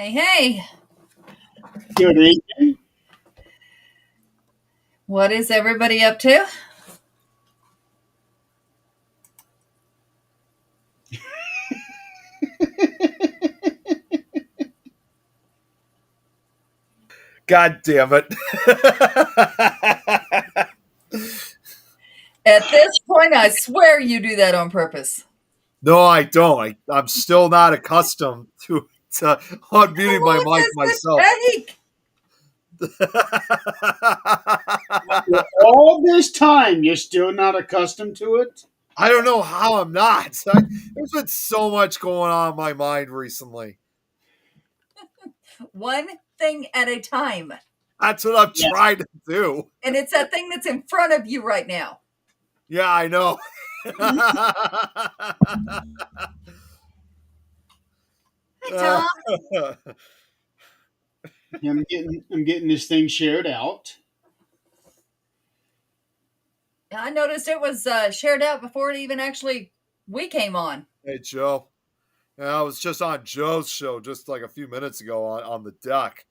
Hey, hey, Good evening. what is everybody up to? God damn it. At this point, I swear you do that on purpose. No, I don't. I'm still not accustomed to unmuting my How long mic does myself. it take? After all this time, you're still not accustomed to it? I don't know how I'm not. There's been so much going on in my mind recently. One thing at a time. That's what I'm Yeah. trying to do. And it's that thing that's in front of you right now. Yeah, I know. Hey, Tom. I'm getting this thing shared out. I noticed it was shared out before it even actually we came on. Hey, Joe. Yeah, I was just on Joe's show just like a few minutes ago on the deck.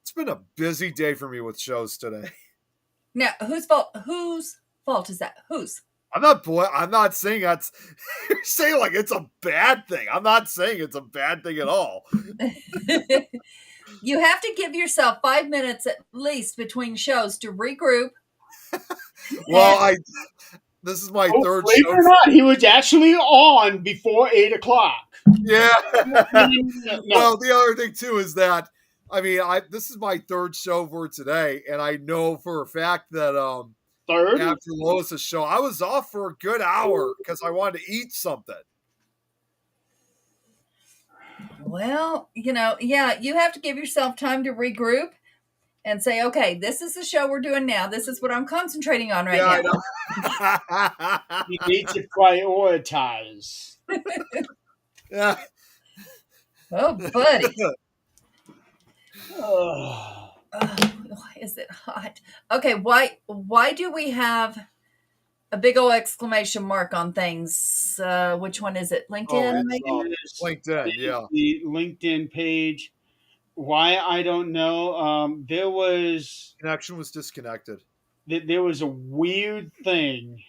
It's been a busy day for me with shows today. Now, whose fault? Whose fault is that? Whose? I'm not saying that's. You're saying like it's a bad thing. I'm not saying it's a bad thing at all. You have to give yourself 5 minutes at least between shows to regroup. Well, I. This is my Oh, third believe show. it or not, he was actually on before 8 o'clock. Yeah. No, Well, the other thing too is that I this is my third show for today, and I know for a fact that third. after Lois's show, I was off for a good hour because I wanted to eat something. Well, yeah, you have to give yourself time to regroup and say, okay, this is the show we're doing now. This is what I'm concentrating on right Yeah, now. I know. You need to prioritize. Yeah. Oh, buddy. Oh, Why is it hot? Okay, why do we have a big old exclamation mark on things? Which one is it? Oh, LinkedIn, it's maybe? LinkedIn. Yeah. the LinkedIn page. Why I don't know. Connection was disconnected. There was a weird thing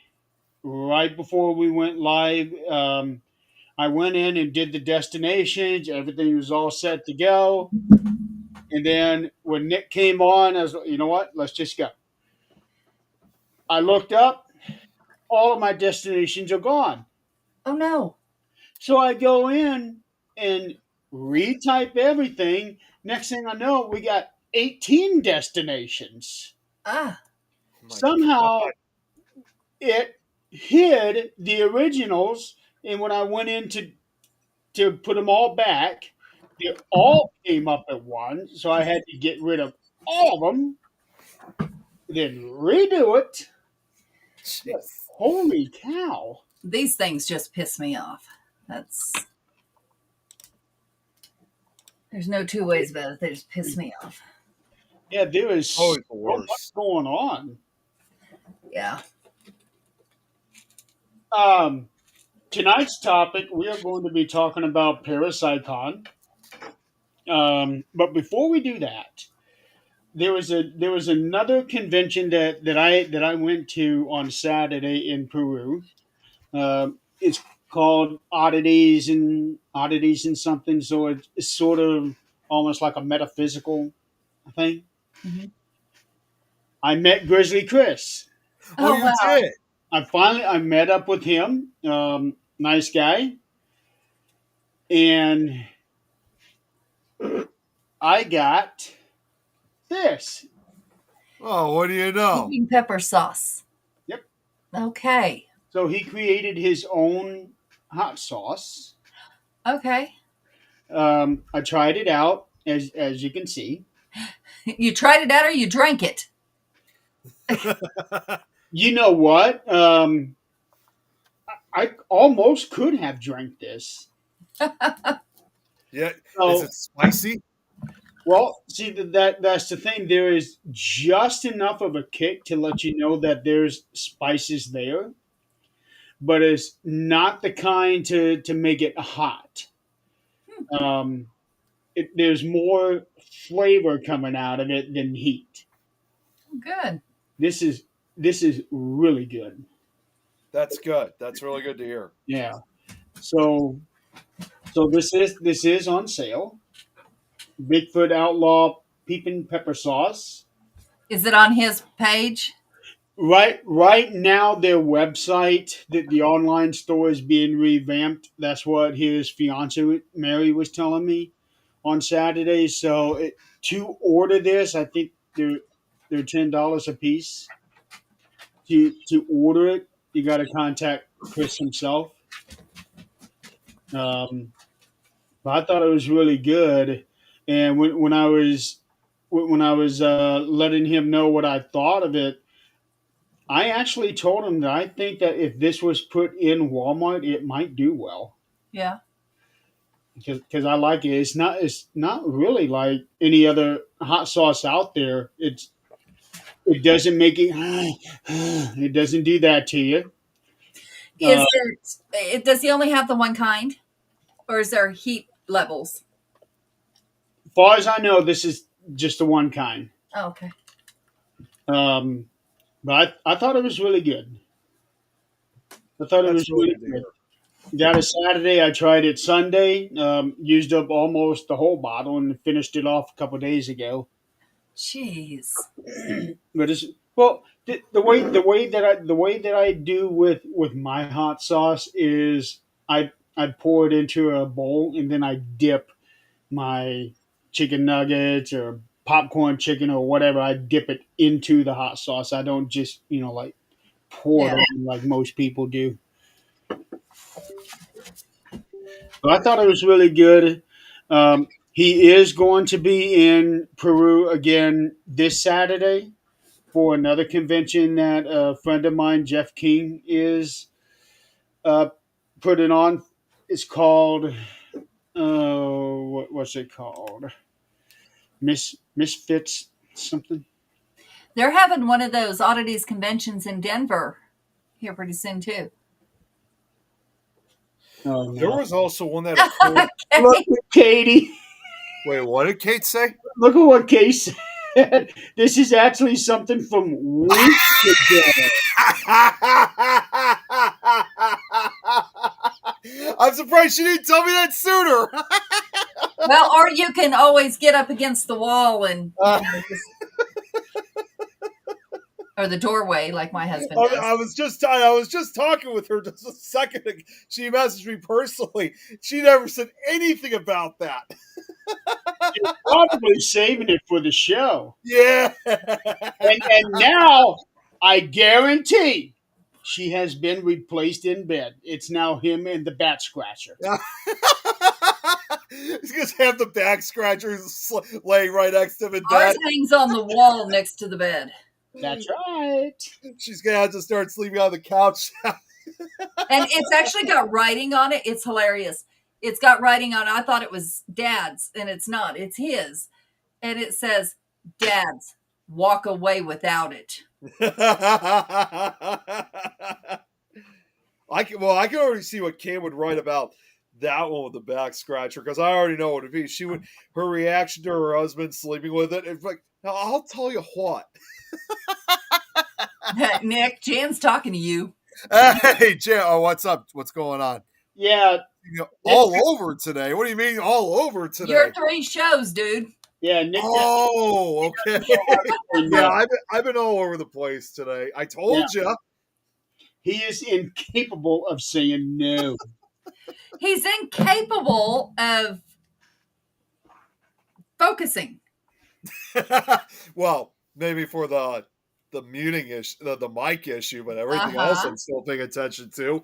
right before we went live. I went in and did the destinations. Everything was all set to go. And then when Nick came on, I was like, you know what? Let's just go. I looked up. All of my destinations are gone. Oh no. So I go in and retype everything. Next thing I know, we got 18 destinations. Ah, Oh my Somehow God. it hid the originals. And when I went in to put them all back, they all came up at once. So I had to get rid of all of them, then redo it. But Jeez. holy cow. these things just piss me off. There's no two ways about it. They just piss me off. Yeah, there is so Always the much worst. going on. Yeah. Um, Tonight's topic, we are going to be talking about ParaPsyCon. But before we do that, there was another convention that I went to on Saturday in Peru. It's called Oddities and something. So it's sort of almost like a metaphysical thing. Mhm. I met Grizzly Chris. Oh, Oh you wow. did. I met up with him. Nice guy, and I got this. Oh, what do you know? Eating pepper sauce. Yep. Okay. So he created his own hot sauce. Okay. I tried it out, as you can see. You tried it out or you drank it? You know what? I almost could have drank this. Yeah. Is So, it spicy? well, see that's the thing. There is just enough of a kick to let you know that there's spices there, but it's not the kind to make it hot. Um, there's more flavor coming out of it than heat. Good. This is this is really good. That's good. That's really good to hear. Yeah. So this is on sale. Bigfoot Outlaw Peeping Pepper Sauce. Is it on his page? Right now, their website, the online store is being revamped. That's what his fiance Mary was telling me on Saturday. So to order this, I think they're $10 a piece. To order it, you got to contact Chris himself. Um, but I thought it was really good, and when I was letting him know what I thought of it, I actually told him that I think that if this was put in Walmart, it might do well Yeah. because I like it. It's not really like any other hot sauce out there. It doesn't make it. It doesn't do that to you. Is does he only have the one kind? Or is there heat levels? As far as I know, this is just the one kind. Oh, okay. But I thought it was really good. I thought it That's was really really good to good. hear. Got it Saturday. I tried it Sunday. Used up almost the whole bottle and finished it off a couple days ago. Jeez. But it's well the way that I do with my hot sauce is I pour it into a bowl and then I dip my chicken nuggets or popcorn chicken or whatever. I dip it into the hot sauce. I don't just like pour it Yeah. on like most people do. But I thought it was really good. He is going to be in Peru again this Saturday for another convention that a friend of mine, Jeff King, is uh, putting on. It's called what's it called? Misfits something. They're having one of those oddities conventions in Denver here pretty soon too. Oh There no! was also one that occurred. Look at Katie. Wait, what did Kate say? Look at what Kate said. This is actually something from weeks ago. I'm surprised she didn't tell me that sooner. Well, or you can always get up against the wall and or the doorway like my husband does. I was just talking with her just a second ago. She messaged me personally. She never said anything about that. She's probably saving it for the show. Yeah. And now I guarantee she has been replaced in bed. It's now him and the bat scratcher. He's going to have the back scratchers laying right next to him in Ours bed. hangs on the wall next to the bed. That's right. She's going to have to start sleeping on the couch. And it's actually got writing on it. It's hilarious. It's got writing on it. I thought it was Dad's, and it's not. It's his. And it says, Dad's, walk away without it. I can already see what Kim would write about that one with the back scratcher because I already know what it'd be. Her reaction to her husband sleeping with it. It's like, now I'll tell you what. Nick, Jan's talking to you. Hey, Jan, what's up? What's going on? Yeah. All over today. What do you mean all over today? Your 3 shows, dude. Yeah, Nick. Oh, okay. Yeah, I've been all over the place today. I told you. He is incapable of saying no. He's incapable of focusing. Well, maybe for the muting issue, the mic issue, but everything else I'm still paying attention to.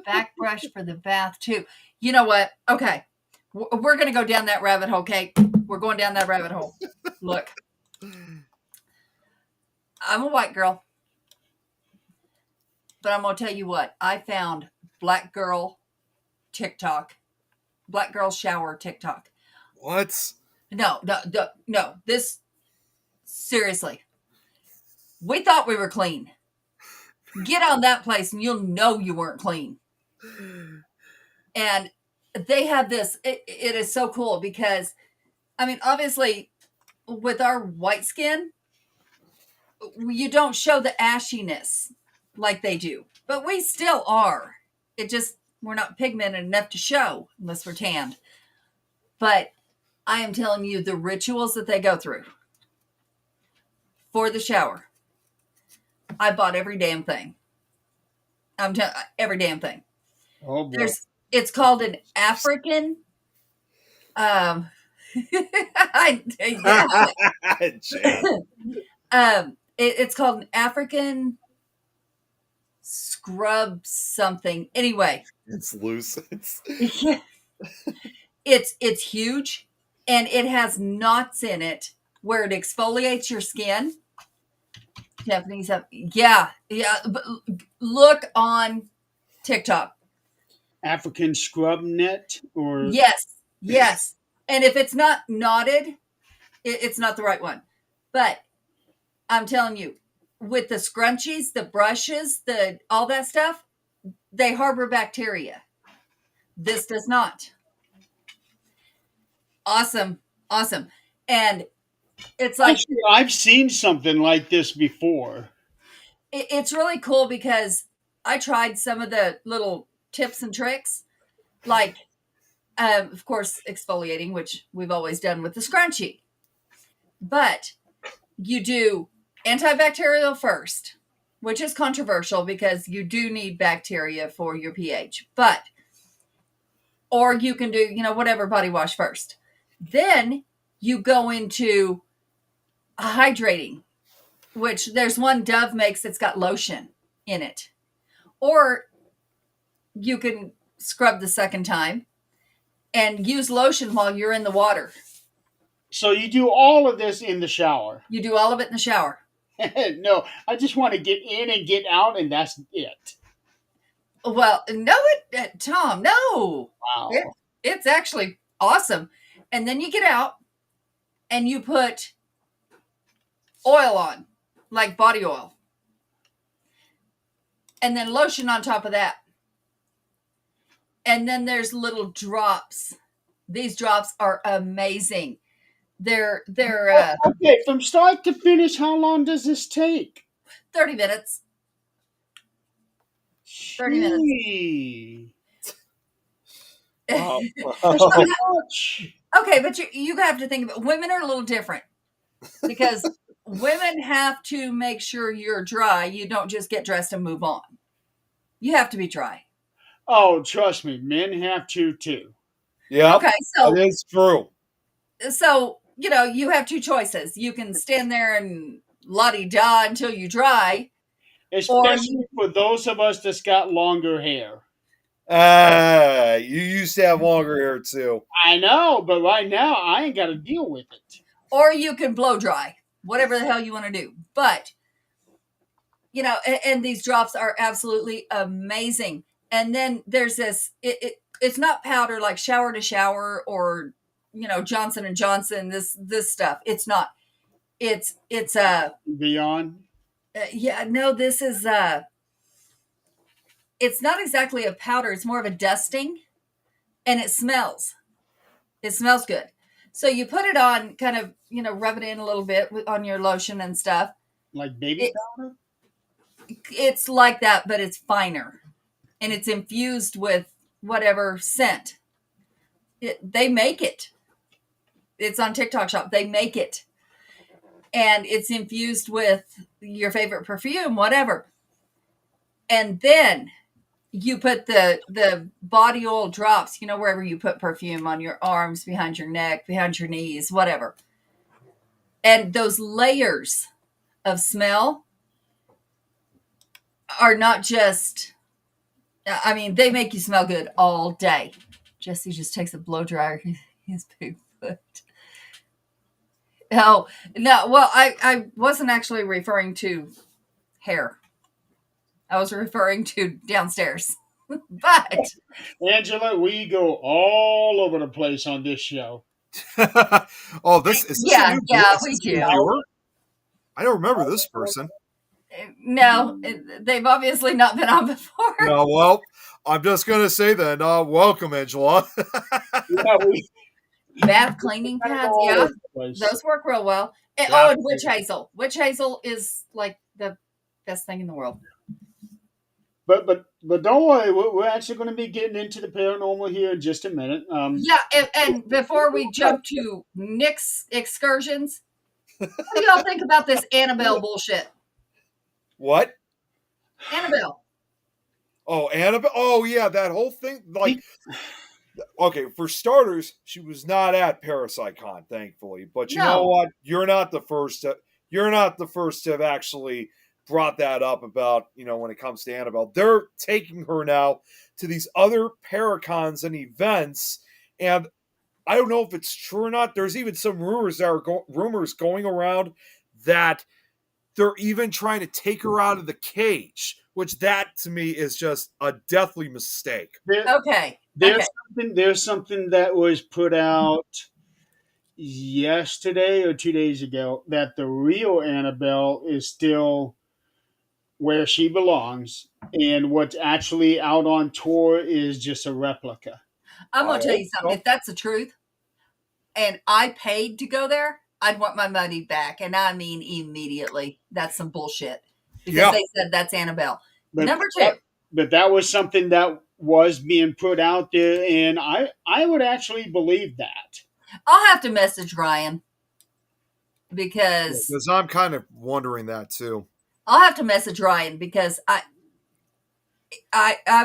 Back brush for the bath too. You know what? Okay, we're gonna go down that rabbit hole, Kate. We're going down that rabbit hole. Look, I'm a white girl, but I'm gonna tell you what. I found black girl TikTok, black girl shower TikTok. What? No. This seriously. We thought we were clean. Get on that place and you'll know you weren't clean. And they have this. It is so cool because I mean, obviously, with our white skin, you don't show the ashiness like they do, but we still are. It just, we're not pigmented enough to show unless we're tanned. But I am telling you, the rituals that they go through for the shower, I bought every damn thing. Every damn thing. Oh boy. It's called an African, yeah. It's called an African scrub something. Anyway, It's loose. it's huge, and it has knots in it where it exfoliates your skin. Japanese have, yeah. But look on TikTok. African scrub net or Yes. And if it's not knotted, it's not the right one. But I'm telling you, with the scrunchies, the brushes, the all that stuff, they harbor bacteria. This does not. Awesome. And it's like, actually I've seen something like this before. it's really cool because I tried some of the little tips and tricks, like, of course, exfoliating, which we've always done with the scrunchie. But you do antibacterial first, which is controversial because you do need bacteria for your pH. But, or you can do, whatever body wash first. Then you go into hydrating, which there's one Dove makes that's got lotion in it. Or you can scrub the second time and use lotion while you're in the water. So you do all of this in the shower? You do all of it in the shower. No, I just want to get in and get out, and that's it. Well, no, Tom, no. Wow. It's actually awesome. And then you get out and you put oil on, like body oil. And then lotion on top of that. And then there's little drops. These drops are amazing. They're okay, from start to finish, how long does this take? 30 minutes. 30 minutes. Gee. Wow. Okay, but you have to think about, women are a little different because women have to make sure you're dry. You don't just get dressed and move on. You have to be dry. Oh, trust me, men have to too. Yeah. Okay, so that is true. So, you have two choices. You can stand there and la-di-da until you dry. Especially for those of us that's got longer hair. You used to have longer hair too. I know, but right now I ain't got to deal with it. Or you can blow dry, whatever the hell you want to do. But, and these drops are absolutely amazing. And then there's this, it's not powder like shower to shower or, Johnson & Johnson, this stuff. It's not. It's Beyond. Yeah, no, this is it's not exactly a powder, it's more of a dusting, and it smells good. So you put it on, kind of, rub it in a little bit on your lotion and stuff. Like baby powder? It's like that, but it's finer, and it's infused with whatever scent. They make it. It's on TikTok Shop. They make it. And it's infused with your favorite perfume, whatever. And then you put the body oil drops, wherever you put perfume, on your arms, behind your neck, behind your knees, whatever. And those layers of smell are not just, I mean, they make you smell good all day. Jesse just takes a blow dryer, his big foot. Oh, no, well, I wasn't actually referring to hair. I was referring to downstairs. But Angela, we go all over the place on this show. Oh, this is yeah, we do. Viewer? I don't remember this person. No, they've obviously not been on before. No, well, I'm just gonna say then, welcome, Angela. Yeah, bath cleaning Kind of pads. all Yeah, over the place. those work real well. And, Bath and witch hazel. Witch hazel is like the best thing in the world. But don't worry, we're actually going to be getting into the paranormal here in just a minute. Yeah, and before we jump to Nick's excursions, what do y'all think about this Annabelle bullshit? What? Annabelle. Oh, Annabelle. Oh, yeah, that whole thing. Like, okay, for starters, she was not at ParaPsyCon, thankfully. But you know No. what? You're not the first. You're not the first to have actually brought that up about when it comes to Annabelle. They're taking her now to these other Paracons and events, and I don't know if it's true or not. There's even some rumors going around that they're even trying to take her out of the cage, which that to me is just a deathly mistake. Okay. There's something that was put out yesterday or 2 days ago that the real Annabelle is still where she belongs, and what's actually out on tour is just a replica. I'm I gonna tell hope you something. so. If that's the truth, and I paid to go there, I'd want my money back, and I mean immediately. That's some bullshit because Yeah. they said that's Annabelle. But Number two, but that was something that was being put out there, and I would actually believe that. I'll have to message Ryan because Because I'm kind of wondering that too. I'll have to message Ryan because I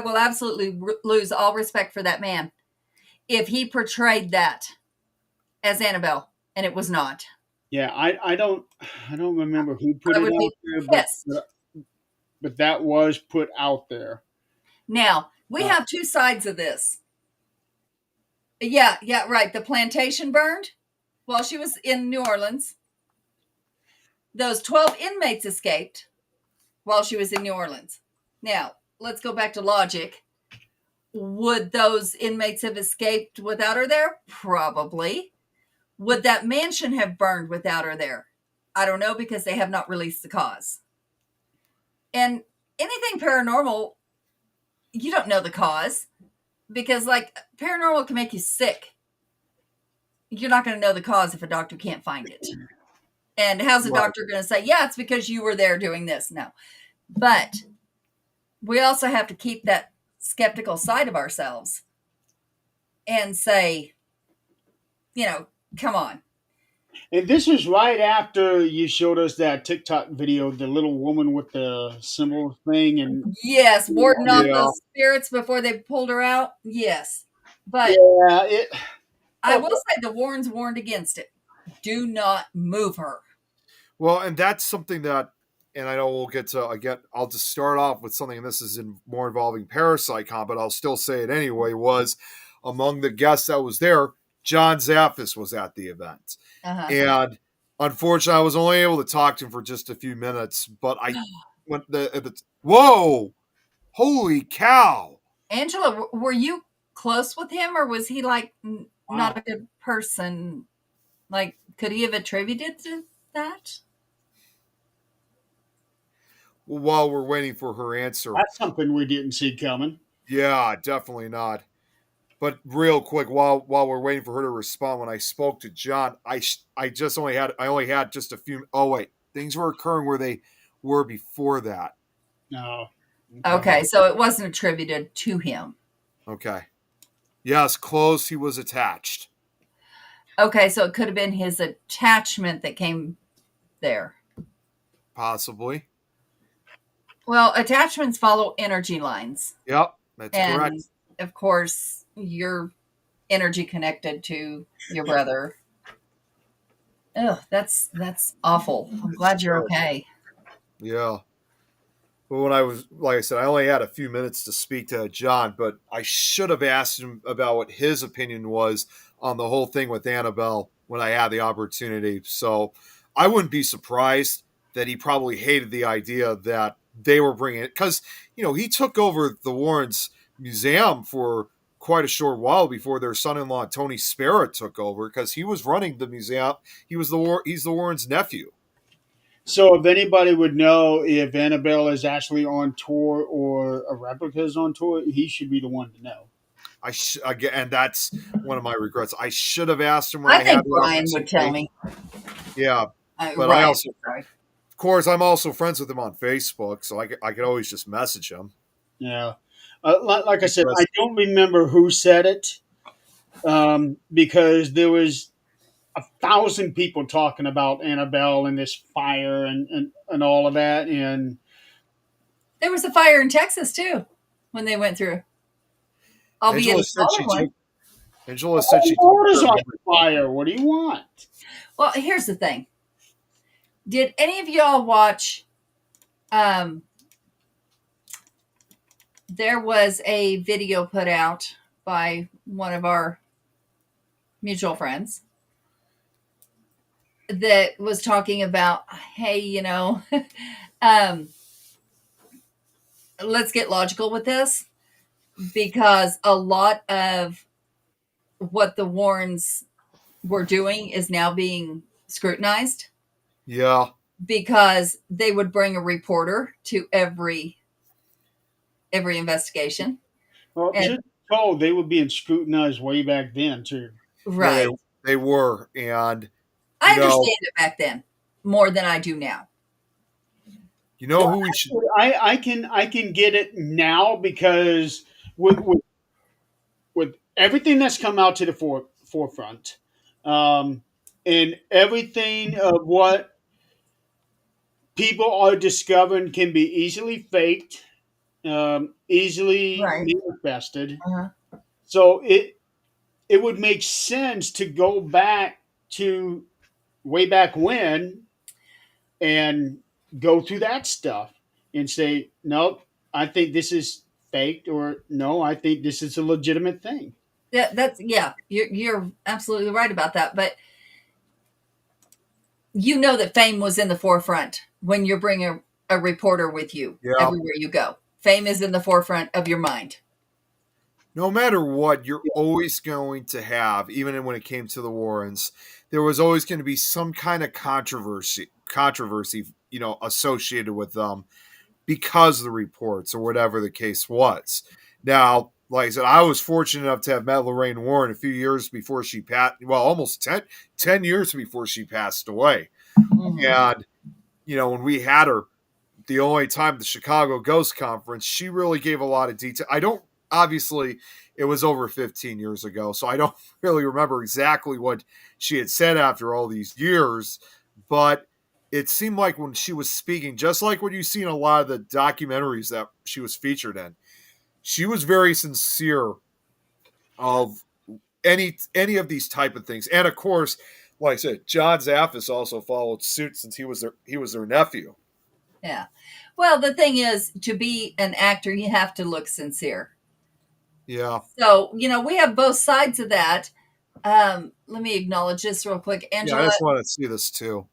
will absolutely lose all respect for that man if he portrayed that as Annabelle and it was not. Yeah, I don't remember who put I it would out be there, pissed. but that was put out there. Now, we Uh, have two sides of this. Yeah, right. The plantation burned while she was in New Orleans. Those 12 inmates escaped while she was in New Orleans. Now, let's go back to logic. Would those inmates have escaped without her there? Probably. Would that mansion have burned without her there? I don't know because they have not released the cause. And anything paranormal, you don't know the cause because, like, paranormal can make you sick. You're not going to know the cause if a doctor can't find it. And how's a Right. doctor going to say, yeah, it's because you were there doing this? No. But we also have to keep that skeptical side of ourselves and say, come on. And this was right after you showed us that TikTok video, the little woman with the symbol thing, and Yes, warding off Yeah. those spirits before they pulled her out. Yes. But yeah, it. I will say the Warrens warned against it. Do not move her. Well, and that's something that, and I know we'll get to again. I'll just start off with something, and this is more involving ParaPsyCon, but I'll still say it anyway. Was among the guests that was there, John Zaffis was at the event, Uh-huh. and unfortunately, I was only able to talk to him for just a few minutes. But I went whoa, holy cow! Angela, were you close with him or was he like not a good person? Like, could he have attributed to that? While we're waiting for her answer, That's something we didn't see coming. yeah, definitely not. But real quick, while we're waiting for her to respond, when I spoke to John, I only had just a few. Oh wait, things were occurring where they were before that. No. Okay, so it wasn't attributed to him. Okay, yes, close. He was attached. Okay, so it could have been his attachment that came there. Possibly. Well, attachments follow energy lines. Yep, that's And correct. of course, you're energy connected to your brother. Ugh, that's awful. I'm glad you're okay. Yeah. But when I was, like I said, I only had a few minutes to speak to John, but I should have asked him about what his opinion was on the whole thing with Annabelle when I had the opportunity. So I wouldn't be surprised that he probably hated the idea that they were bringing it because, he took over the Warrens Museum for quite a short while before their son-in-law Tony Spera took over because he was running the museum. He's the Warrens' nephew. So if anybody would know if Annabelle is actually on tour or a replica is on tour, he should be the one to know. Again, and that's one of my regrets. I should have asked him when I I had think the Brian would tell opportunity. me. Yeah, but I Ryan, also, sorry. of course, I'm also friends with him on Facebook, so I could always just message him. Yeah. Like I said, I Interest. don't remember who said it, because there was 1,000 people talking about Annabelle and this fire and all of that. And There was a fire in Texas too when they went through, albeit Angela a said smaller she one. took. Angela said oh, she took Lord is care of on everything. fire. What do you want? Well, here's the thing. Did any of y'all watch? Um, there was a video put out by one of our mutual friends that was talking about, hey, um, let's get logical with this because a lot of what the Warrens were doing is now being scrutinized Yeah, because they would bring a reporter to every investigation. Well, And truth be told, they were being scrutinized way back then, too. yeah, right. they were, and I you know understand it back then more than I do now. you know who we should. I can get it now because with everything that's come out to the forefront, um, and everything of what people are discovering can be easily faked, easily Right. manifested. Uh-huh. So it would make sense to go back to way back when and go through that stuff and say, nope, I think this is faked, or no, I think this is a legitimate thing. That's yeah. You're absolutely right about that. But you know that fame was in the forefront when you're bringing a reporter with you Yeah, everywhere you go. Fame is in the forefront of your mind. no matter what, you're always going to have, even when it came to the Warrens, there was always going to be some kind of controversy, associated with them because of the reports or whatever the case was. Now, like I said, I was fortunate enough to have met Lorraine Warren a few years before she passed, well, almost 10 years before she passed away. Mhm. And, when we had her, the only time the Chicago Ghost Conference, she really gave a lot of detail. I don't, obviously, it was over 15 years ago, so I don't really remember exactly what she had said after all these years, but it seemed like when she was speaking, just like what you see in a lot of the documentaries that she was featured in, she was very sincere of any of these type of things. And of course, like I said, John Zaffis also followed suit since he was their nephew. Yeah. Well, the thing is, to be an actor, you have to look sincere. Yeah. So, we have both sides of that. Let me acknowledge this real quick. Yeah, I Angela, just want to see this too.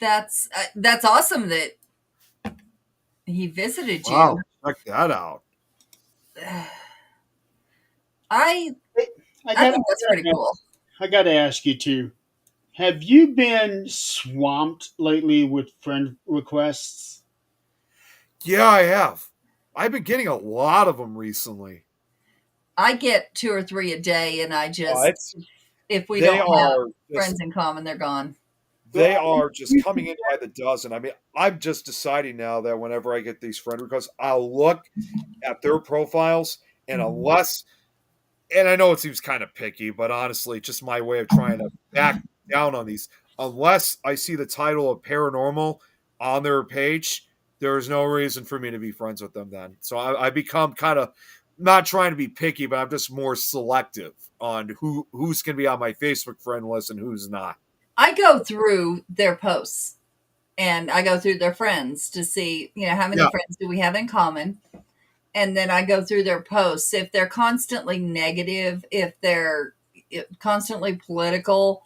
that's awesome that he visited you. Wow, check that out. I I I got think that's pretty cool. I got to ask you too. Have you been swamped lately with friend requests? Yeah, I have. I've been getting a lot of them recently. I get two or three a day, and I Oh, just, if we they don't have are friends just in common, they're gone. they are just coming in by the dozen. I mean, I'm just deciding now that whenever I get these friend requests, I'll look at their profiles, and Mhm. unless, and I know it seems kind of picky, but honestly, just my way of trying to back down on these. Unless I see the title of paranormal on their page, there's no reason for me to be friends with them then. So I become kind of not trying to be picky, but I'm just more selective on who's going to be on my Facebook friend list and who's not. I go through their posts and I go through their friends to see, how many Yeah, friends do we have in common? And then I go through their posts. If they're constantly negative, if they're constantly political,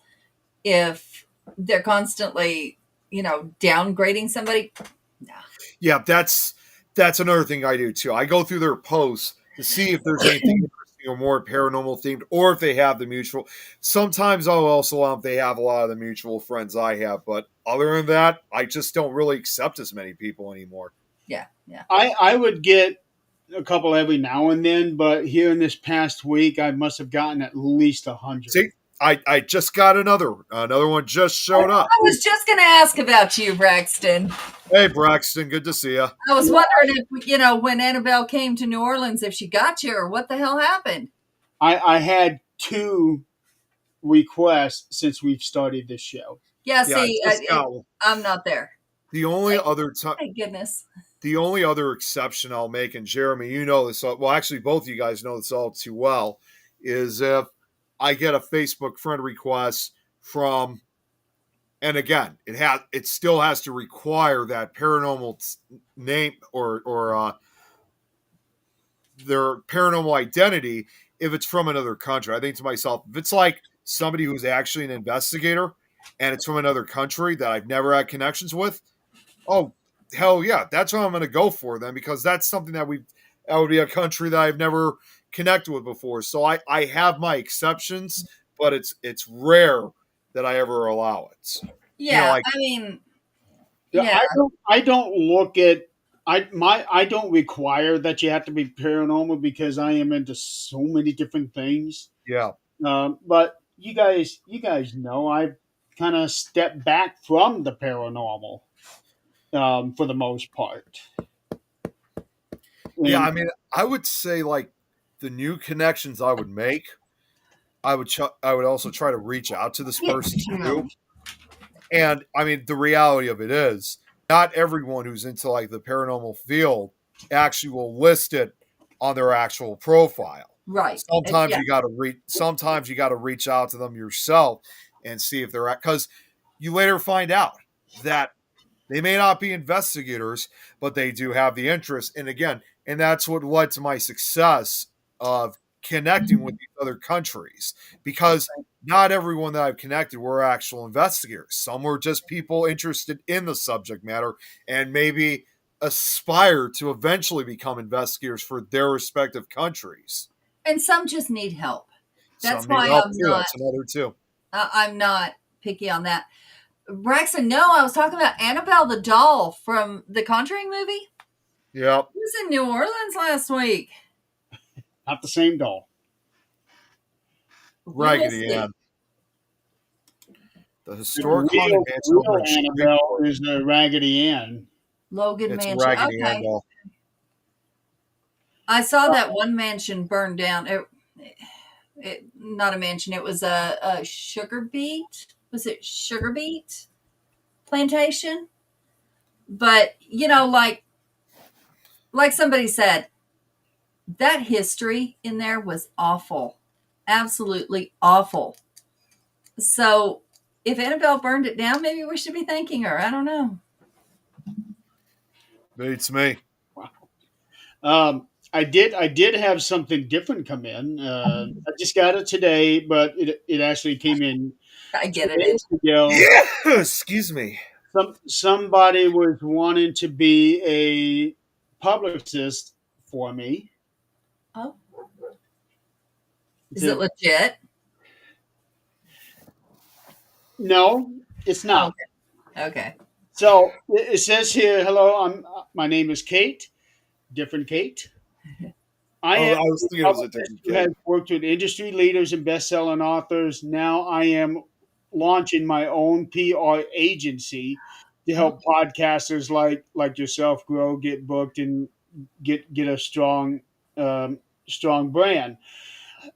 if they're constantly, downgrading somebody, no. yeah, that's another thing I do too. I go through their posts to see if there's anything interesting or more paranormal themed, or if they have the mutual. Sometimes I'll also if they have a lot of the mutual friends I have, but other than that, I just don't really accept as many people anymore. Yeah, yeah. I would get a couple every now and then, but here in this past week, I must have gotten at least 100. See, I just got another one just showed up. I was just going to ask about you, Braxton. Hey, Braxton, good to see you. I was wondering if, when Annabelle came to New Orleans, if she got you or what the hell happened. I had 2 requests since we've started this show. Yeah, see, I'm not there. The only other time, thank goodness. The only other exception I'll make, and Jeremy, you know this, well, actually, both of you guys know this all too well, is if I get a Facebook friend request from, and again, it still has to require that paranormal name or their paranormal identity if it's from another country. I think to myself, if it's like somebody who's actually an investigator and it's from another country that I've never had connections with, oh, hell yeah, that's what I'm going to go for then, because that's something that would be a country that I've never connected with before. So I have my exceptions, but it's rare that I ever allow it. Yeah, I mean, yeah. I don't look at I don't require that you have to be paranormal because I am into so many different things. Yeah. But you guys know I kind of stepped back from the paranormal for the most part. Yeah, I mean, I would say like the new connections I would make, I would also try to reach out to this person too. And I mean, the reality of it is, not everyone who's into like the paranormal field actually will list it on their actual profile. Right. Sometimes you got to reach out to them yourself and see if they're because you later find out that they may not be investigators, but they do have the interest. And again, and that's what led to my success of connecting with these other countries, because not everyone that I've connected were actual investigators. Some were just people interested in the subject matter and maybe aspire to eventually become investigators for their respective countries. And some just need help. That's why I'm not. That's another too. I'm not picky on that. Braxton, no, I was talking about Annabelle the doll from the Conjuring movie. Yep. He was in New Orleans last week. Not the same doll. Raggedy Ann. The historic real Annabelle is the Raggedy Ann. Logan Mansion. Raggedy Ann doll. I saw that one mansion burned down. It not a mansion. It was a sugar beet. Was it sugar beet plantation? But like somebody said, that history in there was awful. Absolutely awful. So if Annabelle burned it down, maybe we should be thanking her. I don't know. Beats me. Wow. I did have something different come in. I just got it today, but it actually came in. I get it. Ago. Yeah. Excuse me. Somebody was wanting to be a publicist for me. Oh. Is it legit? No, it's not. Okay. So it says here, hello, my name is Kate, different Kate. I was thinking it was a different Kate. Has worked with industry leaders and best-selling authors. Now I am launching my own PR agency to help podcasters like yourself grow, get booked, and get a strong brand.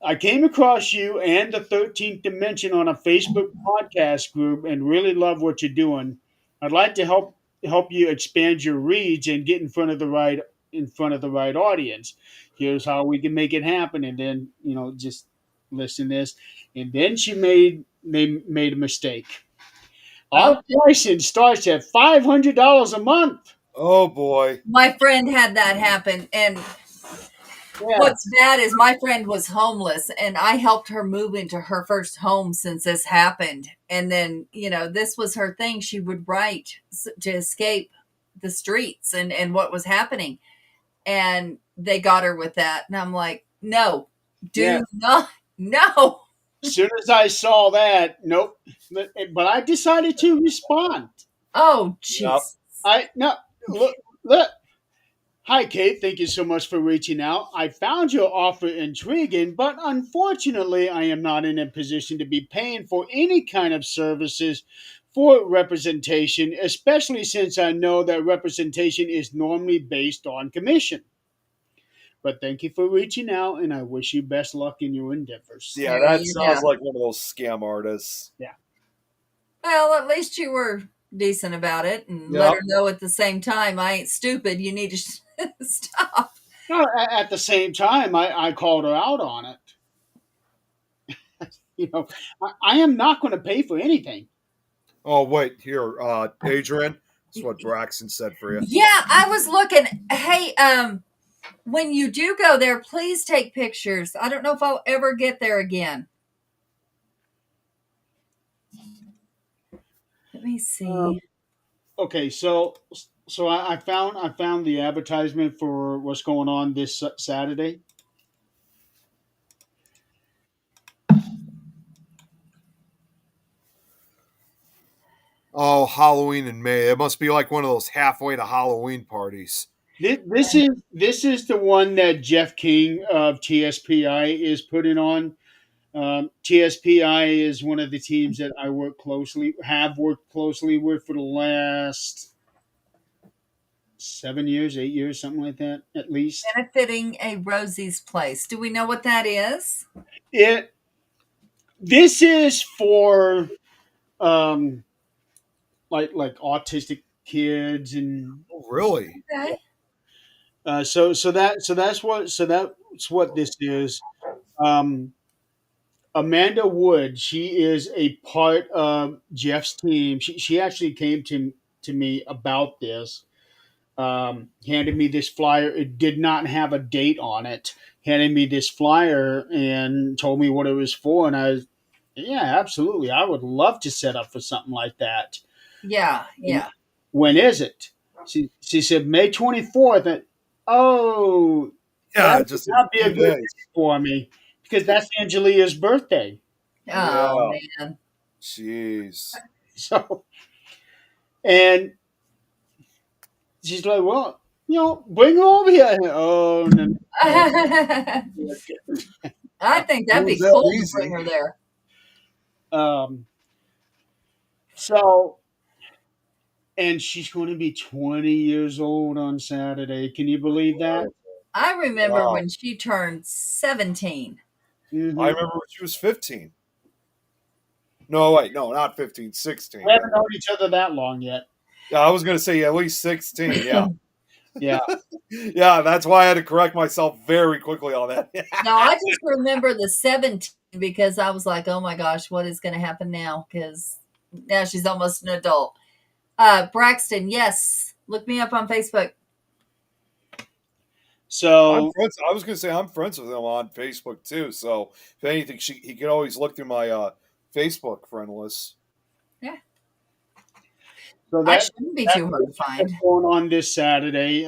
I came across you and the 13th Dimension on a Facebook podcast group and really love what you're doing. I'd like to help you expand your reach and get in front of the right audience. Here's how we can make it happen. And then, just listen to this. And then she made a mistake. Our pricing starts at $500 a month. Oh boy. My friend had that happen, and what's bad is my friend was homeless, and I helped her move into her first home since this happened. And then, this was her thing. She would write to escape the streets and what was happening. And they got her with that. And I'm like, no, not, no. As soon as I saw that, nope. But I decided to respond. Oh, jeez. Look. Hi, Kate. Thank you so much for reaching out. I found your offer intriguing, but unfortunately, I am not in a position to be paying for any kind of services for representation, especially since I know that representation is normally based on commission. But thank you for reaching out, and I wish you best luck in your endeavors. Yeah, There that you go. sounds like one of those scam artists. Yeah. Well, at least you were decent about it and let Yep. her know at the same time, I ain't stupid. You need to stop. No, at the same time, I called her out on it. You know, I am not going to pay for anything. Oh wait, here, Adrian. That's what Braxton said for you. Yeah, I was looking. Hey, when you do go there, please take pictures. I don't know if I'll ever get there again. Let me Um, see. okay, so I found the advertisement for what's going on this Saturday. Oh, Halloween in May. It must be like one of those halfway to Halloween parties. This is the one that Jeff King of TSPI is putting on. TSPI is one of the teams that I have worked closely with for the last 7 years, 8 years, something like that, at least. Benefiting a Rosie's place. Do we know what that is? It This is for um, like autistic kids and Oh, really? Okay. that's what this is. Um, Amanda Wood, she is a part of Jeff's team. She actually came to me about this. Handed me this flyer. It did not have a date on it. Handed me this flyer and told me what it was for, and yeah, absolutely, I would love to set up for something like that. Yeah, yeah. When is it? She said May 24th. And, oh, that Yeah, would just a not be a few good days. day for me because that's Angelia's birthday. Oh Yeah. man. Jeez. So, and she's like, well, bring her over here. Oh, no, I think It that'd was be that cool to bring easy. her there. um, so, and she's going to be 20 years old on Saturday. Can you believe that? I remember Wow. when she turned 17. I Hmm. remember when she was 15. No, wait, no, not 15, We 16 haven't then. known each other that long yet. Yeah, I was going to say at least 16. Yeah. Yeah. Yeah, that's why I had to correct myself very quickly on that. No, I just remember the 17 because I was like, oh my gosh, what is going to happen now? Because now she's almost an adult. Braxton, yes. Look me up on Facebook. I'm So, friends. I was going to say I'm friends with him on Facebook too. So if anything, he can always look through my Facebook friend list. Yeah, so I that shouldn't be that's too hard to what's find. going on this Saturday,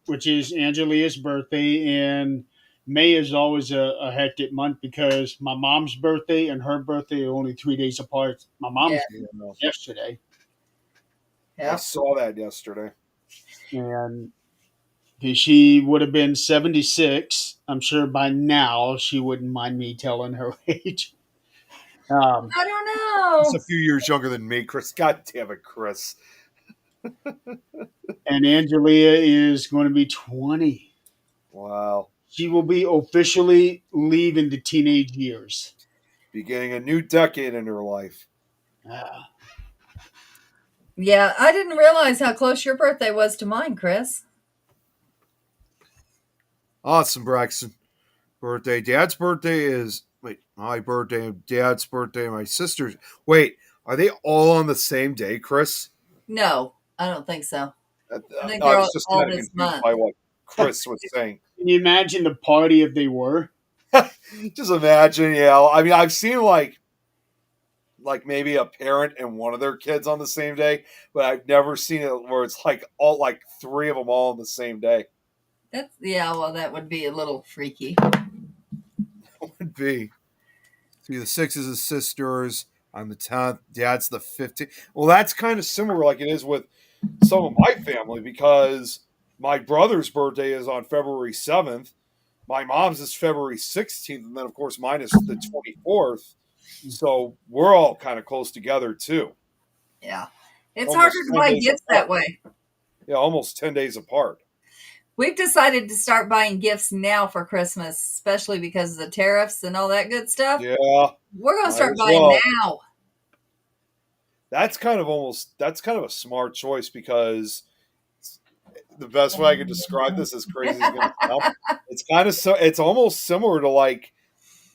which is Angelia's birthday, and May is always a hectic month because my mom's birthday and her birthday are only 3 days apart. My Yeah, mom's You know, yesterday, I yeah. saw that yesterday. and she would have been 76. I'm sure by now she wouldn't mind me telling her age. Um, I don't He's know. a few years younger than me, Chris. God damn it, Chris. and Angelia is going to be 20. Wow. She will be officially leaving the teenage years. Beginning a new decade in her life. Ah, Yeah, I didn't realize how close your birthday was to mine, Chris. Awesome, Braxton. Birthday. Dad's birthday is wait, my birthday, Dad's birthday, my sister's. Wait, are they all on the same day, Chris? No, I don't think so. I think I they're was just all kind of this confused month. by what Chris was saying. can you imagine the party if they were? Just imagine, yeah. I mean, I've seen like maybe a parent and one of their kids on the same day, but I've never seen it where it's like all like three of them all on the same day. That's yeah, well, that would be a little freaky. Would be. See, the six is his sisters. I'm the 10th. Dad's the 15th. Well, that's kind of similar, like it is with some of my family, because My brother's birthday is on February 7th. My mom's is February 16th, and then of course mine is the 24th. So we're all kind of close together too. Yeah. It's harder Almost to 10 buy days gifts apart. that way. Yeah, almost 10 days apart. We've decided to start buying gifts now for Christmas, especially because of the tariffs and all that good stuff. Yeah, We're going to might start as buying well. now. That's kind of a smart choice because the best way I could describe this, as crazy as it's going to sound, it's kind of it's almost similar to like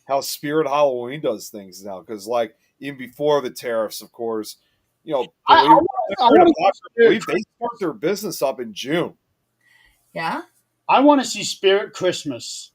how Spirit Halloween does things now. Because like even before the tariffs, of course, believe it I or want to not, see Spirit. believe they start their business up in June. Yeah. I want to see Spirit Christmas.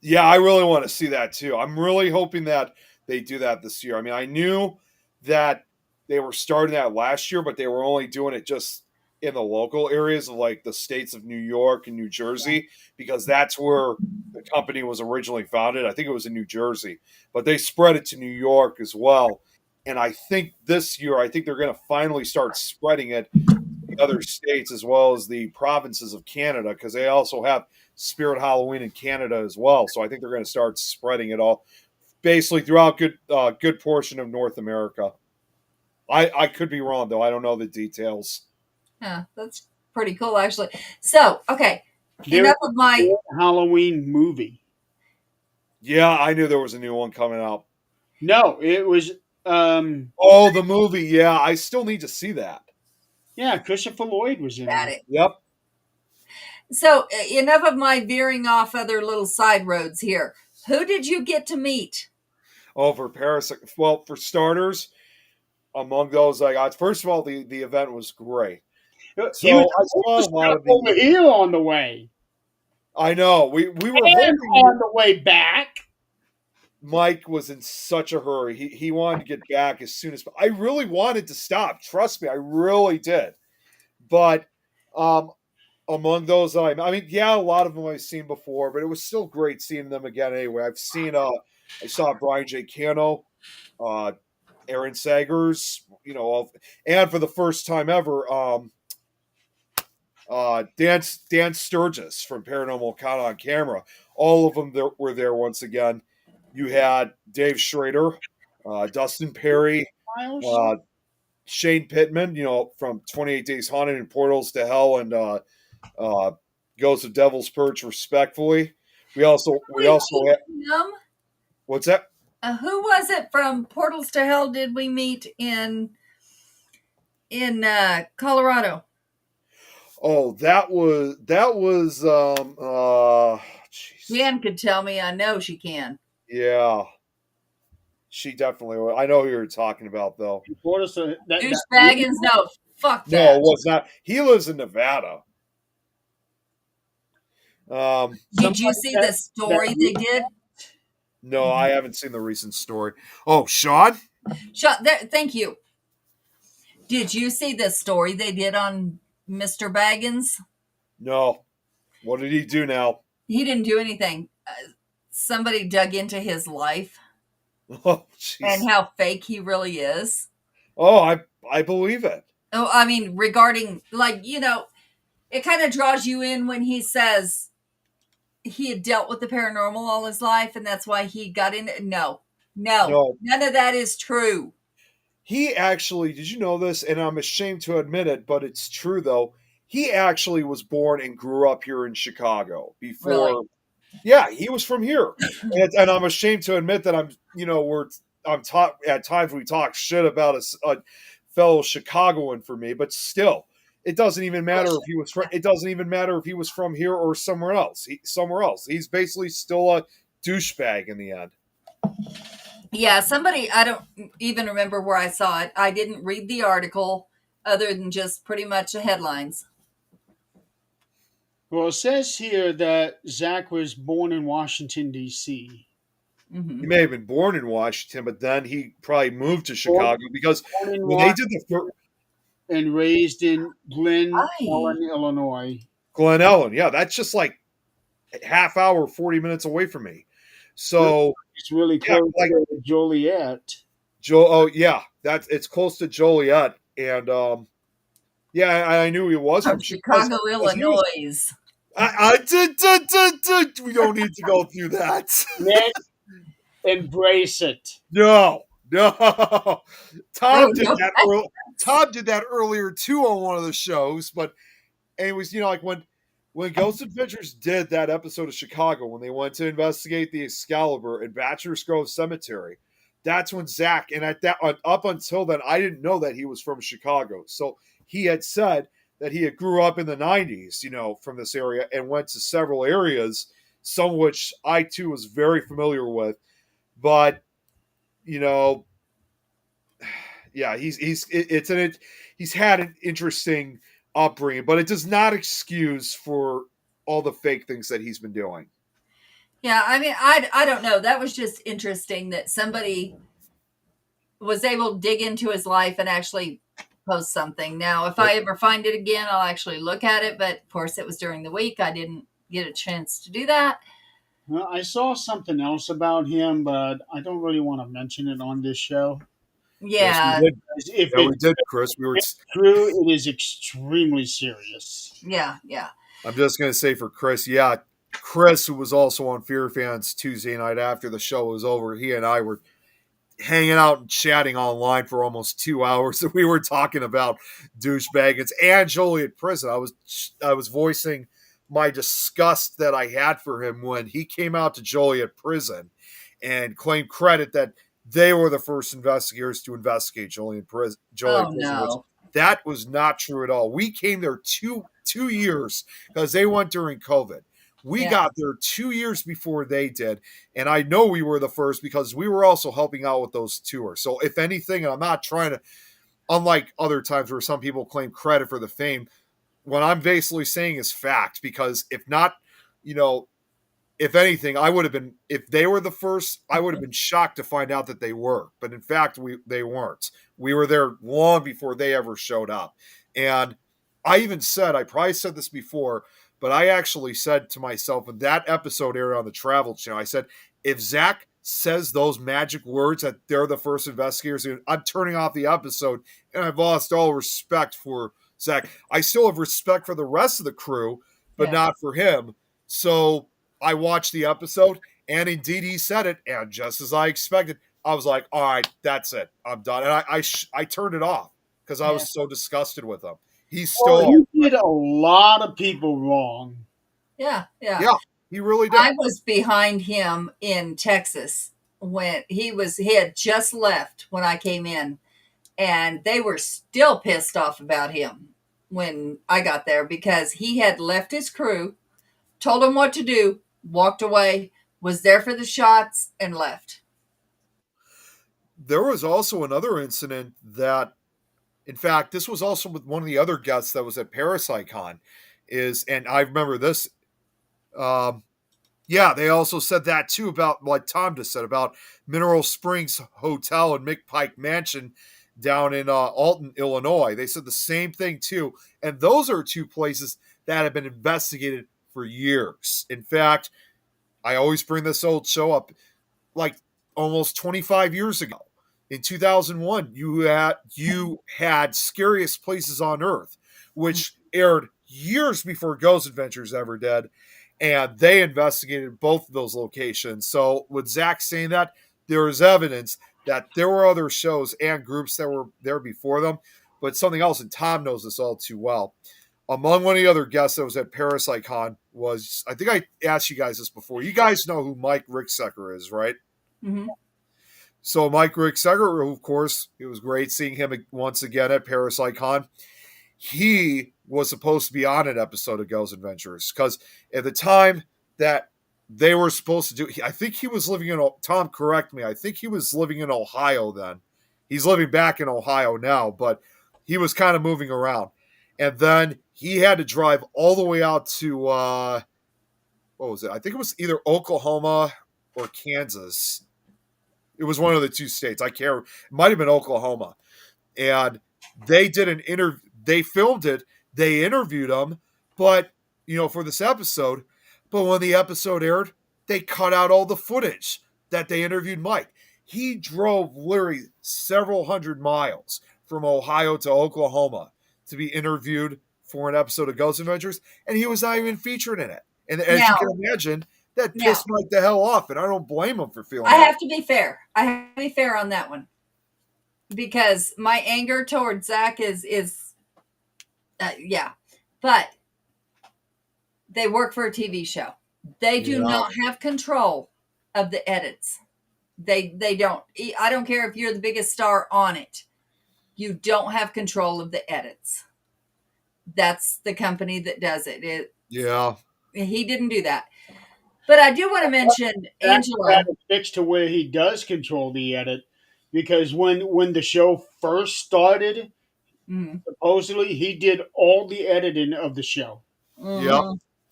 Yeah, I really want to see that too. I'm really hoping that they do that this year. I mean, I knew that they were starting that last year, but they were only doing it just in the local areas of like the states of New York and New Jersey, because that's where the company was originally founded. I think it was in New Jersey, but they spread it to New York as well. And I think this year, I think they're going to finally start spreading it the other states as well as the provinces of Canada, because they also have Spirit Halloween in Canada as well. So I think they're going to start spreading it all basically throughout good portion of North America. I could be wrong though. I don't know the details. Yeah, that's pretty cool, actually. So, okay, There is enough of my. a Halloween movie. Yeah, I knew there was a new one coming out. No, it was um Oh, the movie. Yeah, I still need to see that. yeah, Christopher Lloyd was in Got it. it. Yep. So, enough of my veering off other little side roads here. Who did you get to meet? Oh, for Paris. Well, for starters, among those I got, first of all, the event was great. He was So I saw a supposed to lot stop of over the. here on the way I know we were and hoping on the way back. Mike was in such a hurry. He wanted to get back as soon as I really wanted to stop. Trust me, I really did. But um, among those that I mean, yeah, a lot of them I've seen before, but it was still great seeing them again anyway. I saw Brian J. Cano, uh, Aaron Sagers, and for the first time ever, Dan Sturgis from Paranormal Account on Camera. All of them were there once again. You had Dave Schrader, Dustin Perry, Miles. uh, Shane Pittman, from 28 Days Haunted and Portals to Hell and uh, Ghosts of Devil's Perch, respectfully. We also had, Him? what's that? Who was it from Portals to Hell did we meet in Colorado? Oh, that was jeez. Jan could tell me. I know she can. Yeah, she definitely was. I know who you're talking about though. Douchebaggins? No, fuck No, that. it was not. He lives in Nevada. Did you see the story they did? No, I haven't seen the recent story. Oh, Sean? Shut there. Thank you. Did you see the story they did on Mr. Baggins? No. What did he do now? He didn't do anything. Somebody dug into his life Oh, and jeez. how fake he really is. Oh, I believe it. Oh, I mean, regarding, like, it kind of draws you in when he says he had dealt with the paranormal all his life and that's why he got in it. No, No, none of that is true. he actually, did you know this? And I'm ashamed to admit it, but it's true though. He actually was born and grew up here in Chicago Really? before. Yeah, he was from here. And I'm ashamed to admit that I'm taught at times we talk shit about a fellow Chicagoan for me, but still, it doesn't even matter if he was from. It doesn't even matter if he was from here or somewhere else. Somewhere else. He's basically still a douchebag in the end. Yeah, somebody, I don't even remember where I saw it. I didn't read the article other than just pretty much the headlines. Well, it says here that Zach was born in Washington D.C. He Mm-hmm. may have been born in Washington, but then he probably moved to Born, Chicago because born in when they Washington did the and raised in Glen Aye. Ellen, Illinois. Glen Ellen, yeah, that's just like half hour, 40 minutes away from me. So It's really yeah, close like to Joliet. Joe. Oh yeah, it's close to Joliet, and Yeah, I knew he was from from Chicago Chicago, because he was. Illinois. We don't need to go through that. Nick, embrace it. No, no. Oh Tom did no, that. Tom did that earlier too on one of the shows, but anyways, like when Ghost Adventures did that episode of Chicago when they went to investigate the Excalibur in Bachelor's Grove Cemetery, that's when Zach and at that up until then I didn't know that he was from Chicago. So he had said that he had grew up in the 90s, from this area and went to several areas, some of which I too was very familiar with. But you know, yeah, he's had an interesting upbringing, but it does not excuse for all the fake things that he's been doing. yeah, I mean, I don't know. That was just interesting that somebody was able to dig into his life and actually post something. Now, if I ever find it again, I'll actually look at it. But of course, it was during the week. I didn't get a chance to do that. Well, I saw something else about him, but I don't really want to mention it on this show. Yes, we Yeah, did. If Yeah, we did, Chris. it's true, it is extremely serious. yeah, yeah. I'm just gonna say for Chris, yeah, Chris, who was also on Fear Fans Tuesday night after the show was over, he and I were hanging out and chatting online for almost 2 hours, and we were talking about douchebaggins and Jolie at prison. I was voicing my disgust that I had for him when he came out to Jolie at prison and claimed credit that they were the first investigators to investigate Jolie at prison. Oh Which no. that was not true at all. We came there two years because they went during COVID. We Yeah. got there 2 years before they did. And I know we were the first because we were also helping out with those tours. So, if anything, and I'm not trying to, unlike other times where some people claim credit for the fame, what I'm basically saying is fact. Because if not, you know, if anything, I would have been, if they were the first, I would have been shocked to find out that they were. But in fact, they weren't. We were there long before they ever showed up. And I even said, I probably said this before, but I actually said to myself in that episode aired on the Travel Channel, I said, if Zach says those magic words that they're the first investigators, I'm turning off the episode and I've lost all respect for Zach. I still have respect for the rest of the crew, but Yeah. not for him. So I watched the episode, and indeed he said it, and just as I expected, I was like, "All right, that's it, I'm done." And I turned it off because I Yeah. was so disgusted with him. He's Well, still, he did a lot of people wrong. Yeah. Yeah. yeah, he really did. I was behind him in Texas when he had just left when I came in, and they were still pissed off about him when I got there because he had left his crew, told them what to do, walked away, was there for the shots, and left. There was also another incident that, in fact, this was also with one of the other guests that was at ParaPsyCon, and I remember this. Um, Yeah, they also said that too about like Tom just said about Mineral Springs Hotel and McPike Mansion down in Alton, Illinois. They said the same thing too, and those are two places that have been investigated for years. In fact, I always bring this old show up, like almost 25 years ago. In 2001, you had Scariest Places on Earth, which aired years before Ghost Adventures ever did, and they investigated both of those locations. So with Zach saying that, there is evidence that there were other shows and groups that were there before them. But something else, and Tom knows this all too well. Among one of the other guests that was at ParaPsyCon was, I think I asked you guys this before. You guys know who Mike Ricksecker is, right? Mm-hmm. So Mike Ricksecker, of course, it was great seeing him once again at ParaPsyCon. He was supposed to be on an episode of Ghost Adventures because at the time that they were supposed to do, I think he was living in, Tom, correct me, I think he was living in Ohio then. He's living back in Ohio now, but he was kind of moving around. And then he had to drive all the way out to, what was it? I think it was either Oklahoma or Kansas. It was one of the two states. I can't. It might have been Oklahoma. And they did an interview. They filmed it. They interviewed him, but for this episode. But when the episode aired, they cut out all the footage that they interviewed Mike. He drove literally several hundred miles from Ohio to Oklahoma to be interviewed for an episode of Ghost Adventures, and he was not even featured in it. And as you Now, can imagine, that now pissed Mike the hell off, and I don't blame him for feeling I that. have to be fair. I have to be fair on that one because my anger towards Zach is yeah, but they work for a TV show. They do not have control of the edits. They don't. I don't care if you're the biggest star on it. You don't have control of the edits. That's the company that does it. Yeah. He didn't do that. But I do want to mention Angela. That fixed to where he does control the edit, because when the show first started, supposedly he did all the editing of the show. Yep.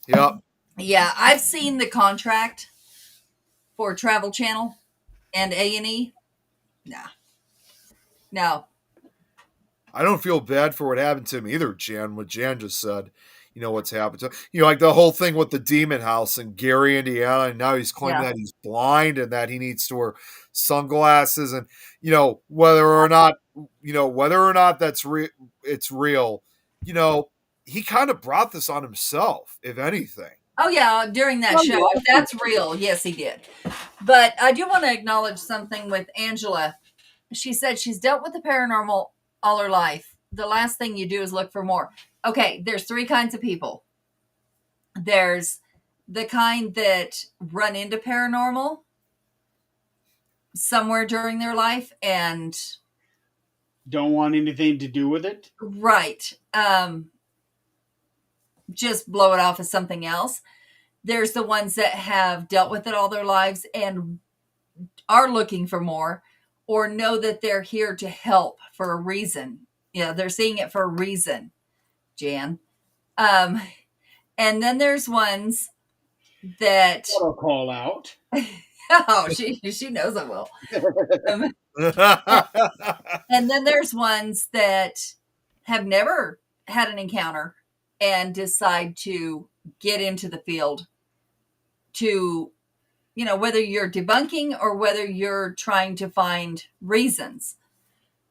Yep. Yeah, I've seen the contract for Travel Channel and A&E. Nah. No. I don't feel bad for what happened to him either, Jan. What Jan just said, what's happened to him. Like the whole thing with the Demon House in Gary, Indiana, and now he's claiming that he's blind and that he needs to wear sunglasses, and whether or not that's it's real. He kind of brought this on himself, if anything. Oh yeah, during that show, if that's real, yes, he did. But I do want to acknowledge something with Angela. She said she's dealt with the paranormal all her life. The last thing you do is look for more. Okay, there's 3 kinds of people. There's the kind that run into paranormal somewhere during their life and don't want anything to do with it. Right. Just blow it off as something else. There's the ones that have dealt with it all their lives and are looking for more, or know that they're here to help for a reason. They're seeing it for a reason, Jan. And then there's ones that I'll call out. Oh, she knows I will. And then there's ones that have never had an encounter and decide to get into the field to, whether you're debunking or whether you're trying to find reasons.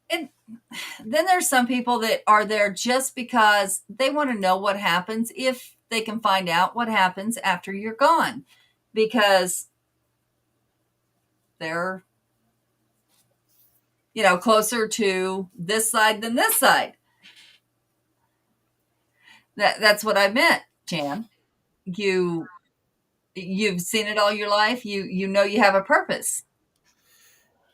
And then there's some people that are there just because they want to know what happens if they can find out what happens after you're gone, because they're, closer to this side than this side. That's what I meant, Jan. You've seen it all your life. You know you have a purpose.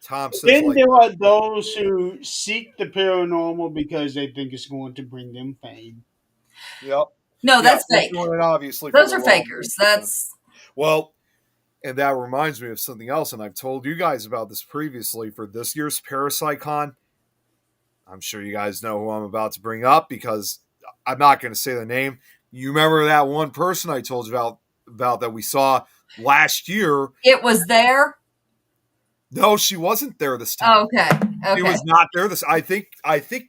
Tom says, then there are those who seek the paranormal because they think it's going to bring them fame. Yep. No, that's fake. Obviously, those are fakers. That's and that reminds me of something else. And I've told you guys about this previously for this year's ParaPsyCon. I'm sure you guys know who I'm about to bring up because I'm not going to say the name. You remember that one person I told you about that we saw last year? It was there. No, she wasn't there this time. Oh, okay. She was not there this. I think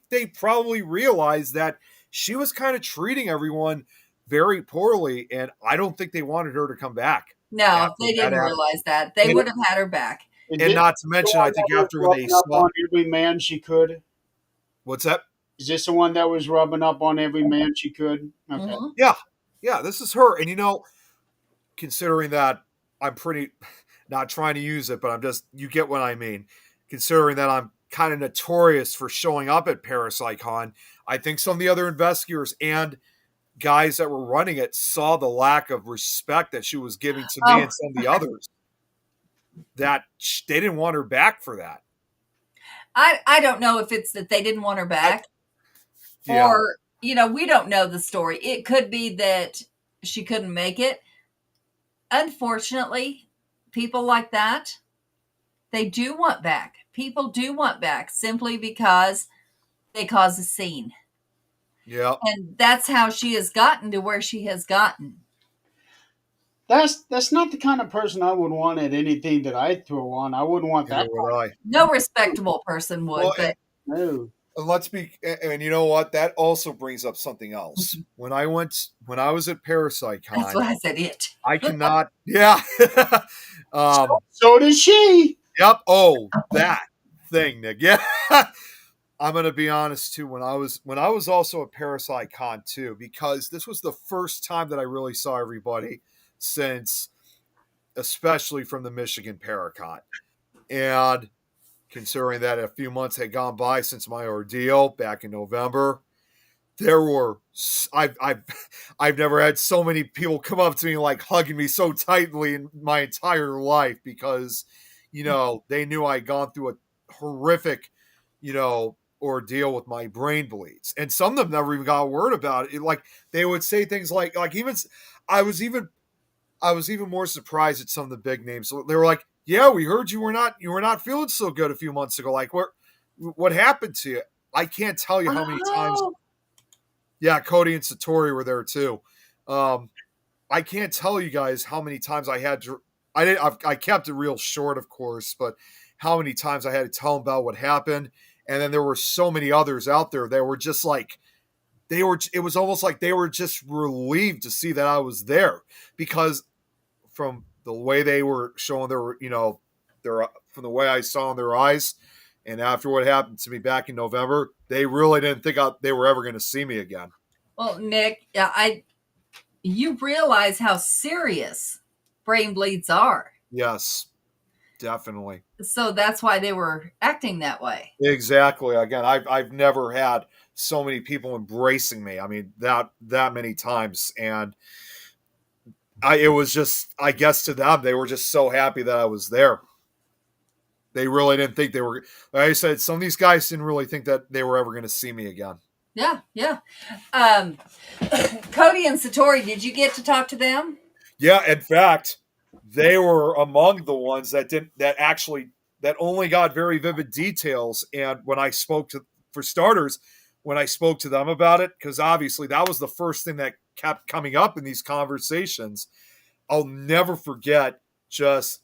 they probably realized that she was kind of treating everyone very poorly, and I don't think they wanted her to come back. No, they didn't realize that. They would have had her back. And not to mention, I think after they saw on every man she could. What's that? Is this the one that was rubbing up on every man she could? Okay. Mm-hmm. Yeah, this is her. And considering that I'm pretty not trying to use it, but you get what I mean. Considering that I'm kind of notorious for showing up at ParaPsyCon, I think some of the other investigators and guys that were running it saw the lack of respect that she was giving to me and some of the others, that they didn't want her back for that. I don't know if it's that they didn't want her back or, we don't know the story. It could be that she couldn't make it. Unfortunately, people like that, they do want back. People do want back simply because they cause a scene. Yeah. And that's how she has gotten to where she has gotten. That's not the kind of person I would want at anything that I throw on. I wouldn't want that. No respectable person would. But no. Let's be, and you know what? That also brings up something else. When I was at ParaPsyCon, that's what I said. I cannot. Yeah. So does she. Yep. Oh, that thing, Nick. Yeah. I'm going to be honest too. When I was also at ParaPsyCon too, because this was the first time that I really saw everybody since, especially from the Michigan Paracon, and considering that a few months had gone by since my ordeal back in November, there were I've I've never had so many people come up to me like hugging me so tightly in my entire life because they knew I'd gone through a horrific ordeal with my brain bleeds, and some of them never even got a word about it. Like they would say things like even I was even I was even more surprised at some of the big names. So they were like, "Yeah, we heard you were not feeling so good a few months ago. Like what happened to you?" I can't tell you how many times. Oh, Yeah, Cody and Satori were there too. Um, I can't tell you guys how many times I had to. I kept it real short, of course, but how many times I had to tell them about what happened, and then there were so many others out there that were just like they were. It was almost like they were just relieved to see that I was there because from the way they were showing their from the way I saw in their eyes, and after what happened to me back in November, they really didn't think they were ever going to see me again. well, Nick, yeah, you realize how serious brain bleeds are. Yes, definitely. So that's why they were acting that way. Exactly. Again, I've never had so many people embracing me. I mean that many times, and it was just, I guess to them they were just so happy that I was there. They really didn't think they were. Like I said, some of these guys didn't really think that they were ever going to see me again. Yeah, yeah. Um, Cody and Satori, did you get to talk to them? Yeah, in fact, they were among the ones that only got very vivid details. And when I spoke to, for starters, when I spoke to them about it, because obviously that was the first thing that kept coming up in these conversations, I'll never forget just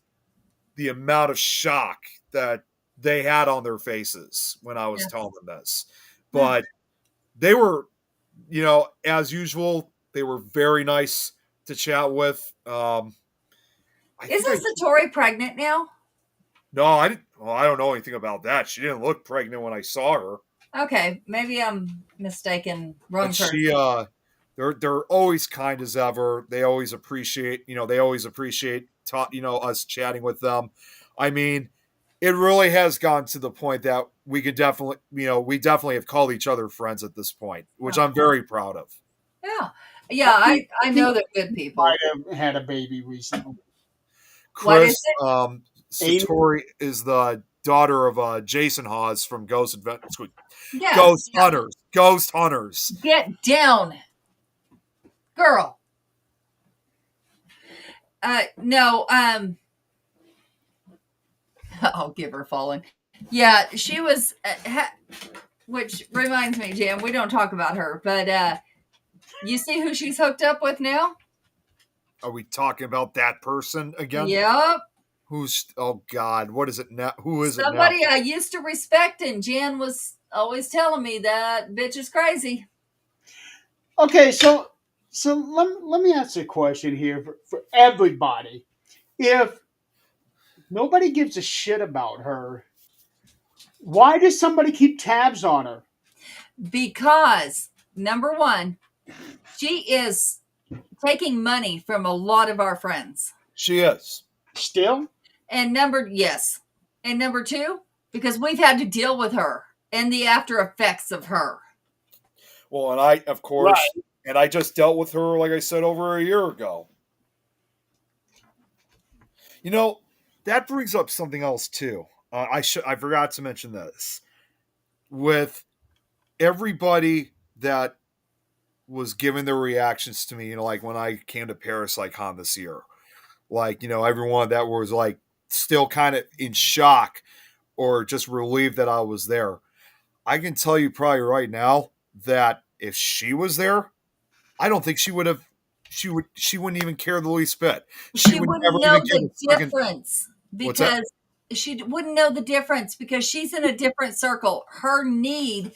the amount of shock that they had on their faces when I was Yes. telling them this. Yeah. But they were, as usual, they were very nice to chat with. I think Isn't Satori pregnant now? no, I didn't. Well, I don't know anything about that. She didn't look pregnant when I saw her, Okay, maybe I'm mistaken. Wrong but person. they're always kind as ever. They always appreciate, us chatting with them. I mean, it really has gone to the point that we definitely have called each other friends at this point, which Oh, I'm very proud of. yeah, yeah. I know they're good people. Might have had a baby recently. What is Chris it? Amy, Satori is the daughter of Jason Hawes from Yes. Ghost Hunters. Ghost Hunters. Get down, girl. No. I'll give her falling. Yeah, she was. Which reminds me, Jim. We don't talk about her, but you see who she's hooked up with now? Are we talking about that person again? Yep. Who's, oh God, what is it now? Who is it now? Somebody I used to respect, and Jan was always telling me that bitch is crazy. okay, so let me ask you a question here for everybody. If nobody gives a shit about her, why does somebody keep tabs on her? Because number one, she is taking money from a lot of our friends. She is. Still? And yes. And number two, because we've had to deal with her and the after effects of her. Well, and I, of course, Right. and I just dealt with her, like I said, over a year ago. You know, that brings up something else too. I forgot to mention this. With everybody that was giving their reactions to me, like when I came to ParaPsyCon this year, like, everyone that was like still kind of in shock or just relieved that I was there. I can tell you probably right now that if she was there, I don't think she would have. She wouldn't even care the least bit. She She would wouldn't never know even give the a second. difference What's that? because she wouldn't know the difference because she's in a different circle. Her need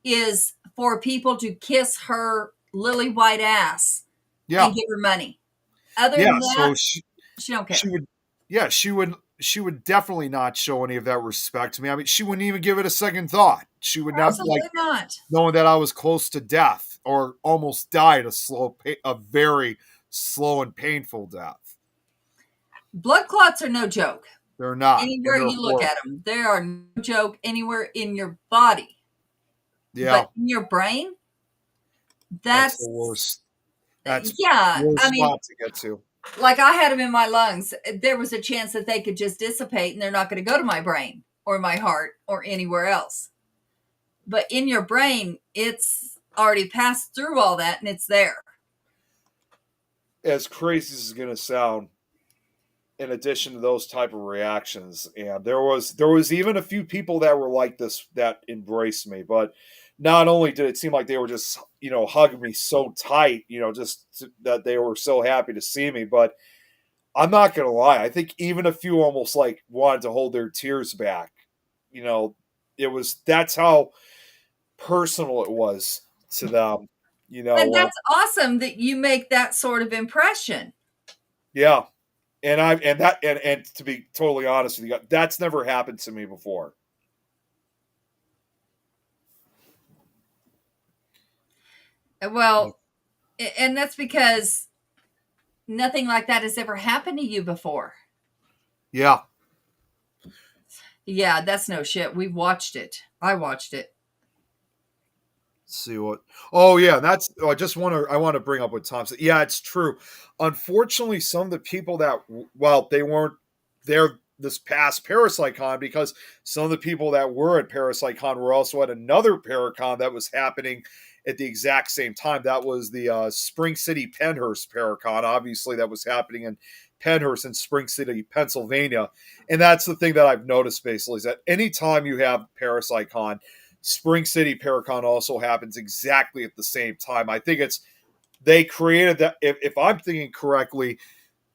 is for people to kiss her lily white ass Yeah, and give her money. Other yeah. than that, So she don't care. she would, yeah, she would. definitely not show any of that respect to me. I mean, she wouldn't even give it a second thought. She would not, like, Absolutely not. knowing that I was close to death or almost died a very slow and painful death. Blood clots are no joke. They're not. Anywhere you look at them, they are no joke anywhere in your body. Yeah. But in your brain, that's the worst. That's yeah. the worst I mean, spot to get to. like I had them in my lungs. There was a chance that they could just dissipate and they're not going to go to my brain or my heart or anywhere else. But in your brain, it's already passed through all that and it's there. As crazy as it's going to sound, in addition to those type of reactions, and there was even a few people that were like this that embraced me, but not only did it seem like they were just hugging me so tight, that they were so happy to see me, but I'm not gonna lie, I think even a few almost like wanted to hold their tears back. That's how personal it was to them. And that's awesome that you make that sort of impression. Yeah. And to be totally honest with you, that's never happened to me before. Well, and that's because nothing like that has ever happened to you before. Yeah. Yeah, that's no shit. We've watched it. I watched it. Let's see what. Oh yeah, I want to bring up what Tom said. Yeah, it's true. Unfortunately, some of the people that they weren't there this past ParaPsyCon, because some of the people that were at ParaPsyCon were also at another Paracon that was happening at the exact same time. That was the Spring City Pennhurst Paracon. Obviously, that was happening in Pennhurst in Spring City, Pennsylvania. And that's the thing that I've noticed basically, is that anytime you have ParaPsyCon, Spring City Paracon also happens exactly at the same time. I think they created that. If I'm thinking correctly,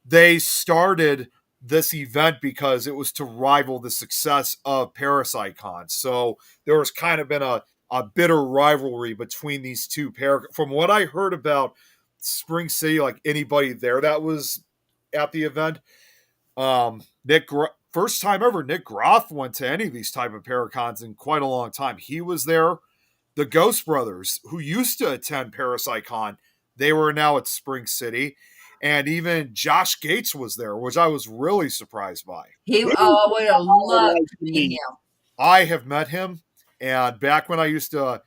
they started this event because it was to rival the success of ParaPsyCon. So there was kind of been a bitter rivalry between these two From what I heard about Spring City, like anybody there that was at the event, first time ever Nick Groff went to any of these type of Paracons in quite a long time. He was there. The Ghost Brothers, who used to attend ParaPsyCon, they were now at Spring City. And even Josh Gates was there, which I was really surprised by. I would have loved to meet him. I have met him, and back when I used to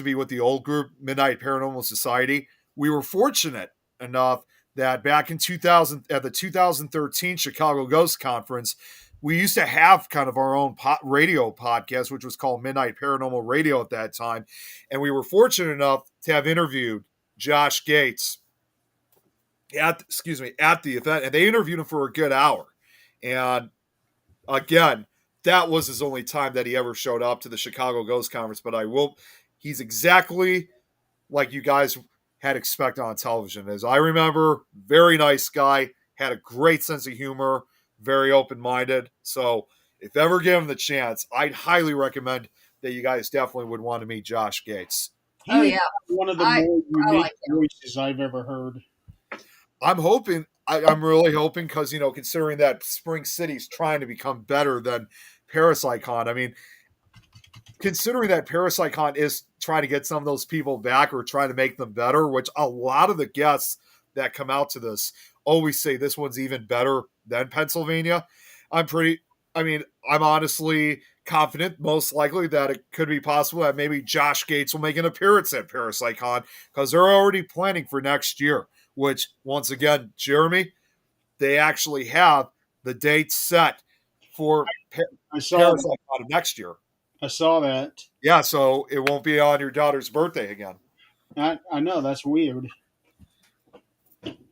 be with the old group, Midnight Paranormal Society, we were fortunate enough that back in 2000, at the 2013 Chicago Ghost Conference, we used to have kind of our own radio podcast, which was called Midnight Paranormal Radio at that time. And we were fortunate enough to have interviewed Josh Gates at the event, and they interviewed him for a good hour. And again, that was his only time that he ever showed up to the Chicago Ghost Conference. But he's exactly like you guys had expected on television. As I remember, very nice guy, had a great sense of humor, very open-minded. So if ever given the chance, I'd highly recommend that you guys definitely would want to meet Josh Gates. He's one of the more unique voices I've ever heard. I'm really hoping, because, considering that Spring City's trying to become better than ParaPsyCon, I mean, considering that ParaPsyCon is trying to get some of those people back or trying to make them better, which a lot of the guests that come out to this always say this one's even better than Pennsylvania. I'm honestly confident, most likely, that it could be possible that maybe Josh Gates will make an appearance at ParaPsyCon, because they're already planning for next year, which, once again, Jeremy, they actually have the date set for ParaPsyCon next year. I saw that. Yeah, so it won't be on your daughter's birthday again. I know, that's weird.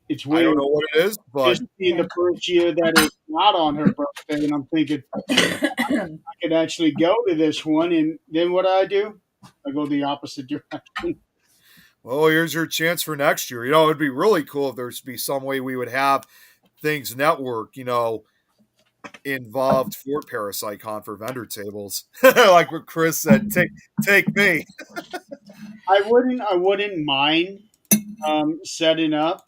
It's weird. I don't know what it is, but this being the first year that it's not on her birthday, and I'm thinking I could actually go to this one, and then what do? I go the opposite direction. Well, here's your chance for next year. It'd be really cool if there's be some way we would have things network, involved for ParaPsyCon for vendor tables. Like what Chris said, take me. I wouldn't mind setting up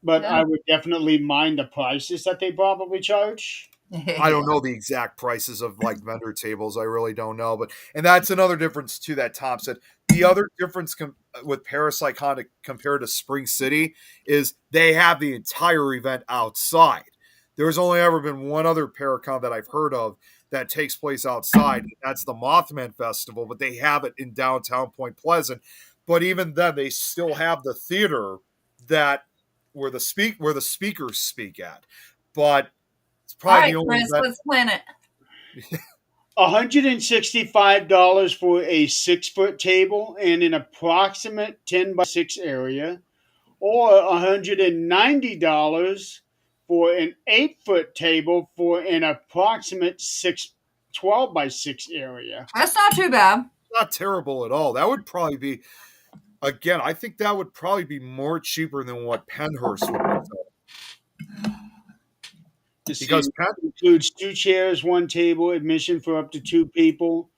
but Yeah. I would definitely mind the prices that they probably charge. I don't know the exact prices of like vendor tables. I really don't know, but and that's another difference too that Tom said. The other difference with ParaPsyCon compared to Spring City is they have the entire event outside. There's only ever been one other Paracon that I've heard of that takes place outside. That's the Mothman Festival, but they have it in downtown Point Pleasant. But even then, they still have the theater that where the speakers speak at. But it's All probably right, the only Chris, event. let's plan it. $165 for a 6 foot table in an approximate 10 by 6 area, or $190 for an 8 foot table for an approximate 12 by 6 area. That's not too bad. Not terrible at all. That would probably be again. I think that would probably be more cheaper than what Penhurst would be. See, Because Penn, includes 2 chairs, 1 table, admission for up to 2 people.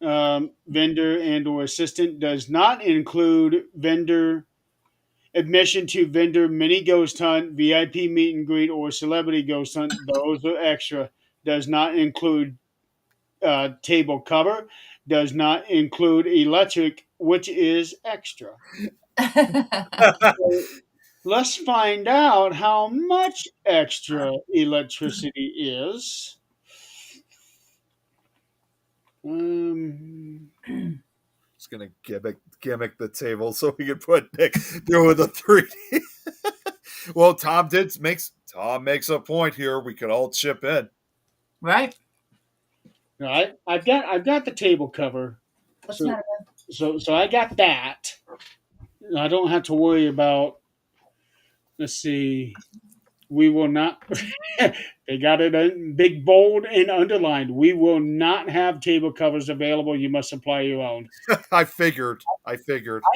Vendor and or assistant does not include vendor admission to vendor mini ghost hunt, VIP meet and greet, or celebrity ghost hunt. Those are extra. Does not include table cover. Does not include electric, which is extra. So let's find out how much extra electricity is. Um, it's gonna gimmick the table so we can put Nick through with a 3D. Well, Tom makes a point here. We could all chip in. Right? all right, I've got the table cover. What's So that? so I got that. I don't have to worry about. Let's see. We will not. They got it in big bold and underlined. We will not have table covers available. You must supply your own. I figured. I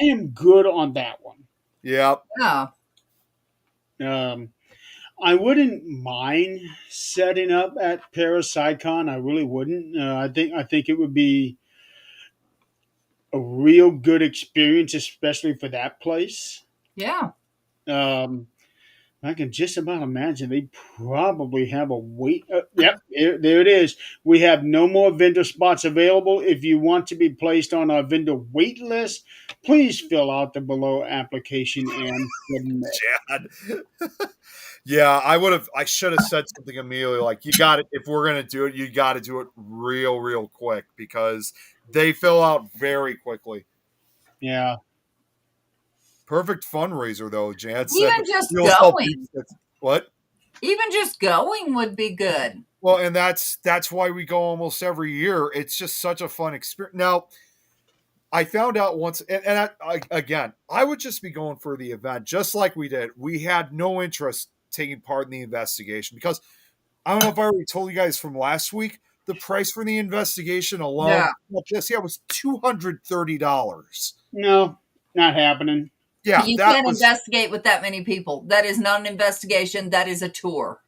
am good on that one. Yeah. Oh, Um, I wouldn't mind setting up at ParaPsyCon. I really wouldn't. I think it would be a real good experience, especially for that place. yeah. Um, I can just about imagine they probably have a wait. Yep, there it is. We have no more vendor spots available. If you want to be placed on our vendor wait list, please fill out the below application and submit. Chad. Yeah, I should have said something immediately like you got it. If we're gonna do it, you got to do it real quick because they fill out very quickly. Yeah. Perfect fundraiser though, Jan said. Even just You'll sell going. what? Even just going would be good. Well, and that's why we go almost every year. It's just such a fun experience. Now, I found out once, and again, I would just be going for the event, just like we did. We had no interest taking part in the investigation because I don't know if I already told you guys from last week. The price for the investigation alone, Yeah. was $230. No, not happening. Yeah, You that can't was investigate with that many people. That is not an investigation. That is a tour.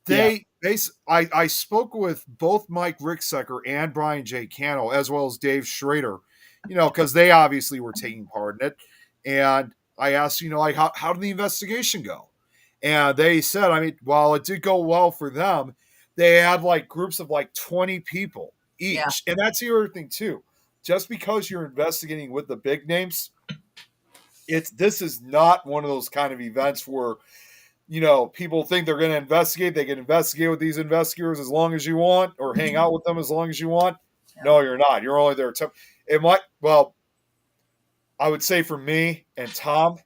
I spoke with both Mike Ricksecker and Brian J. Cano, as well as Dave Schrader, because they obviously were taking part in it. And I asked, like, how did the investigation go? And they said, I mean, while it did go well for them, they had like groups of like 20 people each. Yeah. And that's the other thing, too. Just because you're investigating with the big names, this is not one of those kind of events where people think they're going to investigate. They can investigate with these investigators as long as you want or hang out with them as long as you want. Yeah. No, you're not. You're only there. I would say for me and Tom,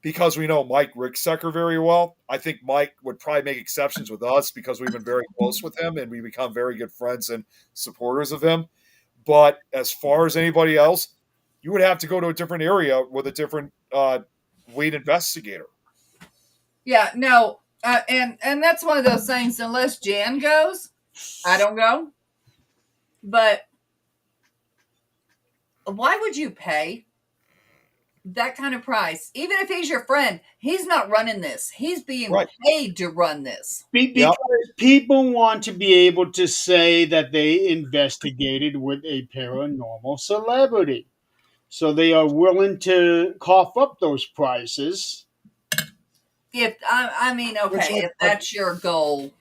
because we know Mike Ricksecker very well, I think Mike would probably make exceptions with us because we've been very close with him and we become very good friends and supporters of him. But as far as anybody else, you would have to go to a different area with a different lead investigator. Yeah, no, and that's one of those things. Unless Jan goes, I don't go. But why would you pay that kind of price? Even if he's your friend, he's not running this. He's being paid to run this. Because people want to be able to say that they investigated with a paranormal celebrity. So they are willing to cough up those prices If I mean, which okay, if that's your goal,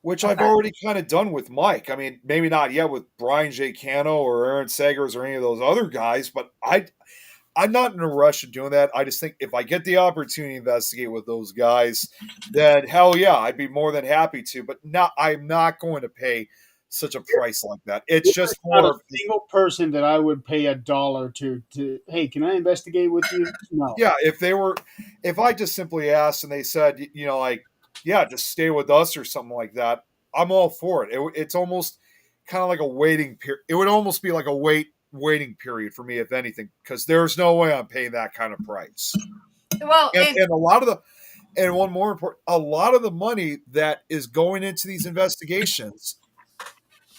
I've okay. already kind of done with Mike. I mean, maybe not yet with Brian J. Cano or Aaron Sagers or any of those other guys, but I'm not in a rush of doing that. I just think if I get the opportunity to investigate with those guys, then hell yeah, I'd be more than happy to. But I'm not going to pay such a price like that. It's There's just not a more of single person that I would pay $1 to. Hey, can I investigate with you? No. yeah. If I just simply asked and they said, like, yeah, just stay with us or something like that, I'm all for it. It's almost kind of like a waiting period. It would almost be like a waiting period for me, if anything, because there's no way I'm paying that kind of price. Well, and And a lot of the and one more important, a lot of the money that is going into these investigations,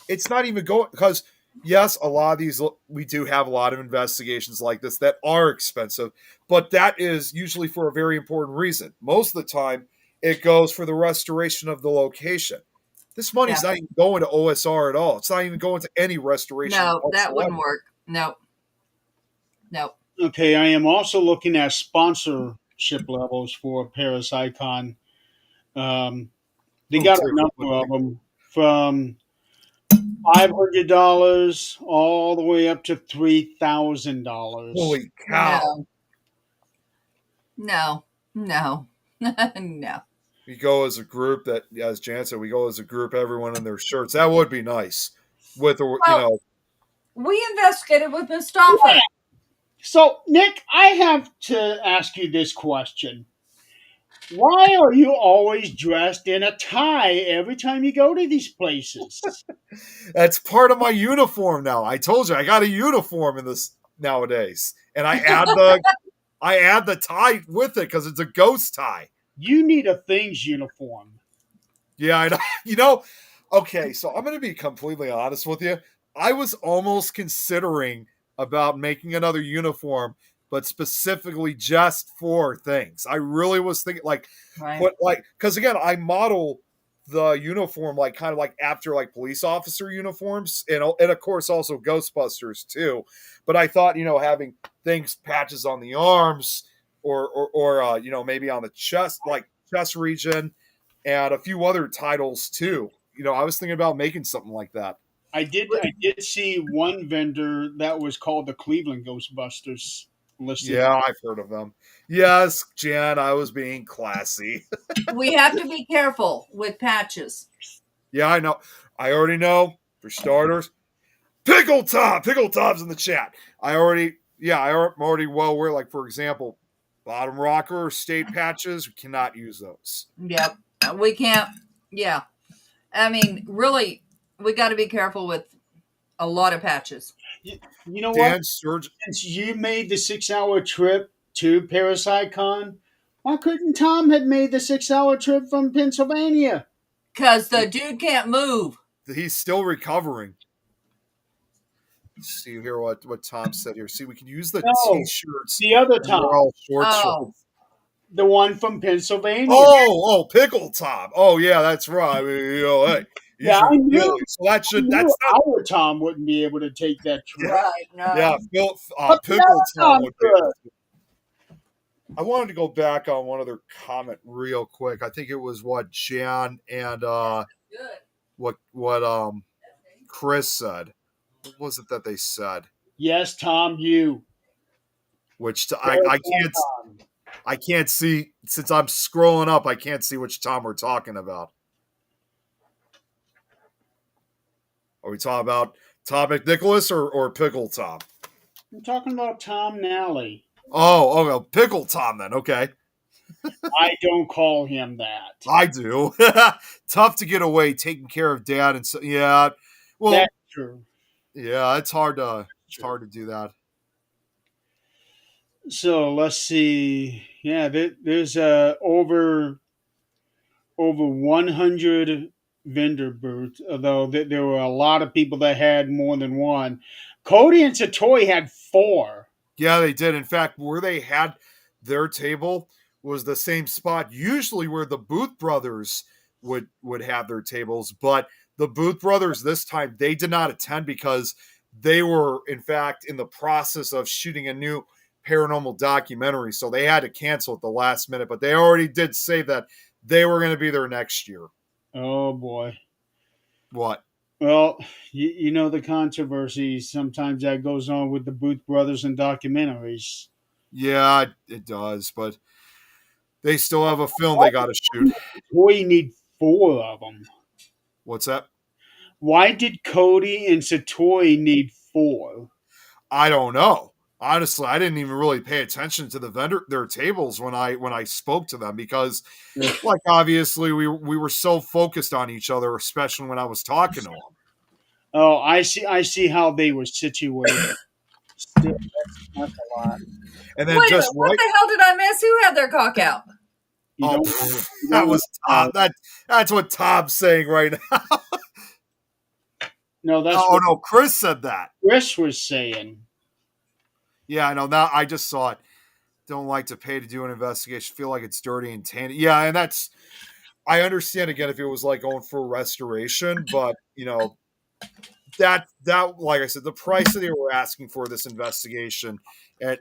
it's not even going because yes, a lot of these we do have a lot of investigations like this that are expensive, but that is usually for a very important reason. Most of the time, it goes for the restoration of the location. This yeah, money's not even going to OSR at all. It's not even going to any restoration no, that whatsoever. wouldn't work. No, no. Okay, I am also looking at sponsorship levels for ParaPsyCon. Um, they Oh, got a dear. number of them from $500 all the way up to $3,000. Holy cow. No, no, no, no. We go as a group that, as Jan said, we go as a group, everyone in their shirts. That would be nice. With, Well, we investigated with Mustafa. So, Nick, I have to ask you this question. Why are you always dressed in a tie every time you go to these places? that's part of my uniform now. I told you I got a uniform in this nowadays, and I add the tie with it because it's a ghost tie. You need a things uniform. Yeah, I know. You know. Okay, so I'm going to be completely honest with you. I was almost considering about making another uniform, but specifically just for things. I really was thinking like Right. put like because again, I model the uniform like kind of like after like police officer uniforms and of course also Ghostbusters too. But I thought having things patches on the arms or maybe on the chest like chest region and a few other titles too. I was thinking about making something like that. I did see one vendor that was called the Cleveland Ghostbusters listed. Yeah, I've heard of them. Yes, Jan, I was being classy. We have to be careful with patches. Yeah, I know. I already know. For starters, Pickle Tom's in the chat. I'm already well aware. Like for example, bottom rocker state patches. We cannot use those. Yep, we can't. Yeah, I mean, really, we got to be careful with a lot of patches. You know what? Dan Surge. Since you made the 6 hour trip to ParaPsyCon, why couldn't Tom have made the 6 hour trip from Pennsylvania? Because the dude can't move. He's still recovering. See here what Tom said here. See, we can use the No, t-shirts. the other And we're Tom, all short shorts. Oh, the one from Pennsylvania. Oh, Pickle Tom. Oh, yeah, that's right. I mean, hey, he's Yeah, from I knew. Philly, so I knew that's not. our Tom wouldn't be able to take that trip. Yeah, right. No. yeah. But the Pickle other Tom Tom would be. could. I wanted to go back on one other comment real quick. I think it was what Jan and Good. what Chris said. What was it that they said? Yes, Tom, you. Which Tom. I can't see since I'm scrolling up. I can't see which Tom we're talking about. Are we talking about Tom McNicholas or Pickle Tom? I'm talking about Tom Nally. Oh, Pickle Tom then. Okay, I don't call him that. I do. Tough to get away taking care of dad and so yeah. Well, That's true. yeah, it's hard to do that. So let's see. Yeah, there's over 100 vendor booths, although there were a lot of people that had more than one. Cody and Satori had four. Yeah, they did. In fact, where they had their table was the same spot usually where the Booth brothers would have their tables, but the Booth brothers this time they did not attend because they were in fact in the process of shooting a new paranormal documentary, so they had to cancel at the last minute. But they already did say that they were going to be there next year. Oh boy. What? Well, you know the controversy sometimes that goes on with the Booth brothers and documentaries. Yeah, it does, but they still have a film they got to shoot. Boy, you need four of them. What's that? Why did Cody and Satori need four? I don't know. Honestly, I didn't even really pay attention to their tables when I spoke to them because, like, obviously we were so focused on each other, especially when I was talking to them. Oh, I see. I see how they were situated. Still, that's a lot. And then Wait a just minute. What right, the hell did I miss? Who had their cock out? You oh, don't. pfft, You that don't was know. Tom. That's what Tom's saying right now. No, that's Oh what no, Chris said that. Chris was saying. Yeah, I know. Now I just saw it. Don't like to pay to do an investigation. Feel like it's dirty and tainted. Yeah, and that's I understand again if it was like going for restoration, but that like I said, the price that they were asking for this investigation at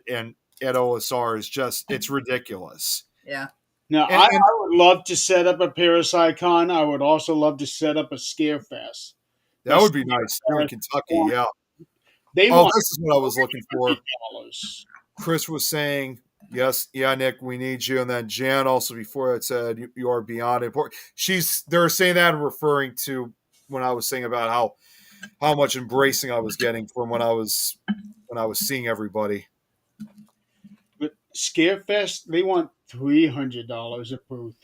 OSR is just it's ridiculous. Yeah. Now, And I would love to set up a ParaPsyCon. I would also love to set up a Scarefest. that But would be nice too in Kentucky. Yeah. they Oh, want this is what I was looking for. $50. Chris was saying, yes, yeah, Nick, we need you. And then Jan also before that said, you are beyond important. They're saying that and referring to when I was saying about how much embracing I was getting from when I was seeing everybody. But Scarefest, they want $300 a booth.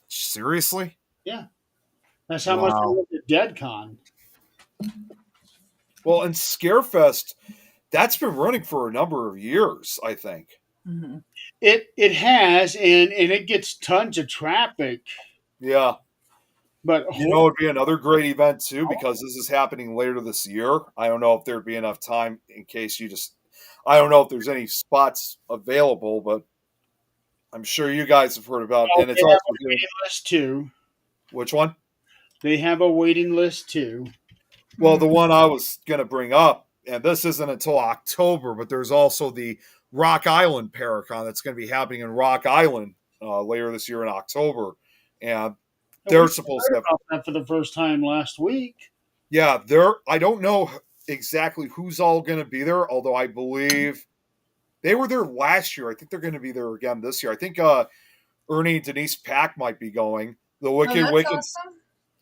Seriously? Yeah, that's how much they Wow. want at DeadCon. Well, and Scarefest, that's been running for a number of years, I think. Mm-hmm. It has, and it gets tons of traffic. Yeah. But It'd be another great event too because this is happening later this year. I don't know if there'd be enough time in case I don't know if there's any spots available, but I'm sure you guys have heard about, and they it's have also a waiting list too. which one? They have a waiting list too. Well, the one I was going to bring up, and this isn't until October, but there's also the Rock Island Paracon that's going to be happening in Rock Island later this year in October, and And we they're supposed to heard have. about that for the first time last week. Yeah, I don't know exactly who's all going to be there, although I believe they were there last year. I think they're going to be there again this year. I think Ernie and Denise Pack might be going. The Oh, that's awesome.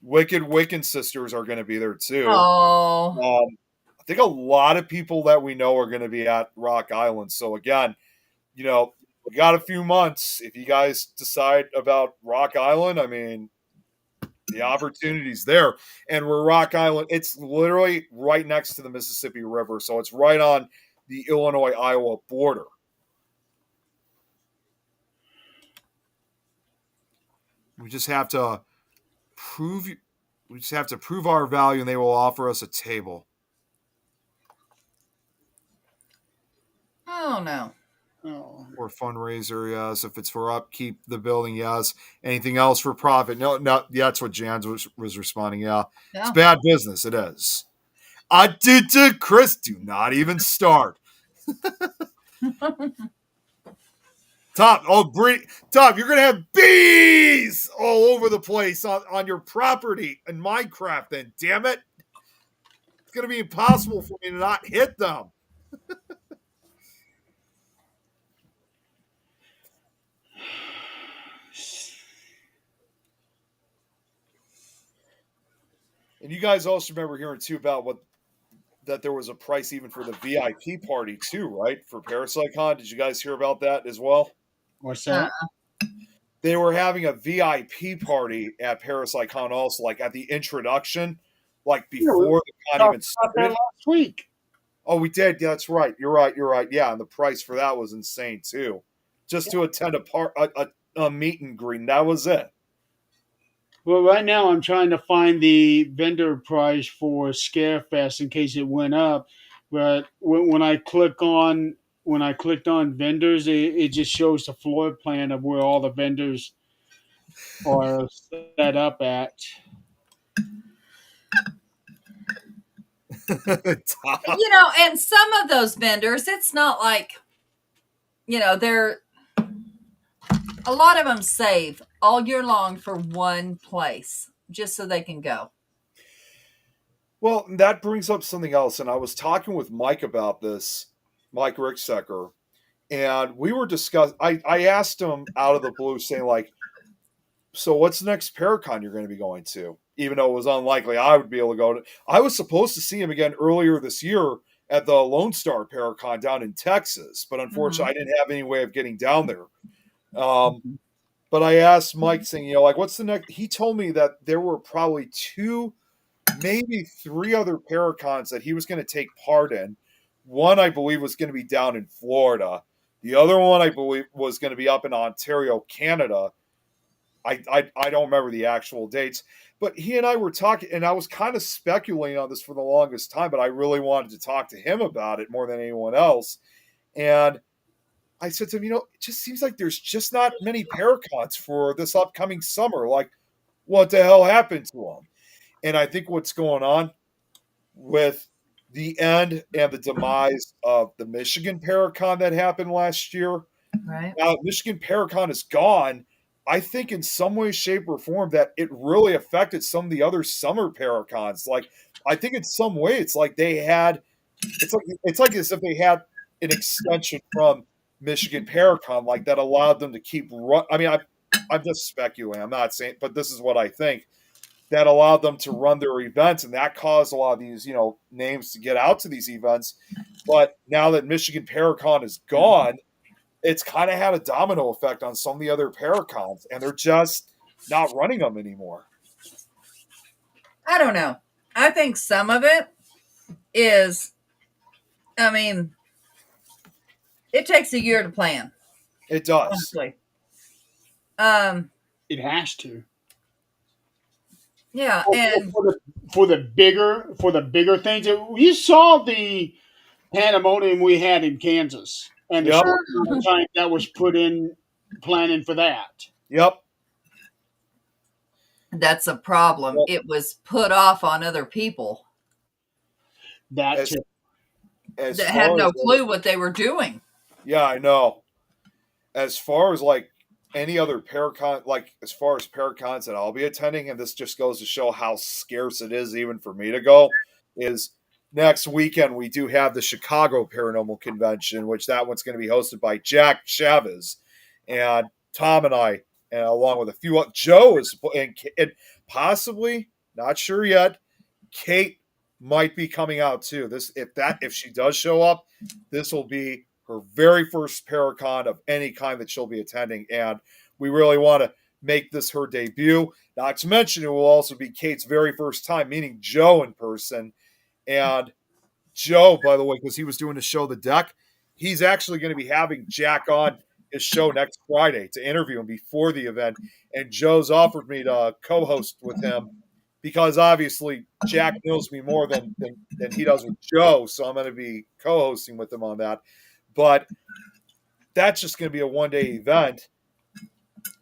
Wicked Wiccan sisters are going to be there too. Oh. I think a lot of people that we know are going to be at Rock Island. So again, we got a few months. If you guys decide about Rock Island, I mean, the opportunity's there. And we're Rock Island, it's literally right next to the Mississippi River. So it's right on the Illinois-Iowa border. We just have to prove our value and they will offer us a table. Oh no. Oh. Or fundraiser, yes. If it's for upkeep, the building, yes. Anything else for profit? No. Yeah, that's what Jans was responding. Yeah. It's bad business. It is. Chris, do not even start. Tom, Tom, you're gonna have bees all over the place on your property in Minecraft. Then, damn it, it's gonna be impossible for me to not hit them. And you guys also remember hearing too about that there was a price even for the VIP party too, right? For ParaPsyCon. Did you guys hear about that as well? What's that? They were having a VIP party at ParaPsyCon also, like at the introduction, like before the con even started. Last week. Oh, we did. Yeah, that's right. You're right. Yeah, and the price for that was insane too. Just to attend a meet and greet. That was it. Well, right now I'm trying to find the vendor price for Scarefest in case it went up. But when I clicked on vendors, it just shows the floor plan of where all the vendors are set up at. Tom. And some of those vendors, it's not like they're a lot of them save all year long for one place just so they can go. Well, that brings up something else, and I was talking with Mike about this, Mike Ricksecker, and we were discussing. I asked him out of the blue, saying like, "So what's the next Paracon you're going to be going to?" Even though it was unlikely I would be able to go to. I was supposed to see him again earlier this year at the Lone Star Paracon down in Texas, but unfortunately, I didn't have any way of getting down there. Um, but I asked Mike, saying, like, what's the next? He told me that there were probably two, maybe three other Paracons that he was going to take part in. One, I believe, was going to be down in Florida. The other one, I believe, was going to be up in Ontario, Canada. I don't remember the actual dates, but he and I were talking, and I was kind of speculating on this for the longest time, but I really wanted to talk to him about it more than anyone else. And I said to him, it just seems like there's just not many Paracons for this upcoming summer. Like, what the hell happened to them? And I think what's going on with the end and the demise of the Michigan Paracon that happened last year. Right. Now, Michigan Paracon is gone. I think in some way, shape, or form that it really affected some of the other summer Paracons. Like, I think in some way it's like they had, it's like as if they had an extension from Michigan Paracon, like that allowed them to keep run. I mean, I'm just speculating. I'm not saying, but this is what I think that allowed them to run their events, and that caused a lot of these, names to get out to these events. But now that Michigan Paracon is gone, it's kind of had a domino effect on some of the other Paracons, and they're just not running them anymore. I don't know. I think some of it is, I mean, it takes a year to plan. It does. Honestly. It has to. Yeah, and For the bigger things, you saw the pandemonium we had in Kansas, and the Yep. short amount of time that was put in planning for that. Yep. that's a problem. Yep. It was put off on other people That As, too. as that far had no as clue what they were doing. yeah, I know. As far as like any other Paracon, like as far as Paracons that I'll be attending, and this just goes to show how scarce it is even for me to go, is next weekend we do have the Chicago Paranormal Convention, which that one's going to be hosted by Jack Chavez, and Tom and I, and along with a few. Joe is and possibly not sure yet. Kate might be coming out too. If she does show up, this will be her very first Paracon of any kind that she'll be attending, and we really want to make this her debut. Not to mention, it will also be Kate's very first time meeting Joe in person. And Joe, by the way, because he was doing the show The Deck, he's actually going to be having Jack on his show next Friday to interview him before the event. And Joe's offered me to co-host with him because obviously Jack knows me more than he does with Joe, so I'm going to be co-hosting with him on that. But that's just going to be a one-day event,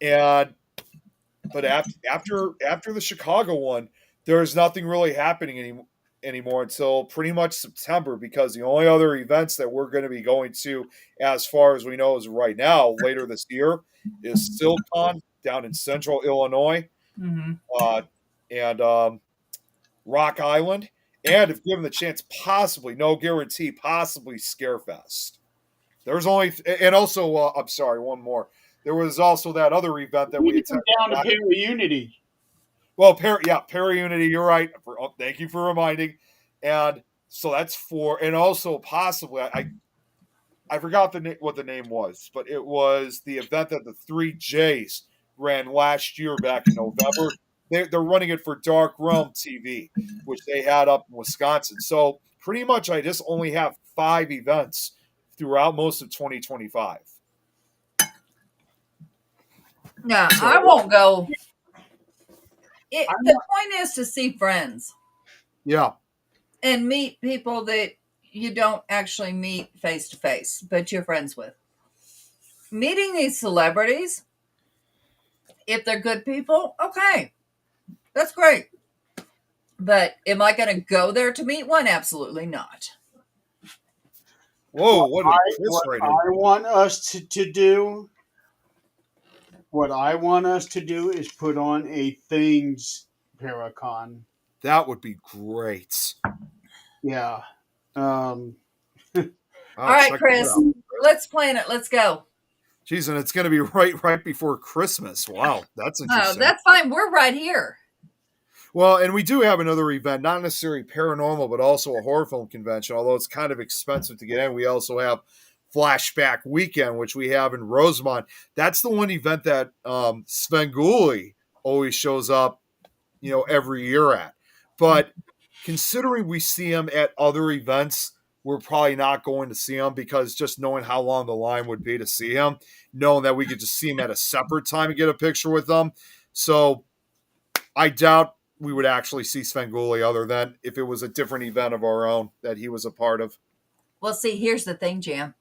but after the Chicago one, there's nothing really happening anymore until pretty much September, because the only other events that we're going to be going to, as far as we know, is right now later this year is StilCon down in Central Illinois, and Rock Island, and if given the chance, possibly, no guarantee, possibly Scarefest. There's only, and also, I'm sorry, one more. There was also that other event that we attended. Down to Para-Unity. Well, Para-Unity, you're right. Thank you for reminding. And so that's four, and also possibly, I forgot what the name was, but it was the event that the 3Js ran last year back in November. They're running it for Dark Realm TV, which they had up in Wisconsin. So pretty much I just only have 5 events throughout most of 2025. Yeah, I won't go. The point is to see friends. Yeah. And meet people that you don't actually meet face to face, but you're friends with. Meeting these celebrities, if they're good people, okay, that's great. But am I going to go there to meet one? Absolutely not. Whoa, what did Chris What write I in? want us to do, what I want us to do is put on a things Paracon. That would be great. Yeah. Um, All I'll right, check that Chris, out. let's plan it. Let's go. Geez, and it's going to be right before Christmas. Wow, that's Oh, interesting. that's fine. We're right here. Well, and we do have another event, not necessarily paranormal, but also a horror film convention. Although it's kind of expensive to get in, we also have Flashback Weekend, which we have in Rosemont. That's the one event that Svengoolie always shows up, every year at. But considering we see him at other events, we're probably not going to see him because just knowing how long the line would be to see him, knowing that we could just see him at a separate time and get a picture with them. So I doubt we would actually see Svengoolie other than if it was a different event of our own that he was a part of. Well, see, here's the thing, Jam.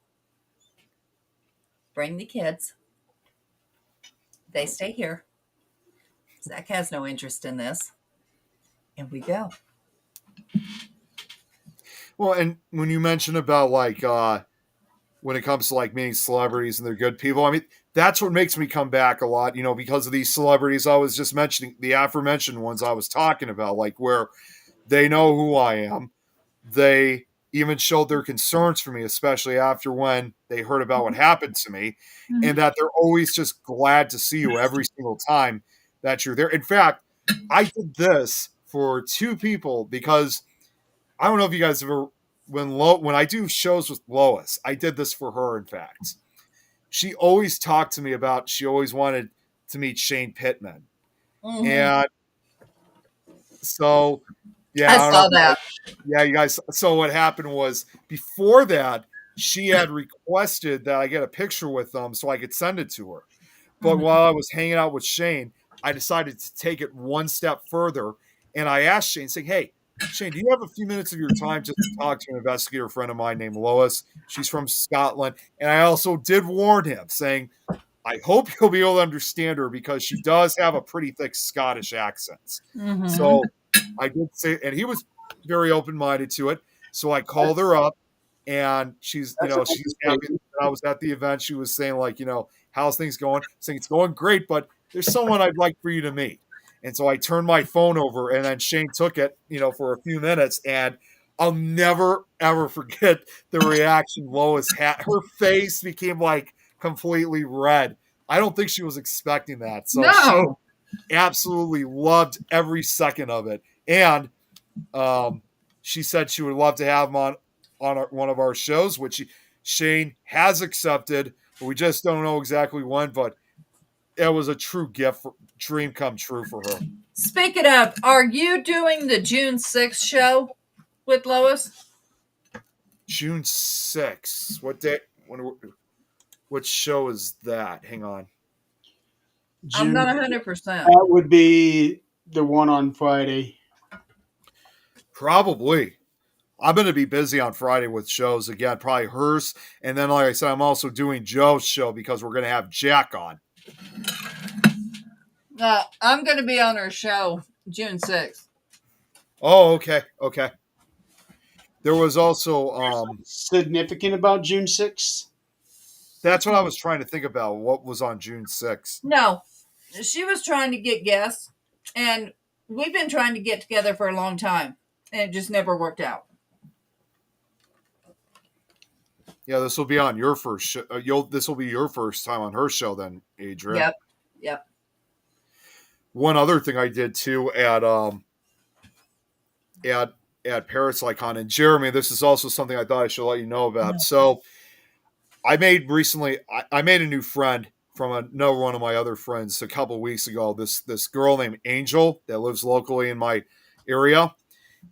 Bring the kids. They stay here. Zach has no interest in this. And we go. Well, and when you mention about when it comes to like meeting celebrities and they're good people, I mean, that's what makes me come back a lot, because of these celebrities I was just mentioning, the aforementioned ones I was talking about, like where they know who I am. They even showed their concerns for me, especially after when they heard about what happened to me, and that they're always just glad to see you every single time that you're there. In fact, I did this for two people because I don't know if you guys ever when I do shows with Lois, I did this for her. In fact, she always talked to me about she always wanted to meet Shane Pittman, Mm-hmm. and so I yeah, I don't know saw if you guys, that. yeah, you guys. So what happened was before that, she had requested that I get a picture with them so I could send it to her. But Mm-hmm. while I was hanging out with Shane, I decided to take it one step further. And I asked Shane, saying, "Hey, Shane, do you have a few minutes of your time just to talk to an investigator friend of mine named Lois? She's from Scotland." And I also did warn him, saying, I hope you'll be able to understand her because she does have a pretty thick Scottish accent. Mm-hmm. So I did say, and he was very open minded to it. So I called her up, and she's, that's an she's happy understatement. that I was at the event. She was saying, like, how's things going? Saying it's going great, but there's someone I'd like for you to meet. And so I turned my phone over, and then Shane took it, for a few minutes, and I'll never ever forget the reaction Lois had. Her face became like completely red. I don't think she was expecting that. So she No. absolutely loved every second of it. And she said she would love to have him on one of our shows, which Shane has accepted, but we just don't know exactly when. But it was a true gift, dream come true for her. Speaking of, are you doing the June 6th show with Lois? June 6th. What day? What show is that? Hang on. I'm June. not 100%. That would be the one on Friday. Probably. I'm going to be busy on Friday with shows again, probably hers. And then, like I said, I'm also doing Joe's show because we're going to have Jack on. I'm going to be on her show June 6th. Oh, okay. Okay. There was also, Significant about June 6th? that's what I was trying to think about. What was on June 6th? No, she was trying to get guests, and we've been trying to get together for a long time, and it just never worked out. Yeah, this will be on your first show. This will be your first time on her show, then, Adrian. Yep. One other thing I did too at ParaPsyCon, and Jeremy, this is also something I thought I should let you know about. So I made a new friend from another one of my other friends a couple of weeks ago. This girl named Angel that lives locally in my area,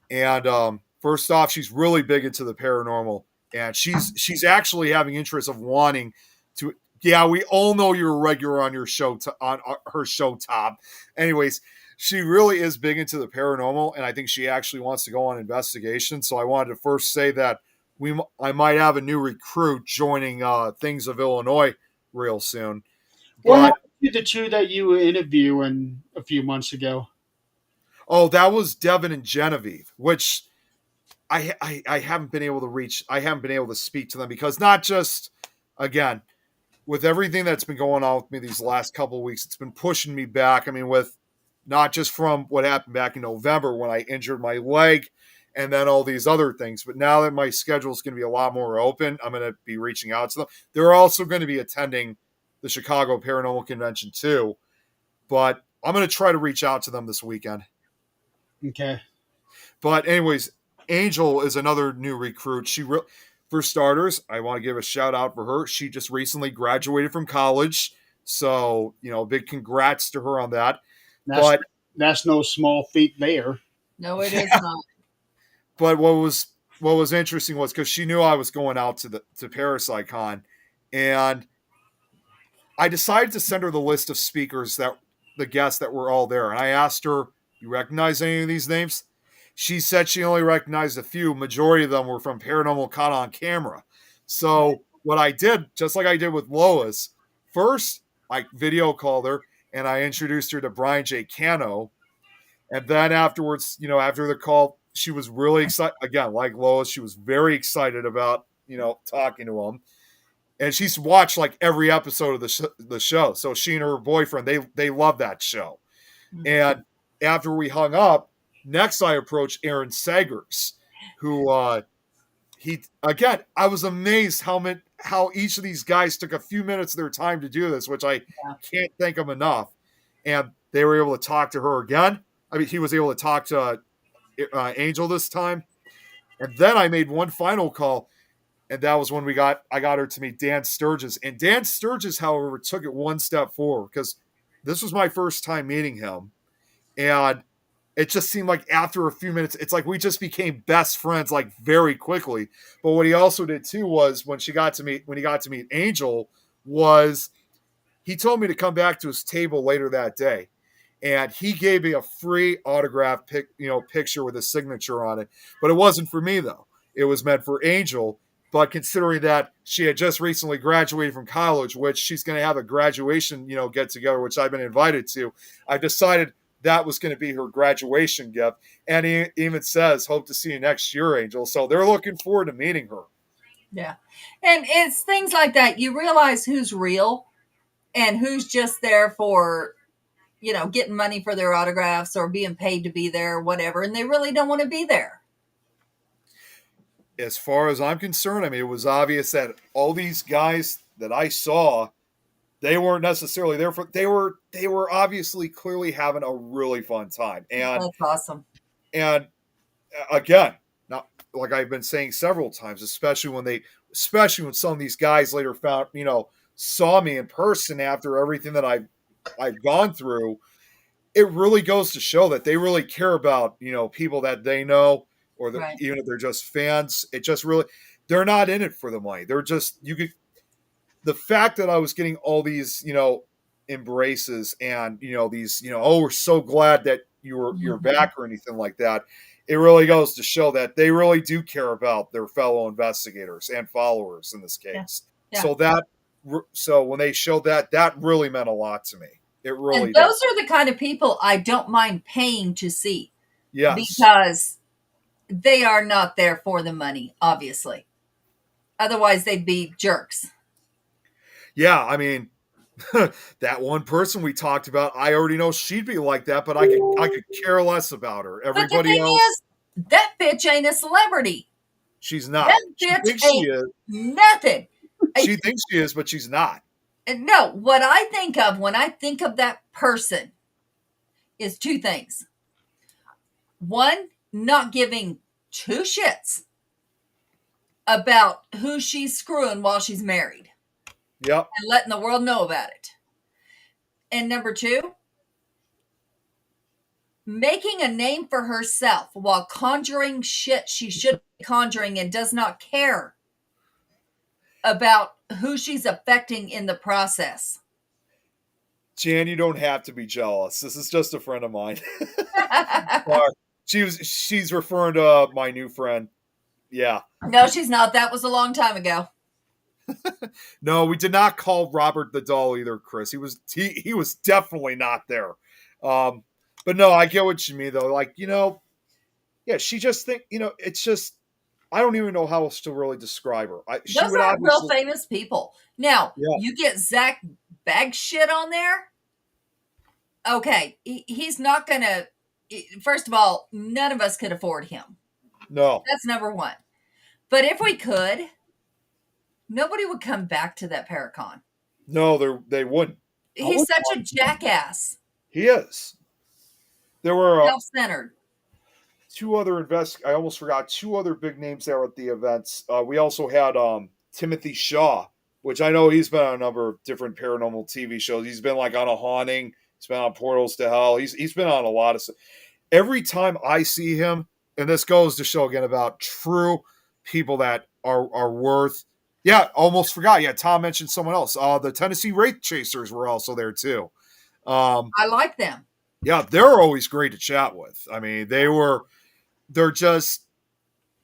and first off, she's really big into the paranormal, and she's actually having interest of wanting to. Yeah, we all know you're a regular on your show on her show, Tom. Anyways, she really is big into the paranormal, and I think she actually wants to go on investigation. So I wanted to first say that I might have a new recruit joining Things of Illinois real soon. What But happened to the two that you were interviewing a few months ago? oh, that was Devin and Genevieve, which I haven't been able to reach. I haven't been able to speak to them because not just again with everything that's been going on with me these last couple of weeks, it's been pushing me back. I mean, with not just from what happened back in November when I injured my leg and then all these other things, but now that my schedule is going to be a lot more open, I'm going to be reaching out to them. They're also going to be attending the Chicago Paranormal Convention too, but I'm going to try to reach out to them this weekend. Okay. But anyways, Angel is another new recruit. For starters, I want to give a shout out for her. She just recently graduated from college, so big congrats to her on that. That's But that's no small feat there. No, it yeah, is not. but what was interesting was because she knew I was going out to ParaPsyCon, and I decided to send her the list of speakers the guests that were all there, and I asked her, "You recognize any of these names?" She said she only recognized a few. Majority of them were from Paranormal Caught on Camera. So what I did, just like I did with Lois, first I video called her and I introduced her to Brian J. Cano, and then afterwards, after the call, she was really excited. Again, like Lois, she was very excited about talking to him, and she's watched like every episode of the show. So she and her boyfriend, they love that show. And after we hung up, next I approached Aaron Sagers, who he again, I was amazed how each of these guys took a few minutes of their time to do this, which I can't thank them enough. And they were able to talk to her again. I mean, he was able to talk to Angel this time. And then I made one final call, and that was when I got her to meet Dan Sturgis. And Dan Sturgis, however, took it one step forward because this was my first time meeting him. And it just seemed like after a few minutes, it's like we just became best friends like very quickly. But what he also did too was when he got to meet Angel, was he told me to come back to his table later that day. And he gave me a free autograph picture with a signature on it. But it wasn't for me though. It was meant for Angel. But considering that she had just recently graduated from college, which she's going to have a graduation, get together, which I've been invited to, I decided that was going to be her graduation gift. And he even says, hope to see you next year, Angel. So they're looking forward to meeting her. Yeah. And it's things like that. You realize who's real and who's just there for, getting money for their autographs or being paid to be there or whatever. And they really don't want to be there. As far as I'm concerned, I mean, it was obvious that all these guys that I saw, they weren't necessarily there for. They were obviously clearly having a really fun time, and That's awesome. And again, now like I've been saying several times, especially when some of these guys later saw me in person after everything that I've gone through, it really goes to show that they really care about people that they know, or Right. even if they're just fans. It just really, they're not in it for the money. They're just the fact that I was getting all these embraces and these oh, we're so glad that you're back or anything like that. It really goes to show that they really do care about their fellow investigators and followers in this case. Yeah. So when they showed that really meant a lot to me. It really and those are the kind of people I don't mind paying to see. Yes. Because they are not there for the money, obviously. Otherwise, they'd be jerks. Yeah, I mean, that one person we talked about, I already know she'd be like that, but I could care less about her. Everybody but the thing else, is, that bitch ain't a celebrity. She's not. That She bitch thinks she ain't is. nothing. She thinks she is, but she's not. No, what I think of when I think of that person is two things. One, not giving two shits about who she's screwing while she's married. Yep. And letting the world know about it. And number two, making a name for herself while conjuring shit she should be conjuring and does not care about who she's affecting in the process. Jan, you don't have to be jealous. This is just a friend of mine. She's referring to my new friend. Yeah. No, she's not. That was a long time ago. No, we did not call Robert the doll either, Chris. He was definitely not there. But no, I get what you mean though. Like, yeah, she just it's just I don't even know how else to really describe her. She Those would aren't real obviously, famous people. Now, yeah, you get Zach Bagshit on there. Okay, he's not gonna. First of all, none of us could afford him. no, That's number one. But if we could, nobody would come back to that Paracon. no, they wouldn't. I He's would. such a jackass, He is. There were self-centered. two other I almost forgot two other big names there at the events. We also had Timothy Shaw, which I know he's been on a number of different paranormal TV shows. He's been like on A Haunting. He's been on Portals to Hell. He's been on a lot of stuff. Every time I see him, and this goes to show again about true people that are worth. Yeah, almost forgot. Yeah, Tom mentioned someone else. The Tennessee Wraith Chasers were also there too. I like them. Yeah, they're always great to chat with. I mean, they're just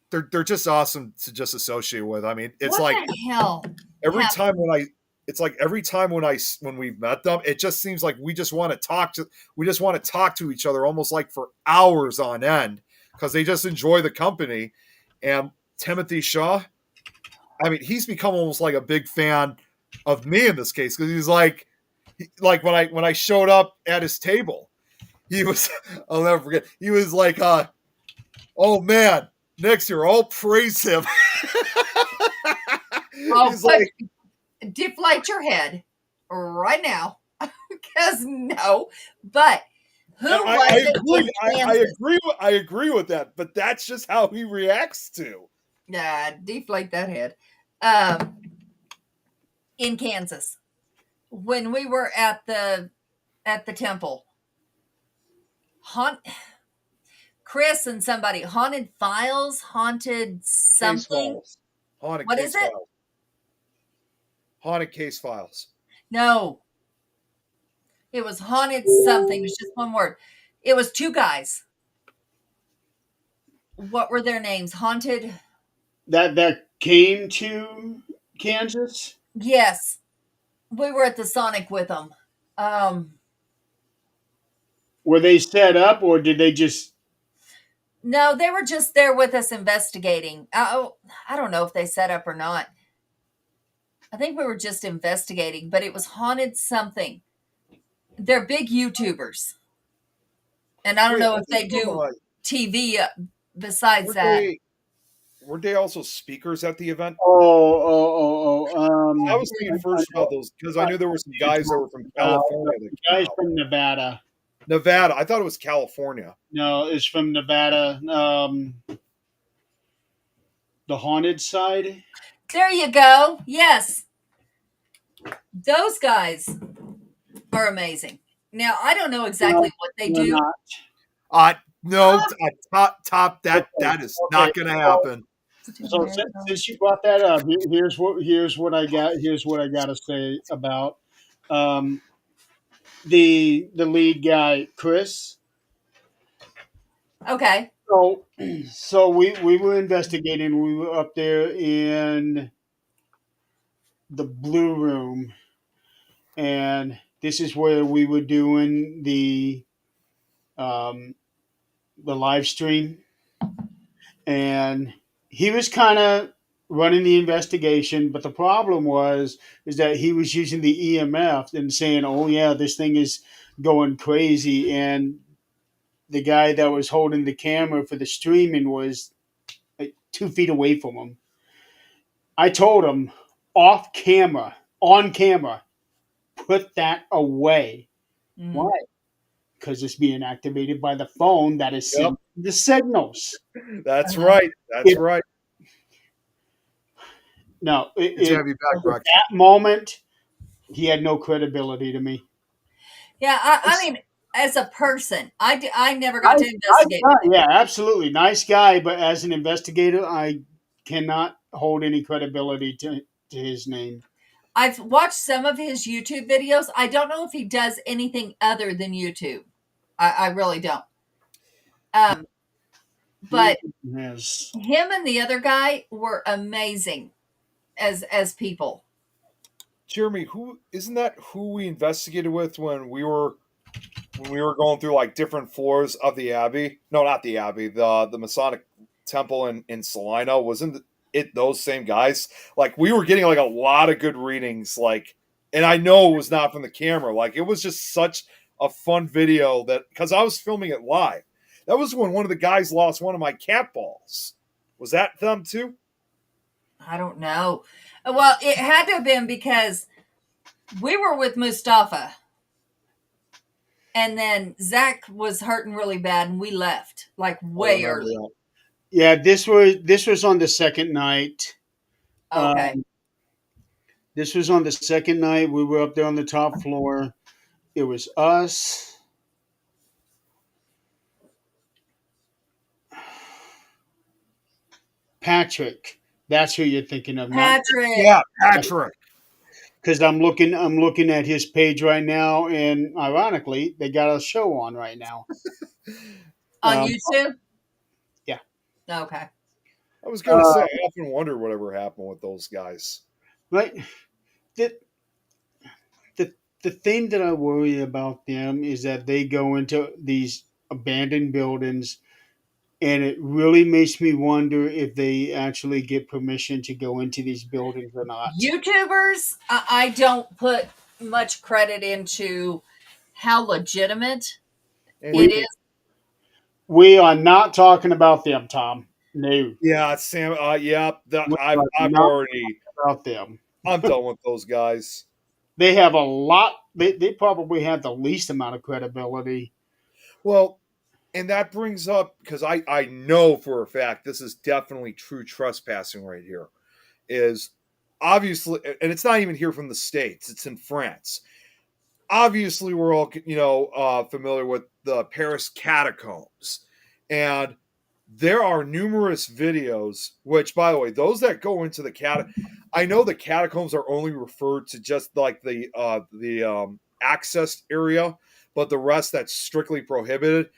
they're just awesome to just associate with. I mean, it's What like the hell? every happened? time when I it's like every time when we've met them, it just seems like we just want to talk to each other almost like for hours on end because they just enjoy the company. And Timothy Shaw, I mean, he's become almost like a big fan of me in this case because he's like when I showed up at his table, he was I'll never forget. He was like, "Oh man, next year I'll praise him." Oh, He's like, deflate your head right now, because no. But who was I it agree. in Kansas? I agree with that, but that's just how he reacts to. Nah, deflate that head. Um, in Kansas, when we were at the temple, haunt Chris and somebody haunted files, haunted Case something. files. Haunted What is case it? files. Haunted case files. No, it was haunted something. It was just one word. It was two guys. What were their names? Haunted. That came to Kansas. Yes, we were at the Sonic with them. Um, Were they set up, or did they just? no, they were just there with us investigating. Oh, I don't know if they set up or not. I think we were just investigating, but it was haunted something. They're big YouTubers, and I don't Wait, know are if they they from, do TV besides were that. they were they also speakers at the event? I was thinking I first about know those because I knew there were some guys that were from about California that the came guys out. from Nevada. Nevada. I thought it was California. No, it's from Nevada. The haunted side. There you go. Yes, those guys are amazing. Now I don't know No, exactly what they they're do. not. No, top that is Okay. not going to happen. So since you brought that up, here's what I got. Here's what I got to say about um, the lead guy, Chris. Okay. So we were investigating. We were up there in the blue room, and this is where we were doing um, the live stream, and he was kind of running the investigation. But the problem was is that he was using the EMF and saying, "Oh yeah, this thing is going crazy," and the guy that was holding the camera for the streaming was like 2 feet away from him. I told him off camera, on camera, put that away. Mm. Why? Because it's being activated by the phone that is Yep, sending the signals. that's Uh-huh. right. That's If right. no, Good to have you back, at Rex. that moment, he had no credibility to me. Yeah, I mean, as a person, I never got to Nice investigate with guy, him. yeah, absolutely, nice guy. But as an investigator, I cannot hold any credibility to his name. I've watched some of his YouTube videos. I don't know if he does anything other than YouTube. I really don't. Um, He but has. him and the other guy were amazing as people. Jeremy, who isn't that who we investigated with when we were going through like different floors of the Abbey? No, not the Abbey. The Masonic. temple in Salina, wasn't it those same guys? Like we were getting like a lot of good readings, like, and I know it was not from the camera. Like it was just such a fun video that because I was filming it live. That was when one of the guys lost one of my cat balls. Was that them too? I don't know. Well, it had to have been because we were with Mustafa, and then Zach was hurting really bad, and we left like I way remember early. that. Yeah, this was on the second night. Okay. This was on the second night. We were up there on the top floor. It was us, Patrick. That's who you're thinking of, not Patrick Yeah, Patrick. because I'm looking at his page right now, and ironically, they got a show on right now. on Um, YouTube. yeah. Okay. I was gonna say Uh, I often wonder whatever happened with those guys. right. The, the the thing that I worry about them is that they go into these abandoned buildings, and it really makes me wonder if they actually get permission to go into these buildings or not. YouTubers, I don't put much credit into how legitimate it Anything. is. We are not talking about them, Tom. No, Yeah, Sam. Yeah, we I've are I've not already. about them. I'm done with those guys. They have a lot. They probably have the least amount of credibility. Well, and that brings up because I know for a fact this is definitely true trespassing right here. Is obviously, and it's not even here from the states. It's in France. Obviously, we're all familiar with the Paris catacombs, and there are numerous videos. Which, by the way, those that go into the I know the catacombs are only referred to just like the access area, but the rest that's strictly prohibited.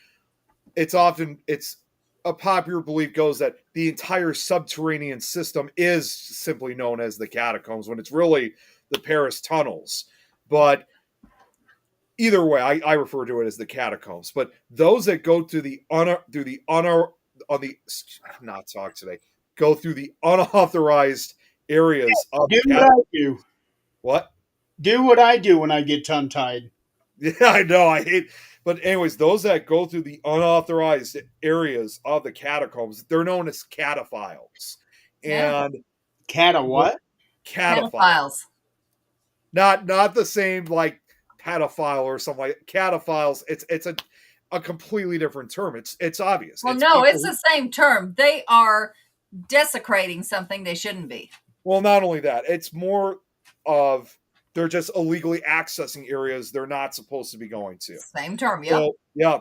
It's a popular belief goes that the entire subterranean system is simply known as the catacombs when it's really the Paris tunnels. But either way, I refer to it as the catacombs. But those that go through the on the not talk today go through the unauthorized areas of Do the what cat. I do. What? Do what I do when I get tongue tied. Yeah, I know. I hate. But anyways, those that go through the unauthorized areas of the catacombs, they're known as cataphiles, Yeah. and Cat a what? cataphiles, Pedophiles. not the same like pedophile or something like cataphiles. It's a completely different term. It's obvious. Well, It's no, people it's who, the same term. They are desecrating something they shouldn't be. well, not only that, it's more of they're just illegally accessing areas they're not supposed to be going to. Same term. Yep. So yeah,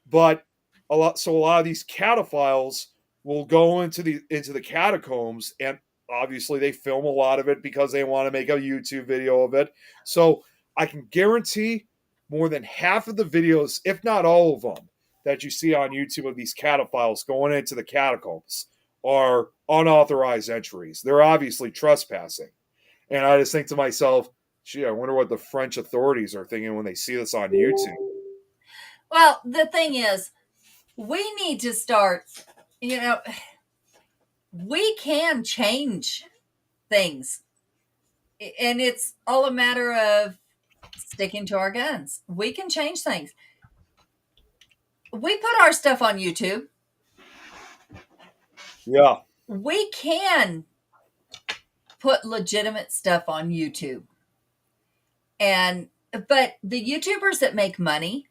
but a lot of these cataphiles will go into the catacombs, and obviously they film a lot of it because they want to make a YouTube video of it. So I can guarantee more than half of the videos, if not all of them, that you see on YouTube of these cataphiles going into the catacombs are unauthorized entries. They're obviously trespassing. And I just think to myself, gee, I wonder what the French authorities are thinking when they see this on YouTube. Well, the thing is, we need to start, you know, we can change things. And it's all a matter of sticking to our guns. We can change things. We put our stuff on YouTube. Yeah. We can put legitimate stuff on YouTube. And but the YouTubers that make money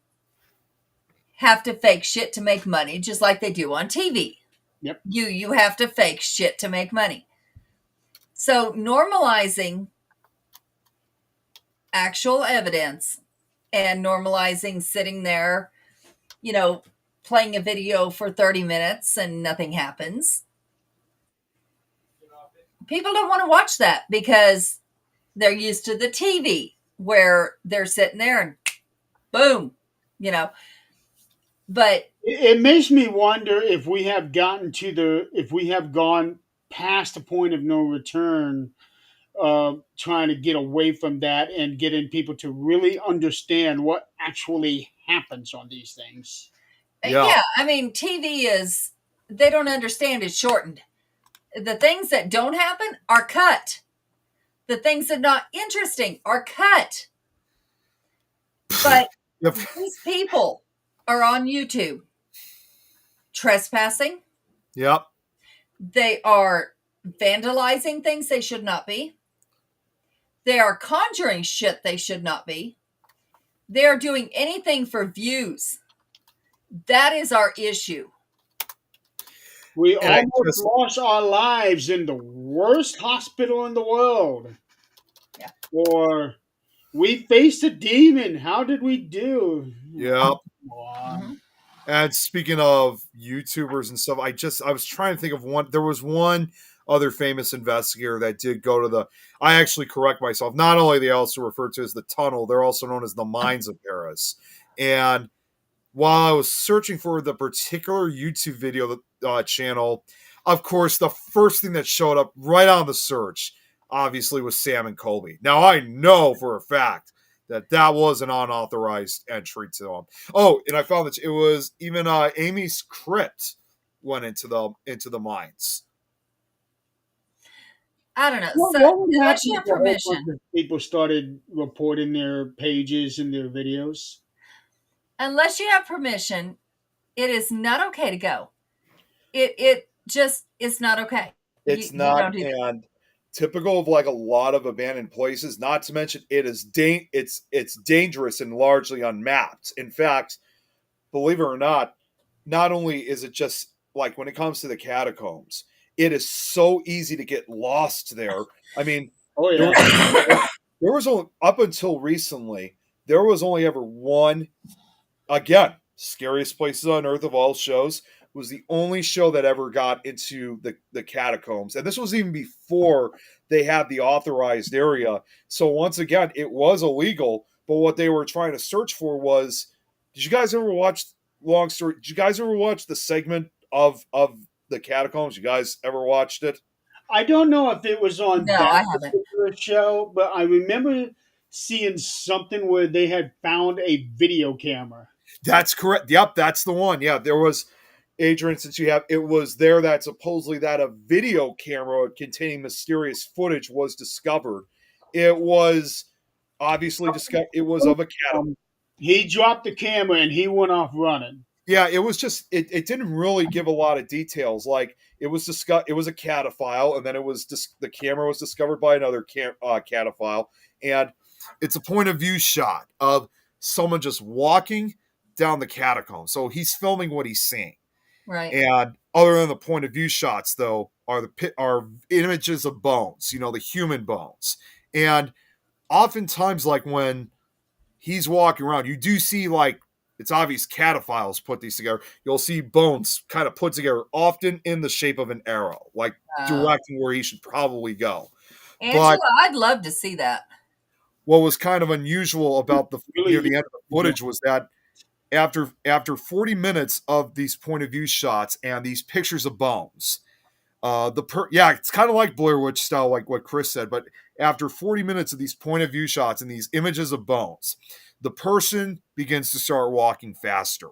have to fake shit to make money just like they do on TV. Yep. You have to fake shit to make money. So normalizing actual evidence and normalizing sitting there, playing a video for 30 minutes and nothing happens. People don't want to watch that because they're used to the TV where they're sitting there and boom, you know. But It makes me wonder if we have if we have gone past the point of no return, trying to get away from that and getting people to really understand what actually happens on these things. Yeah. yeah, I mean, TV is they don't understand is shortened. The things that don't happen are cut. The things that are not interesting are cut. But Yep. these people are on YouTube trespassing. Yep. They are vandalizing things they should not be. They are conjuring shit they should not be. They are doing anything for views. That is our issue. We And I almost just, lost our lives in the worst hospital in the world. Yeah. Or we faced a demon. How did we do? yep. Come on. And speaking of YouTubers and stuff, I was trying to think of one. There was one other famous investigator that did go to the. I actually correct myself. Not only they also referred to as the tunnel, they're also known as the mines of Paris. And while I was searching for the particular YouTube video channel, of course, the first thing that showed up right on the search, obviously, was Sam and Colby. Now I know for a fact that was an unauthorized entry to them. Oh, and I found that it was even Amy's crypt went into the mines. I don't know. What, So what would unless happen you if have a whole bunch permission, of people started reporting their pages and their videos? it is not okay to go. It just is not okay. It's You not, don't do that. and typical of like a lot of abandoned places. Not to mention, it's dangerous and largely unmapped. In fact, believe it or not only is it just like when it comes to the catacombs, it is so easy to get lost there. I mean, Oh there yeah. was there was only up until recently there was only ever one. Again, scariest places on earth of all shows was the only show that ever got into the catacombs, and this was even before they had the authorized area. So once again, it was illegal, but what they were trying to search for was, did you guys ever watch, long story, did you guys ever watch the segment of the catacombs? You guys ever watched it? I don't know if it was on No, that I haven't. particular show, but I remember seeing something where they had found a video camera. That's correct. Yep, that's the one. Yeah, there was, Adrian, since you have, it was there that supposedly that a video camera containing mysterious footage was discovered. It was obviously discovered. It was of a cat. Um, he dropped the camera and he went off running. Yeah, it was just it didn't really give a lot of details. Like it was discussed, it was a cataphile, and then it was the camera was discovered by another cataphile, and it's a point of view shot of someone just walking down the catacomb. So he's filming what he's seeing, Right. and other than the point of view shots, though, are images of bones. You know, the human bones, and oftentimes, like when he's walking around, you do see like it's obvious cataphiles put these together. You'll see bones kind of put together, often in the shape of an arrow, like directing where he should probably go. Angela, But I'd love to see that. what was kind of unusual about the near Really, the end of the footage was that after 40 minutes of these point of view shots and these pictures of bones, yeah, it's kind of like Blair Witch style, like what Chris said. But after 40 minutes of these point of view shots and these images of bones, the person begins to start walking faster.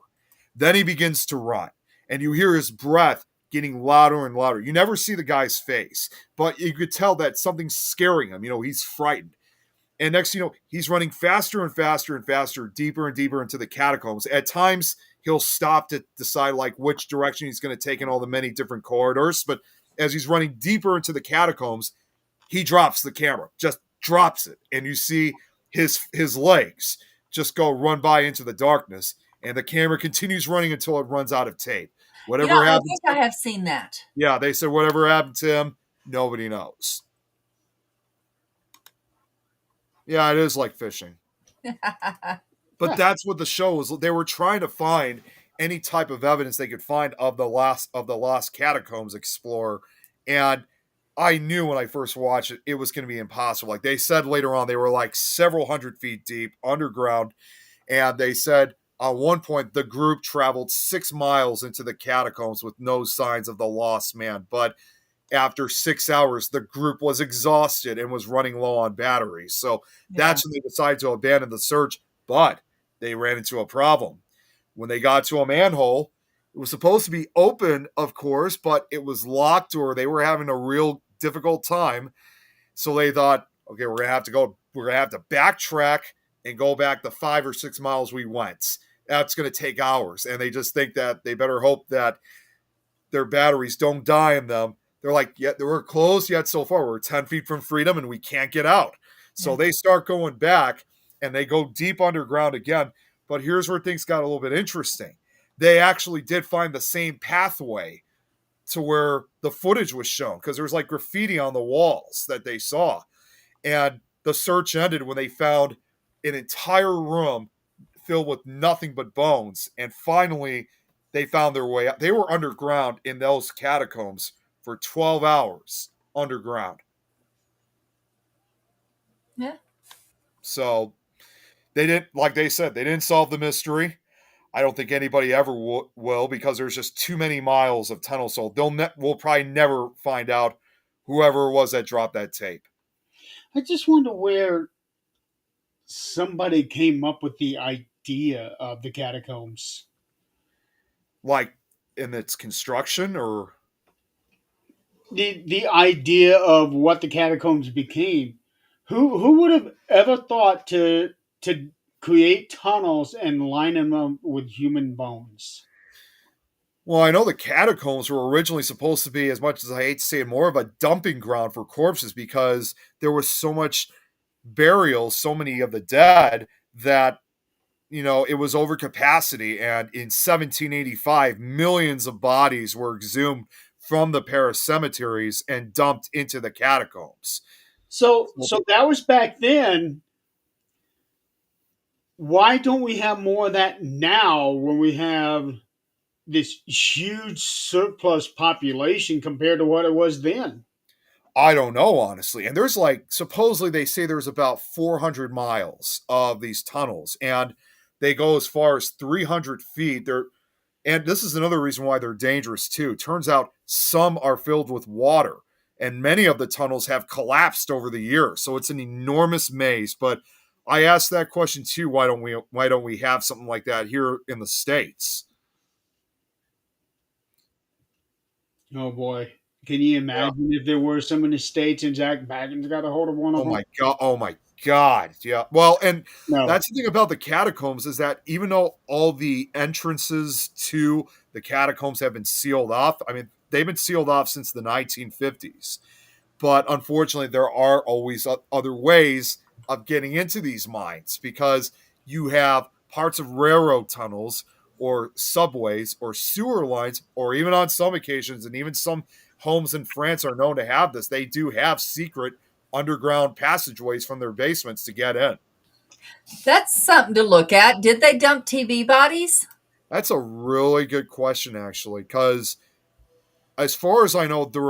Then he begins to run, and you hear his breath getting louder and louder. You never see the guy's face, but you could tell that something's scaring him. You know, he's frightened. And next, you know, he's running faster and faster and faster, deeper and deeper into the catacombs. At times, he'll stop to decide like which direction he's going to take in all the many different corridors. But as he's running deeper into the catacombs, he drops the camera, just drops it, and you see his legs just go run by into the darkness, and the camera continues running until it runs out of tape. Whatever I happens, think I have seen that. yeah, they said whatever happened to him, nobody knows. Yeah, it is like fishing. But that's what the show was. They were trying to find any type of evidence they could find of the lost catacombs explorer, and I knew when I first watched it, it was going to be impossible. Like they said later on, they were like several hundred feet deep underground, and they said at one point the group traveled 6 miles into the catacombs with no signs of the lost man. But after 6 hours, the group was exhausted and was running low on batteries. So that's when they decided to abandon the search. But they ran into a problem. When they got to a manhole, It was supposed to be open, of course, but it was locked or they were having a real difficult time. So they thought, okay, we're gonna have to backtrack and go back the 5 or 6 miles we went. That's gonna take hours. And they just think that they better hope that their batteries don't die in them. They're like, yeah, we're close yet so far. We're 10 feet from freedom and we can't get out. So Yeah. they start going back and they go deep underground again. But here's where things got a little bit interesting. They actually did find the same pathway to where the footage was shown because there was like graffiti on the walls that they saw. And the search ended when they found an entire room filled with nothing but bones. And finally, they found their way out. They were underground in those catacombs for 12 hours underground. Yeah. So they didn't, like they said, they didn't solve the mystery. I don't think anybody ever will because there's just too many miles of tunnel. So we'll probably never find out whoever it was that dropped that tape. I just wonder where somebody came up with the idea of the catacombs. Like in its construction or The idea of what the catacombs became. Who would have ever thought to create tunnels and line them up with human bones? well, I know the catacombs were originally supposed to be, as much as I hate to say it, more of a dumping ground for corpses because there was so much burial, so many of the dead that it was over capacity. And in 1785, millions of bodies were exhumed from the Paris cemeteries and dumped into the catacombs. So that was back then. Why don't we have more of that now when we have this huge surplus population compared to what it was then? I don't know, honestly. And there's like, supposedly they say there's about 400 miles of these tunnels, and they go as far as 300 feet. And this is another reason why they're dangerous too. Turns out some are filled with water, and many of the tunnels have collapsed over the years. So it's an enormous maze. But I asked that question too. Why don't we have something like that here in the States? Oh boy. Can you Yeah. imagine if there were some in the States and Jack Baggins got a hold of one of Oh them? my god! Oh my god! Yeah. Well, and No. that's the thing about the catacombs is that even though all the entrances to the catacombs have been sealed off, I mean they've been sealed off since the 1950s. But unfortunately, there are always other ways of getting into these mines because you have parts of railroad tunnels or subways or sewer lines, or even on some occasions, and even some homes in France are known to have this. They do have secret underground passageways from their basements to get in. That's something to look at. Did they dump TB bodies? That's a really good question, actually, because as far as I know, the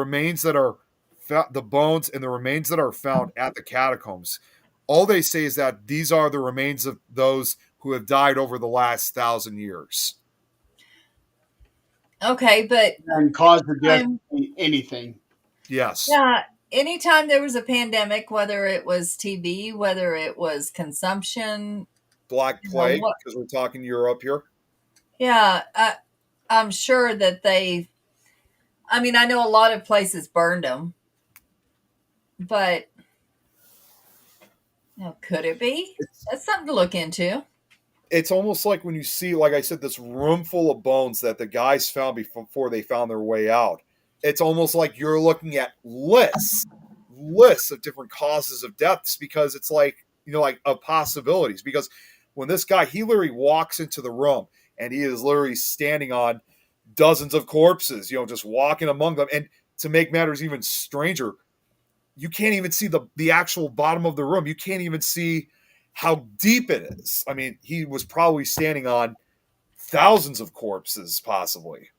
bones and the remains that are found at the catacombs, all they say is that these are the remains of those who have died over the last 1,000 years. Okay, but And cause the death um, of anything. Yes, yeah, anytime there was a pandemic, whether it was TB, whether it was consumption, Black you know Plague, what? because we're talking Europe here. Yeah, I'm sure that they. I mean, I know a lot of places burned them, but could it be? It's That's something to look into. it's almost like when you see, like I said, this room full of bones that the guys found before they found their way out. It's almost like you're looking at lists of different causes of deaths because it's like, like of possibilities. Because when this guy, he literally walks into the room and he is literally standing on dozens of corpses, just walking among them. And to make matters even stranger, you can't even see the actual bottom of the room. You can't even see how deep it is. I mean, he was probably standing on thousands of corpses, possibly.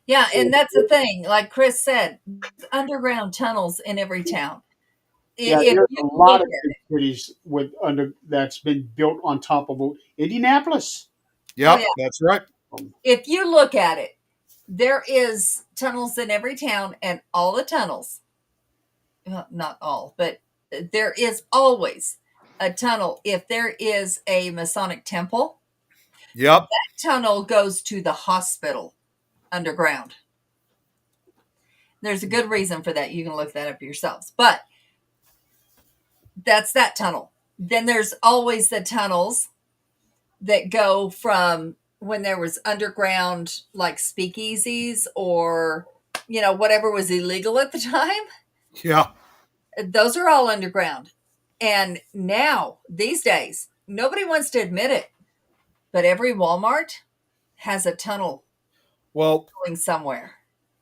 Yeah, and that's the thing. Like Chris said, underground tunnels in every town. Yeah, If there's you a look lot of at big cities with under that's been built on top of Indianapolis. oh Yep, yeah, that's right. if you look at it, there is tunnels in every town, and all the tunnels, well, not all, but there is always a tunnel if there is a Masonic temple Yep. Tunnel goes to the hospital underground. There's a good reason for that. You can look that up yourselves. But that's that tunnel. Then there's always the tunnels that go from when there was underground like speakeasies or whatever was illegal at the time. Yeah. Those are all underground. And now, these days, nobody wants to admit it, but every Walmart has a tunnel Well, going somewhere.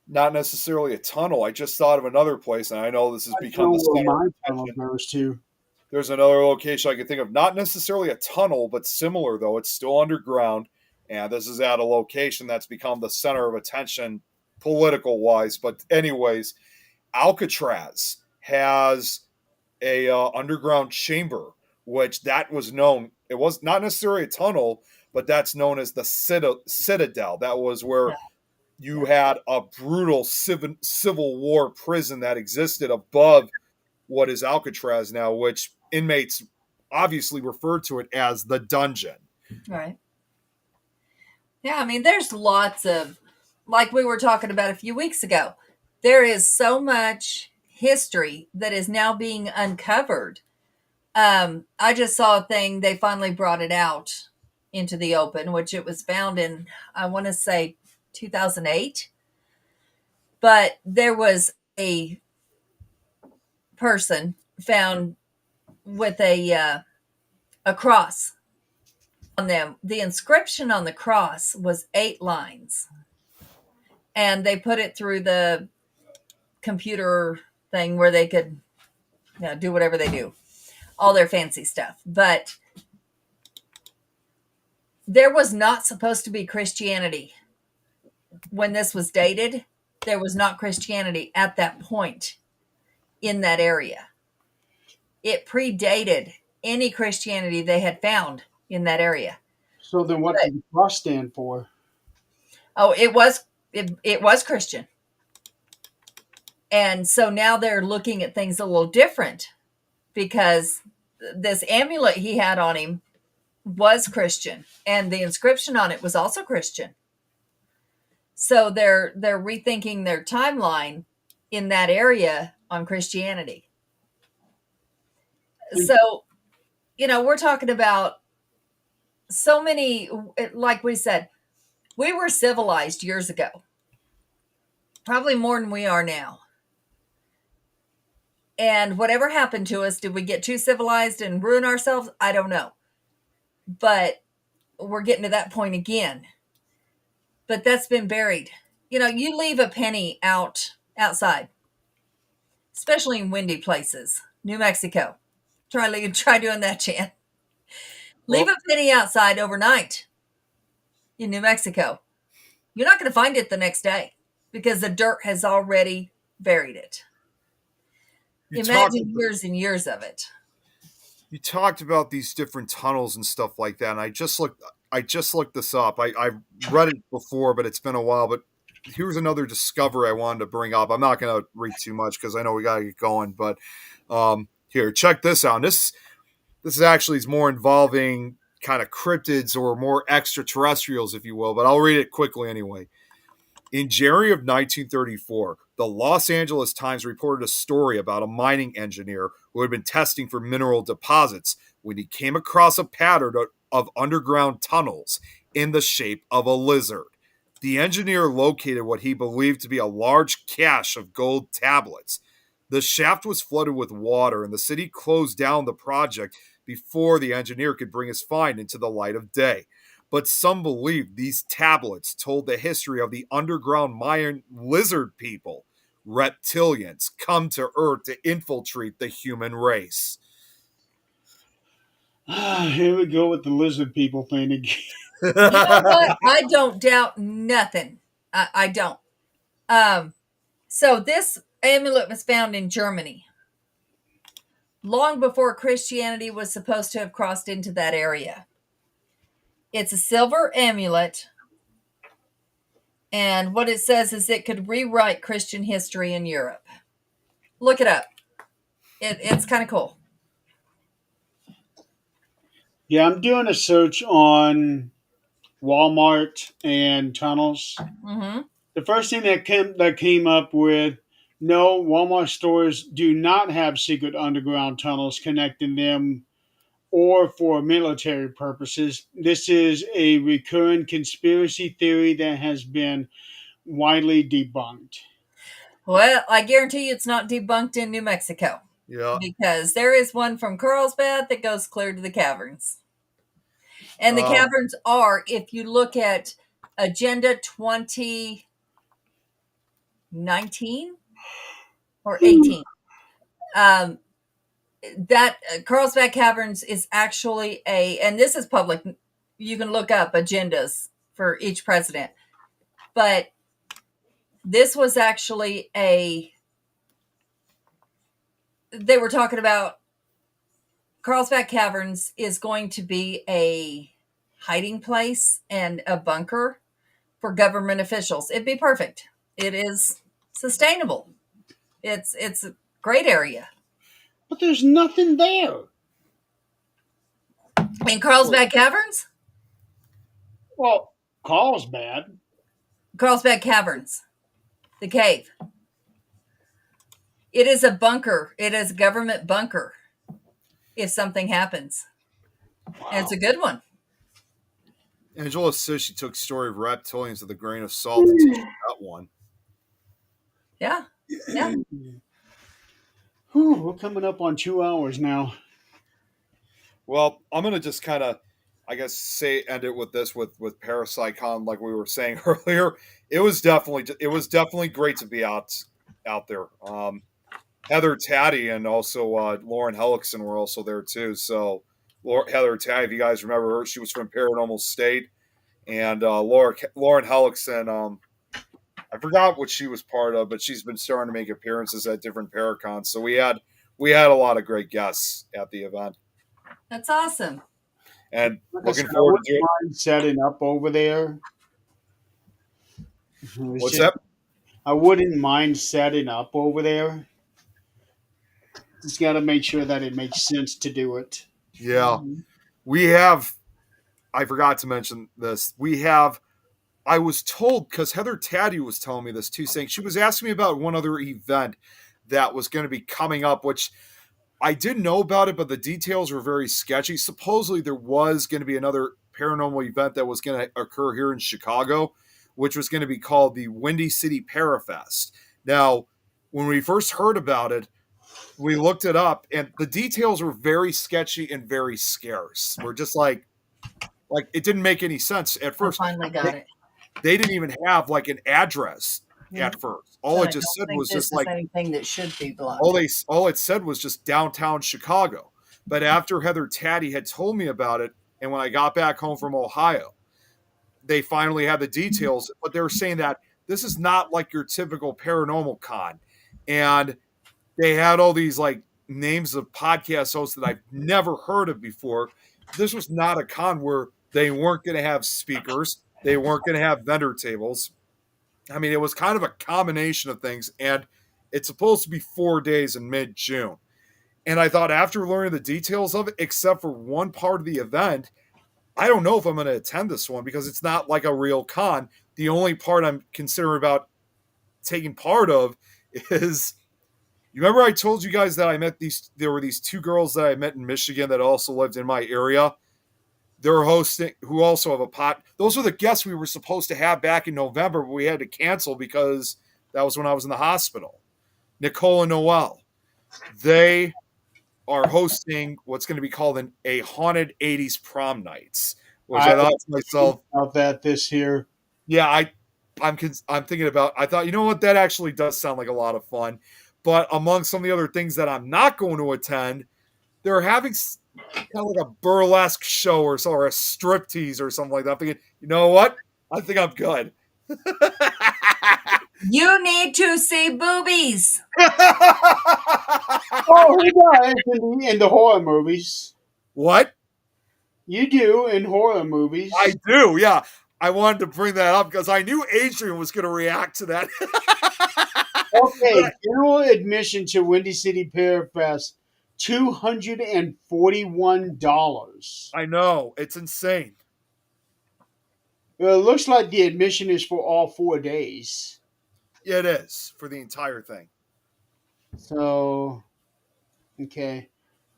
not necessarily a tunnel. I just thought of another place, and I know this has I become know the where center of my tunnel attention. goes to. There's another location I can think of, not necessarily a tunnel, but similar though. It's still underground, and this is at a location that's become the center of attention political wise. But anyways, Alcatraz has a underground chamber, which that was known. It was not necessarily a tunnel, but that's known as the Citadel. That was where Yeah, you yeah. had a brutal civil war prison that existed above what is Alcatraz now, which inmates obviously refer to it as the dungeon. Right. Yeah, I mean, there's lots of, like we were talking about a few weeks ago, there is so much history that is now being uncovered. I just saw a thing, they finally brought it out into the open, which it was found in, I want to say 2008. But there was a person found with a cross on them. The inscription on the cross was 8 lines, and they put it through the computer thing where they could do whatever they do, all their fancy stuff. But there was not supposed to be Christianity when this was dated. There was not Christianity at that point in that area. It predated any Christianity they had found in that area. So then, what But did the cross stand for? oh, it was Christian. And so now they're looking at things a little different because this amulet he had on him was Christian and the inscription on it was also Christian. So they're rethinking their timeline in that area on Christianity. And So, we're talking about so many, like we said, we were civilized years ago, probably more than we are now. And whatever happened to us, did we get too civilized and ruin ourselves? I don't know. But we're getting to that point again. But that's been buried. You leave a penny outside, especially in windy places. New Mexico. Try doing that, Chan. Leave Well, a penny outside overnight in New Mexico. You're not going to find it the next day because the dirt has already buried it. you talked Imagine years and years of it. you talked about these different tunnels and stuff like that, and I just looked this up. I read it before, but it's been a while. But here's another discovery I wanted to bring up. I'm not going to read too much because I know we got to get going. But here, check this out. This is actually is more involving kind of cryptids or more extraterrestrials, if you will. But I'll read it quickly anyway. In January of 1934, the Los Angeles Times reported a story about a mining engineer who had been testing for mineral deposits when he came across a pattern of underground tunnels in the shape of a lizard. The engineer located what he believed to be a large cache of gold tablets. The shaft was flooded with water, and the city closed down the project before the engineer could bring his find into the light of day. But some believe these tablets told the history of the underground Mayan lizard people, reptilians, come to Earth to infiltrate the human race. here we go with the lizard people thing again. You know what? I don't doubt nothing. I don't. So this amulet was found in Germany long before Christianity was supposed to have crossed into that area. It's a silver amulet, and what it says is it could rewrite Christian history in Europe. Look it up. It's kind of cool. Yeah, I'm doing a search on Walmart and tunnels. Mm-hmm. The first thing that came up with, no, Walmart stores do not have secret underground tunnels connecting them or for military purposes. This is a recurring conspiracy theory that has been widely debunked. Well, I guarantee you it's not debunked in New Mexico Yeah. because there is one from Carlsbad that goes clear to the caverns. And the Um, caverns are, if you look at Agenda 2019 or 18, um, that Carlsbad Caverns is actually and this is public, you can look up agendas for each president, but this was actually they were talking about Carlsbad Caverns is going to be a hiding place and a bunker for government officials. It'd be perfect. It is sustainable. It's a great area. But there's nothing there. In Carlsbad Caverns? Well, Carlsbad. Carlsbad Caverns, the cave. It is a bunker. It is a government bunker if something happens. And it's a good one. Angela says she took story of reptilians with a grain of salt until she got one. Yeah. Yeah. Whew, we're coming up on 2 hours now. Well, I'm gonna just kind of, I guess, end it with this with ParaPsyCon, like we were saying earlier. It was definitely great to be out there. Heather Taddy and also Lauren Hellickson were also there too. So Heather Taddy, if you guys remember her, she was from Paranormal State, and Lauren Hellickson. I forgot what she was part of, but she's been starting to make appearances at different Paracons. So we had a lot of great guests at the event, That's awesome. and Like I looking said, I forward wouldn't to it. mind setting up over there. It's What's just, that? I wouldn't mind setting up over there. Just got to make sure that it makes sense to do it. Yeah, we have. I forgot to mention this. We have. I was told because Heather Taddy was telling me this too, saying she was asking me about one other event that was going to be coming up, which I didn't know about it, but the details were very sketchy. Supposedly, there was going to be another paranormal event that was going to occur here in Chicago, which was going to be called the Windy City Parafest. Now, when we first heard about it, we looked it up, and the details were very sketchy and very scarce. We're just like it didn't make any sense at I first. finally They, got it. they didn't even have like an address Mm. at first. All And it I just don't said think was this just is like anything that should be blocked. all it said was just downtown Chicago. But after Heather Taddy had told me about it, and when I got back home from Ohio, they finally had the details. But they were saying that this is not like your typical paranormal con, and they had all these like names of podcast hosts that I've never heard of before. This was not a con where they weren't going to have speakers, they weren't going to have vendor tables. I mean, it was kind of a combination of things, and it's supposed to be 4 days in mid-June. And I thought after learning the details of it, except for one part of the event, I don't know if I'm going to attend this one because it's not like a real con. The only part I'm considering about taking part of is you remember I told you guys that there were these two girls that I met in Michigan that also lived in my area. They're hosting, who also have a pot. Those were the guests we were supposed to have back in November, but we had to cancel because that was when I was in the hospital. Nicole and Noel. They are hosting what's going to be called a haunted 80s prom nights, which I I thought to myself, about that this year. yeah, I'm thinking about. I thought, you know what, that actually does sound like a lot of fun. But among some of the other things that I'm not going to attend, they're having kind of like a burlesque show or so, or a striptease or something like that. I'm thinking, you know what? I think I'm good. You need to see boobies. Oh, he does in the horror movies. What? You do in horror movies. I do, yeah. I wanted to bring that up because I knew Adrian was going to react to that. Okay, general admission to Windy City Parafest, $241. I know. It's insane. It looks like the admission is for all 4 days. It is for the entire thing. So, okay.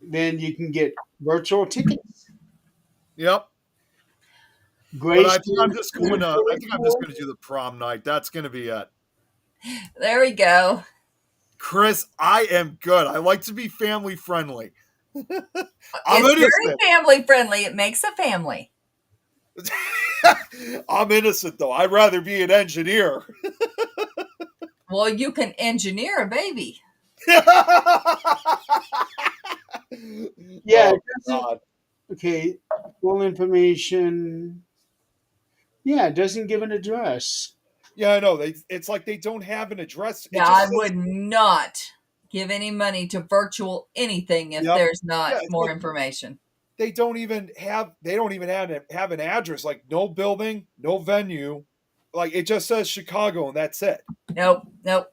Then you can get virtual tickets. Yep. But Grace I think I'm just going to. I think I'm just going to do the prom night. That's going to be it. There we go. Chris, I am good. I like to be family friendly. I'm It's very innocent. family friendly. It makes a family. I'm innocent though. I'd rather be an engineer. Well, you can engineer a baby. Yeah. Oh, God. Okay. Full information. Yeah, it doesn't give an address. Yeah, I know. It's like they don't have an address. It Yeah, just I says, would not give any money to virtual anything if yep. there's not Yeah, it's more like information. they don't even have have an address, like no building, no venue. Like it just says Chicago and that's it. Nope, nope,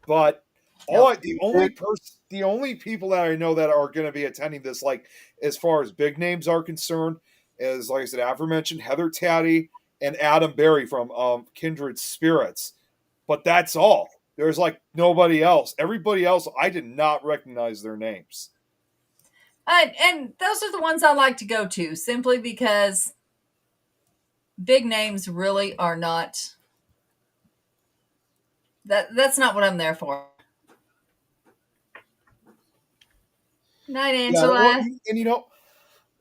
But nope. the only people that I know that are going to be attending this, like as far as big names are concerned, is like I said, aforementioned Heather Taddy and Adam Berry from Kindred Spirits. But that's all. There's like nobody else. Everybody else, I did not recognize their names. And those are the ones I like to go to simply because big names really are not that's not what I'm there for. Night, Yeah, well, Angela. and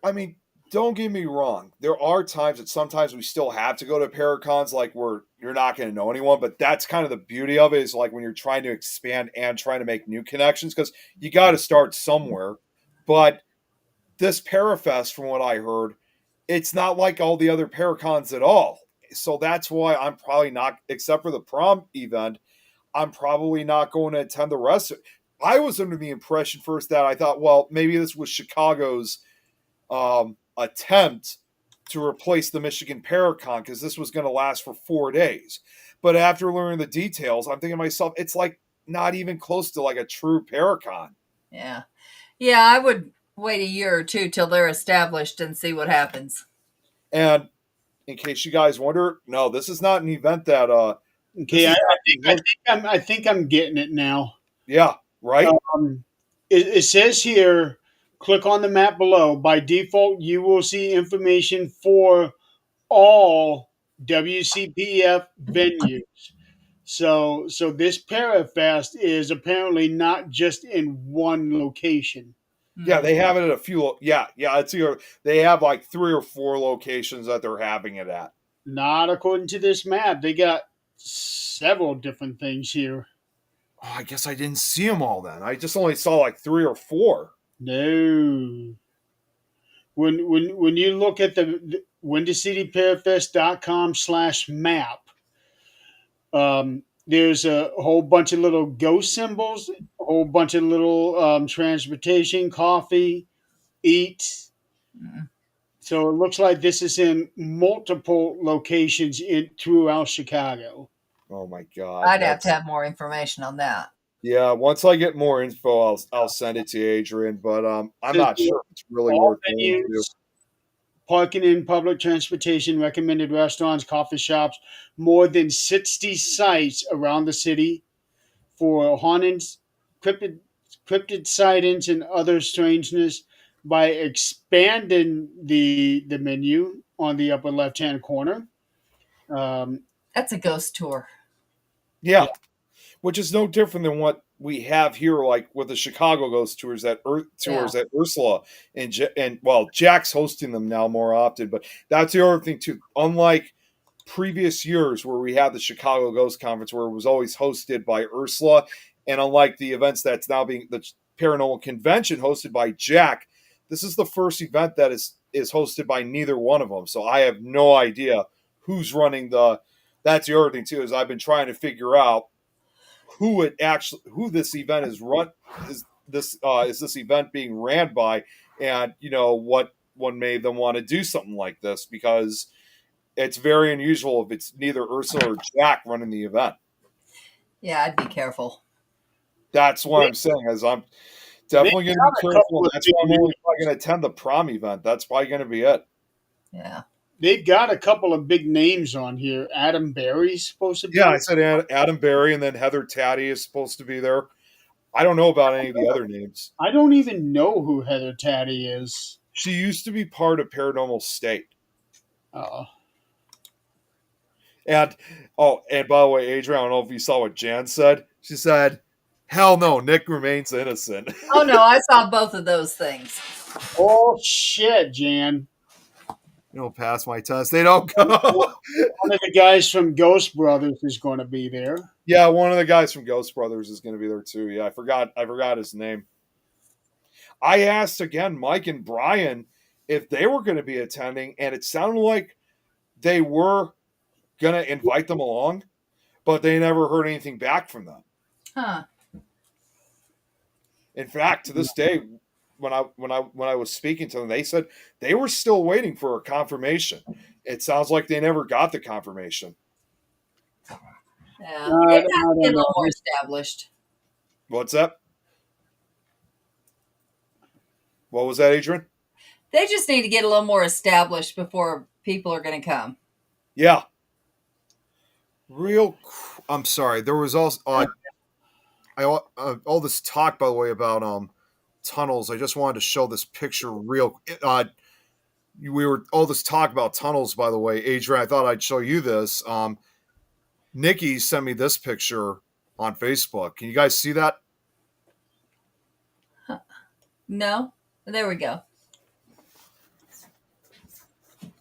I mean, don't get me wrong. There are times that sometimes we still have to go to Paracons, like where you're not going to know anyone. But that's kind of the beauty of it, is like when you're trying to expand and trying to make new connections, because you got to start somewhere. But this Parafest, from what I heard, it's not like all the other Paracons at all. So that's why I'm probably not, except for the prom event, I'm probably not going to attend the rest of it. I was under the impression first that I thought, well, maybe this was Chicago's attempt to replace the Michigan Paracon because this was going to last for 4 days. But after learning the details, I'm thinking to myself, it's like not even close to like a true Paracon. Yeah. Yeah, I would wait a year or two till they're established and see what happens. And in case you guys wonder, no, this is not an event that Okay, I think I'm getting it now. yeah, right? It says here, click on the map below. By default, you will see information for all WCPF venues. So this Parafest is apparently not just in one location. Yeah, they have it at a few. Yeah, it's either they have like 3 or 4 locations that they're having it at. Not according to this map. They got several different things here. Oh, I guess I didn't see them all then. I just only saw like 3 or 4. No. When you look at the WindyCityParaFest.com/map, there's a whole bunch of little ghost symbols, a whole bunch of little transportation, coffee, eat. Mm. So it looks like this is in multiple locations throughout Chicago. Oh my god, I'd have to have more information on that. yeah. Once I get more info, I'll send it to you, Adrian. But I'm not sure if it's really All worth going to. venues, parking in public transportation, recommended restaurants, coffee shops, more than 60 sites around the city for hauntings, cryptid, cryptid sightings, and other strangeness. By expanding the menu on the upper left hand corner. That's a ghost tour. Yeah, which is no different than what we have here, like with the Chicago Ghost tours that Ursula and well, Jack's hosting them now more often. But that's the other thing too. Unlike previous years where we had the Chicago Ghost Conference, where it was always hosted by Ursula, and unlike the events that's now being the Paranormal Convention hosted by Jack, this is the first event that is hosted by neither one of them. So I have no idea who's running the. That's the other thing too, is I've been trying to figure out who this event is run is this event being ran by, and what one made them want to do something like this, because it's very unusual if it's neither Ursula or Jack running the event. Yeah, I'd be careful. That's what I'm saying, is I'm definitely going to be careful. That's why I'm only going to attend the prom event. That's probably going to be it. Yeah. they've got a couple of big names on here. Adam Barry's supposed to be. Yeah, I said Adam Berry, and then Heather Taddy is supposed to be there. I don't know about any of the other names. I don't even know who Heather Taddy is. She used to be part of Paranormal State. Uh, And and by the way, Adrian, I don't know if you saw what Jan said. She said, "Hell no, Nick remains innocent." Oh no, I saw both of those things. oh shit, Jan! You don't pass my test. They don't go. One of the guys from Ghost Brothers is going to be there. Yeah, one of the guys from Ghost Brothers is going to be there too. Yeah, I forgot his name. I asked again, Mike and Brian, if they were going to be attending, and it sounded like they were going to invite them along, but they never heard anything back from them. Huh. In fact, to this day, when I was speaking to them, they said they were still waiting for a confirmation. It sounds like they never got the confirmation. Yeah, they'd have to don't get a know. little more established. What's that? What was that, Adrian? They just need to get a little more established before people are going to come. Yeah. I'm sorry. There was also all this talk, by the way, about tunnels. I just wanted to show this picture real. We were all this talk about tunnels, by the way, Adrian. I thought I'd show you this. Nikki sent me this picture on Facebook. Can you guys see that? No? There we go.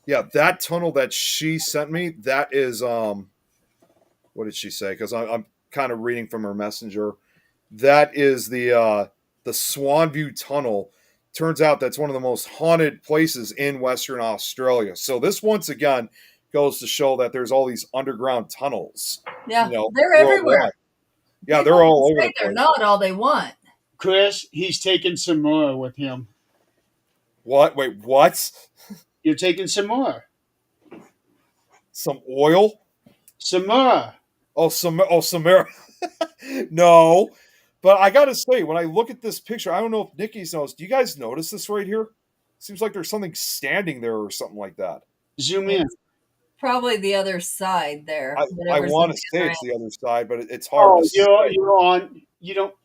Yeah, that tunnel that she sent me, that is what did she say? Because I'm kind of reading from her messenger. That is the Swanview Tunnel. Turns out that's one of the most haunted places in Western Australia. So this once again goes to show that there's all these underground tunnels. Yeah, you know, they're everywhere. Yeah, People they're all can over say the they're place. not all they want. Chris, he's taking some more with him. What? Wait, what? You're taking some more. Some oil? Some more. Samara. No. But I gotta say, when I look at this picture, I don't know if Nikki's knows. Do you guys notice this right here? Seems like there's something standing there or something like that. Zoom in. Probably the other side there. I whatever's want on to the say other it's the other side, but it's hard Oh, to say. you're on. You don't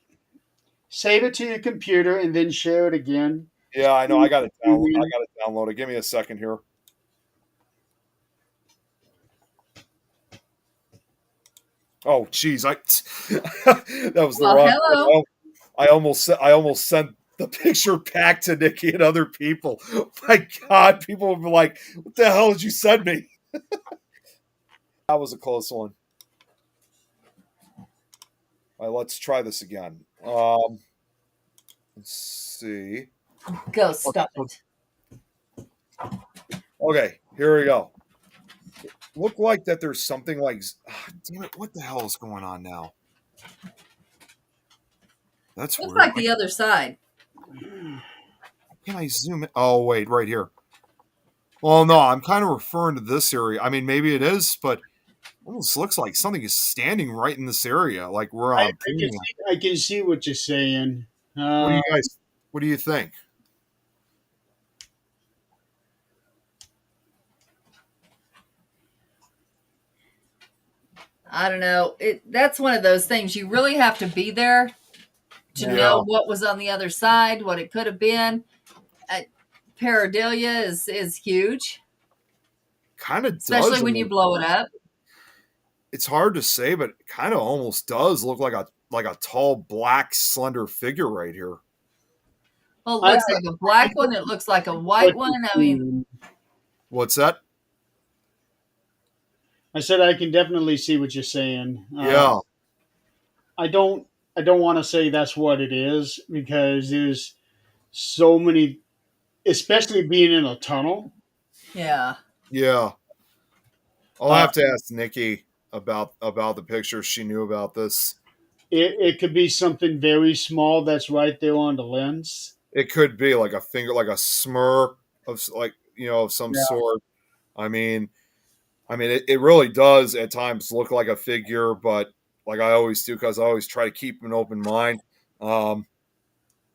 save it to your computer and then share it again. Yeah, I know. I got to download it. Give me a second here. Oh, geez, that was the Well, wrong. hello. I almost sent the picture back to Nikki and other people. My God, people would be like, "What the hell did you send me?" That was a close one. All right, let's try this again. Let's see. Go, stop it. Okay, here we go. Look like that there's something like damn it, what the hell is going on now? That's Looks weird. like the other side. Can I zoom in? Oh wait, right here. Well, no, I'm kind of referring to this area. I mean, maybe it is, but it almost looks like something is standing right in this area, like where I I'm. I can see what you're saying. What do you guys? What do you think? I don't know. That's one of those things you really have to be there to know what was on the other side, what it could have been. Pareidolia is huge, Kind of especially does. when you blow it up. It's hard to say, but it kind of almost does look like a tall, black, slender figure right here. Well, it looks like a black one. It looks like a white one. I mean, What's that? I said I can definitely see what you're saying. Yeah. I don't want to say that's what it is because there's so many, especially being in a tunnel. yeah. Yeah. I'll have to ask Nikki about the picture. She knew about this. It could be something very small that's right there on the lens. It could be like a finger, like a smur of of some sort. I mean, it really does at times look like a figure, but like I always do, because I always try to keep an open mind.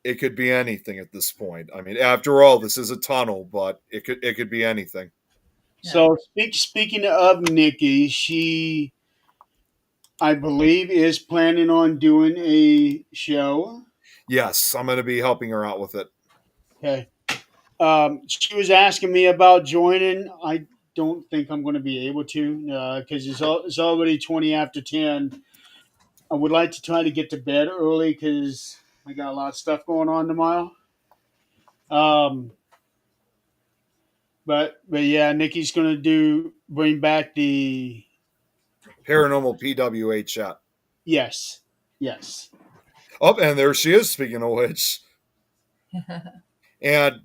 It could be anything at this point. I mean, after all, this is a tunnel, but it could be anything. Yeah. So speaking of Nikki, she, I believe, is planning on doing a show. Yes, I'm going to be helping her out with it. Okay. She was asking me about joining. I don't think I'm going to be able to because it's already 20 after 10. I would like to try to get to bed early because I got a lot of stuff going on tomorrow. Um, but yeah, Nikki's going to bring back the Paranormal PWA chat. yes, yes. Oh, and there she is, speaking of which. And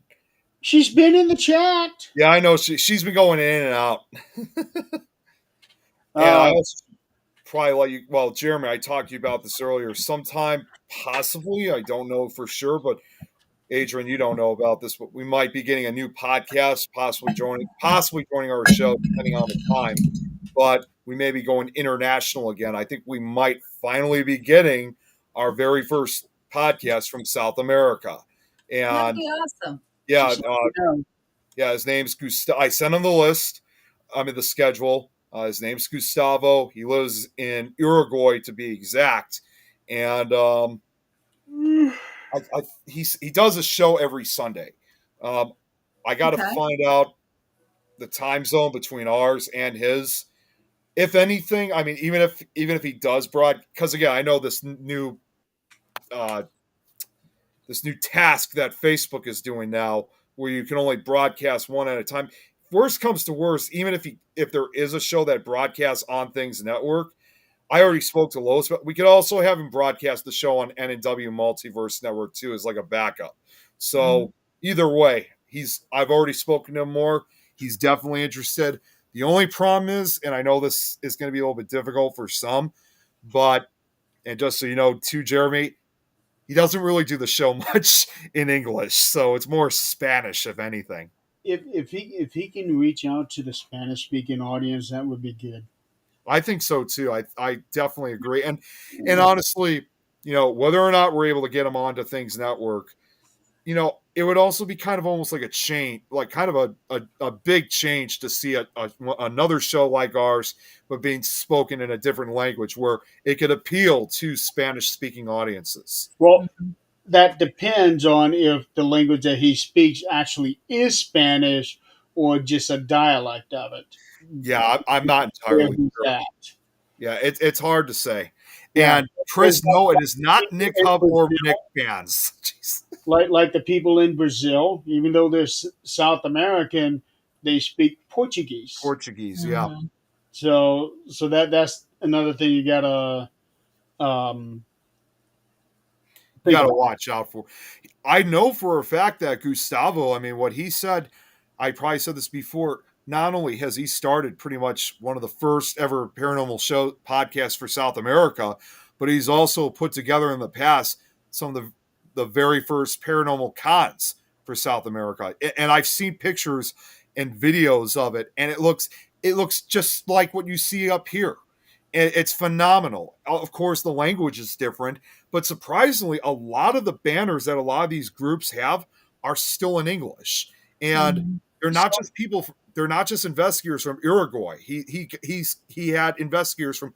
She's been in the chat. yeah, I know she's been going in and out. And I Uh, also probably let you, well, Jeremy, I talked to you about this earlier. Sometime, possibly, I don't know for sure, but Adrian, you don't know about this, but we might be getting a new podcast, possibly joining our show, depending on the time. But we may be going international again. I think we might finally be getting our very first podcast from South America. That'd And be awesome. she yeah, said no. yeah, his name's Gustavo. I sent him the list. I'm in the schedule. His name's Gustavo. He lives in Uruguay, to be exact. And he does a show every Sunday. Um, I got to Okay. find out the time zone between ours and his. If anything, I mean, even if he does because again, I know uh, this new task that Facebook is doing now, where you can only broadcast one at a time. Worst comes to worst, even if there is a show that broadcasts on Things Network, I already spoke to Lois, but we could also have him broadcast the show on N&W Multiverse Network too as like a backup. Mhm. So either way, I've already spoken to him more. He's definitely interested. The only problem is, and I know this is going to be a little bit difficult for some, but and just so you know, too, Jeremy, he doesn't really do the show much in English, so it's more Spanish, if anything. If he can reach out to the Spanish speaking audience, that would be good. I think so too. I definitely agree. And honestly, whether or not we're able to get him onto Things Network, it would also be kind of almost like a change, like kind of a big change to see another show like ours, but being spoken in a different language where it could appeal to Spanish speaking audiences. Well, Mhm. that depends on if the language that he speaks actually is Spanish or just a dialect of it. Yeah, I'm not Where entirely he's sure. at. Yeah, it's hard to say. Yeah, And because Chris, no, it is not people Nick in Hub or Nick Brazil, Fans. Jeez. like the people in Brazil, even though they're South American, they speak Portuguese. Portuguese, yeah. Mhm. So that's another thing you gotta um, You think got to about. watch out for. I know for a fact that Gustavo, I mean, what he said, I probably said this before. Not only has he started pretty much one of the first ever paranormal show podcasts for South America, but he's also put together in the past some of the very first paranormal cons for South America. And I've seen pictures and videos of it, and it looks just like what you see up here. It's phenomenal. Of course, the language is different, but surprisingly, a lot of the banners that a lot of these groups have are still in English, and Mhm. they're So not just people. They're not just investigators from Uruguay. He had investigators from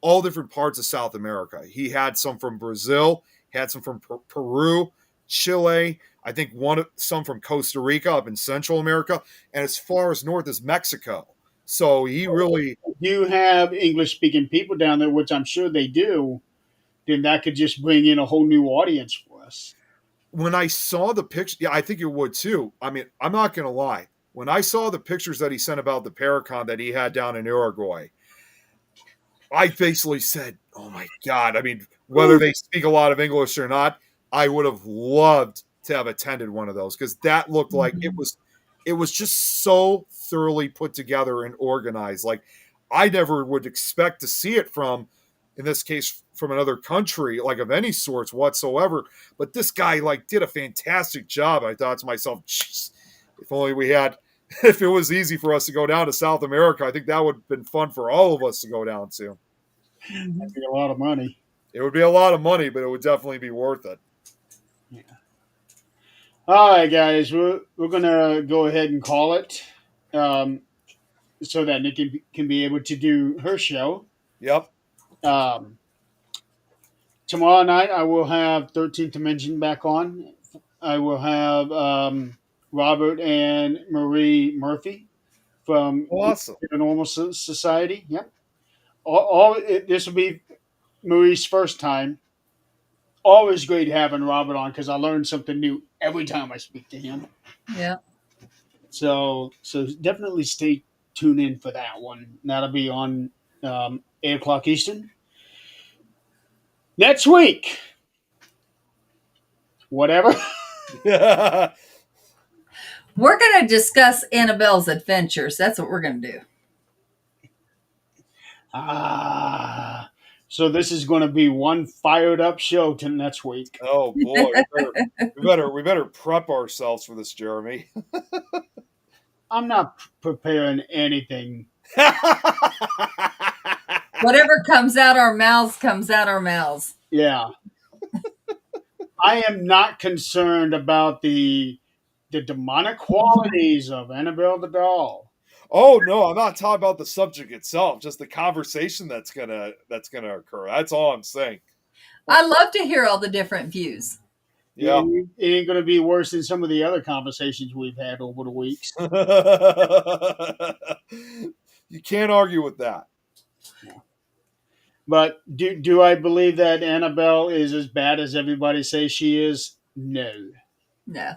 all different parts of South America. He had some from Brazil, had some from Peru, Chile. I think some from Costa Rica up in Central America, and as far as north as Mexico. So he really if you have English speaking people down there, which I'm sure they do, then that could just bring in a whole new audience for us. when I saw the picture, yeah, I think it would too. I mean, I'm not going to lie. When I saw the pictures that he sent about the ParaCon that he had down in Uruguay, I basically said, "Oh my god!" I mean, whether they speak a lot of English or not, I would have loved to have attended one of those because that looked like it Mhm. was. It was just so thoroughly put together and organized. Like I never would expect to see it from, in this case, from another country, like of any sorts whatsoever. But this guy like did a fantastic job. I thought to myself, "Jeez, if only we had." If it was easy for us to go down to South America, I think that would have been fun for all of us to go down to. That'd Mhm. be a lot of money. It would be a lot of money, but it would definitely be worth it. Yeah. All right, guys, we're gonna go ahead and call it. Um, so that Nikki can be able to do her show. Yep. Um, Tomorrow night, I will have 13th Dimension back on. I will have Robert and Marie Murphy from Awesome. the Normal Society. Yep. This will be Marie's first time. Always great having Robert on because I learn something new every time I speak to him. Yeah. So definitely stay tuned in for that one. That'll be on 8 o'clock Eastern next week. Whatever. We're going to discuss Annabelle's adventures. That's what we're going to do. So this is going to be one fired up show to next week. Oh boy, we better prep ourselves for this, Jeremy. I'm not preparing anything. Whatever comes out our mouths comes out our mouths. Yeah. I am not concerned about the demonic qualities of Annabelle the doll. Oh no, I'm not talking about the subject itself, just the conversation that's gonna occur. That's all I'm saying. I love to hear all the different views. Yeah. It ain't going to be worse than some of the other conversations we've had over the weeks. You can't argue with that. But do I believe that Annabelle is as bad as everybody says she is? No. No,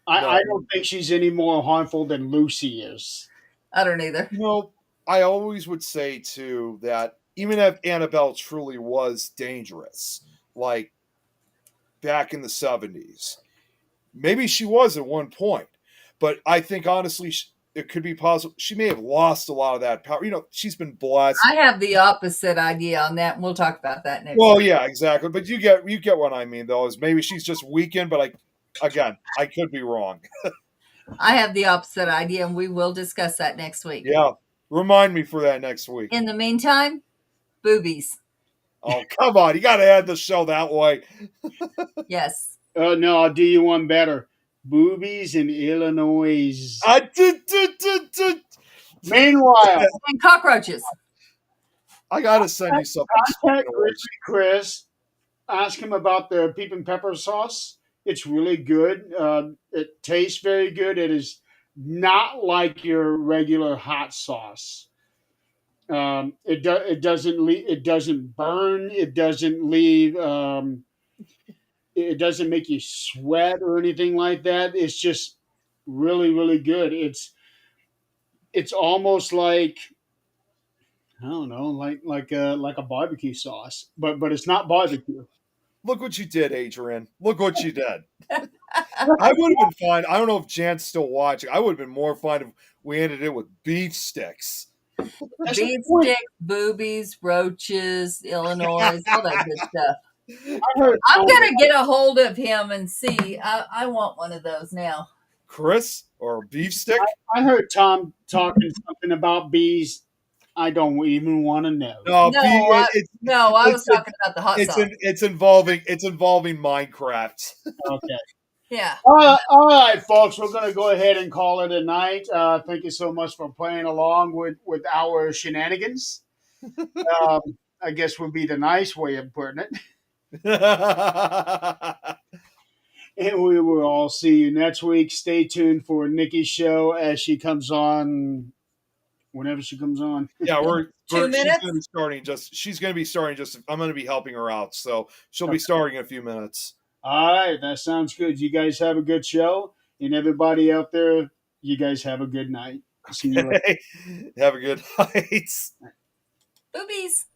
I don't think she's any more harmful than Lucy is. I don't either. No, I always would say too that even if Annabelle truly was dangerous, like back in the 70s, maybe she was at one point, but I think honestly it could be possible she may have lost a lot of that power. She's been blessed. I have the opposite idea on that, and we'll talk about that next Well, week. yeah, exactly. But you get what I mean, though. Is maybe she's just weakened, but I could be wrong. I have the opposite idea, and we will discuss that next week. Yeah, remind me for that next week. In the meantime, boobies. Oh, come on, you got to add the show that way. Yes. No, I'll do you one better. Boobies in Illinois. Meanwhile, And cockroaches. I got to send you something. contact Chris. Ask him about the peeping pepper sauce. It's really good. It tastes very good. It is not like your regular hot sauce. It doesn't burn. It doesn't leave. It doesn't make you sweat or anything like that. It's just really really good. It's almost like I don't know, like a barbecue sauce, but it's not barbecue. Look what you did, Adrian. Look what you did. I would have been fine. I don't know if Jan's still watching. I would have been more fine if we ended it with beef sticks. Beef sticks, boobies, roaches, Illinois, all that good stuff. I'm going to get a hold of him and see. I want one of those now. Chris or beef stick? I heard Tom talking something about bees. I don't even want to know. No, I was talking about the hot sauce. It's involving Minecraft. Okay. Yeah. All right, folks. We're going to go ahead and call it a night. Thank you so much for playing along with our shenanigans. I guess would be the nice way of putting it. And we will all see you next week. Stay tuned for Nikki's show as she comes on. Whenever she comes on. Yeah, She's going to be starting just. I'm going to be helping her out, so she'll be starting in a few minutes. All right, that sounds good. You guys have a good show, and everybody out there, you guys have a good night. See you later. Have a good night. Boobies.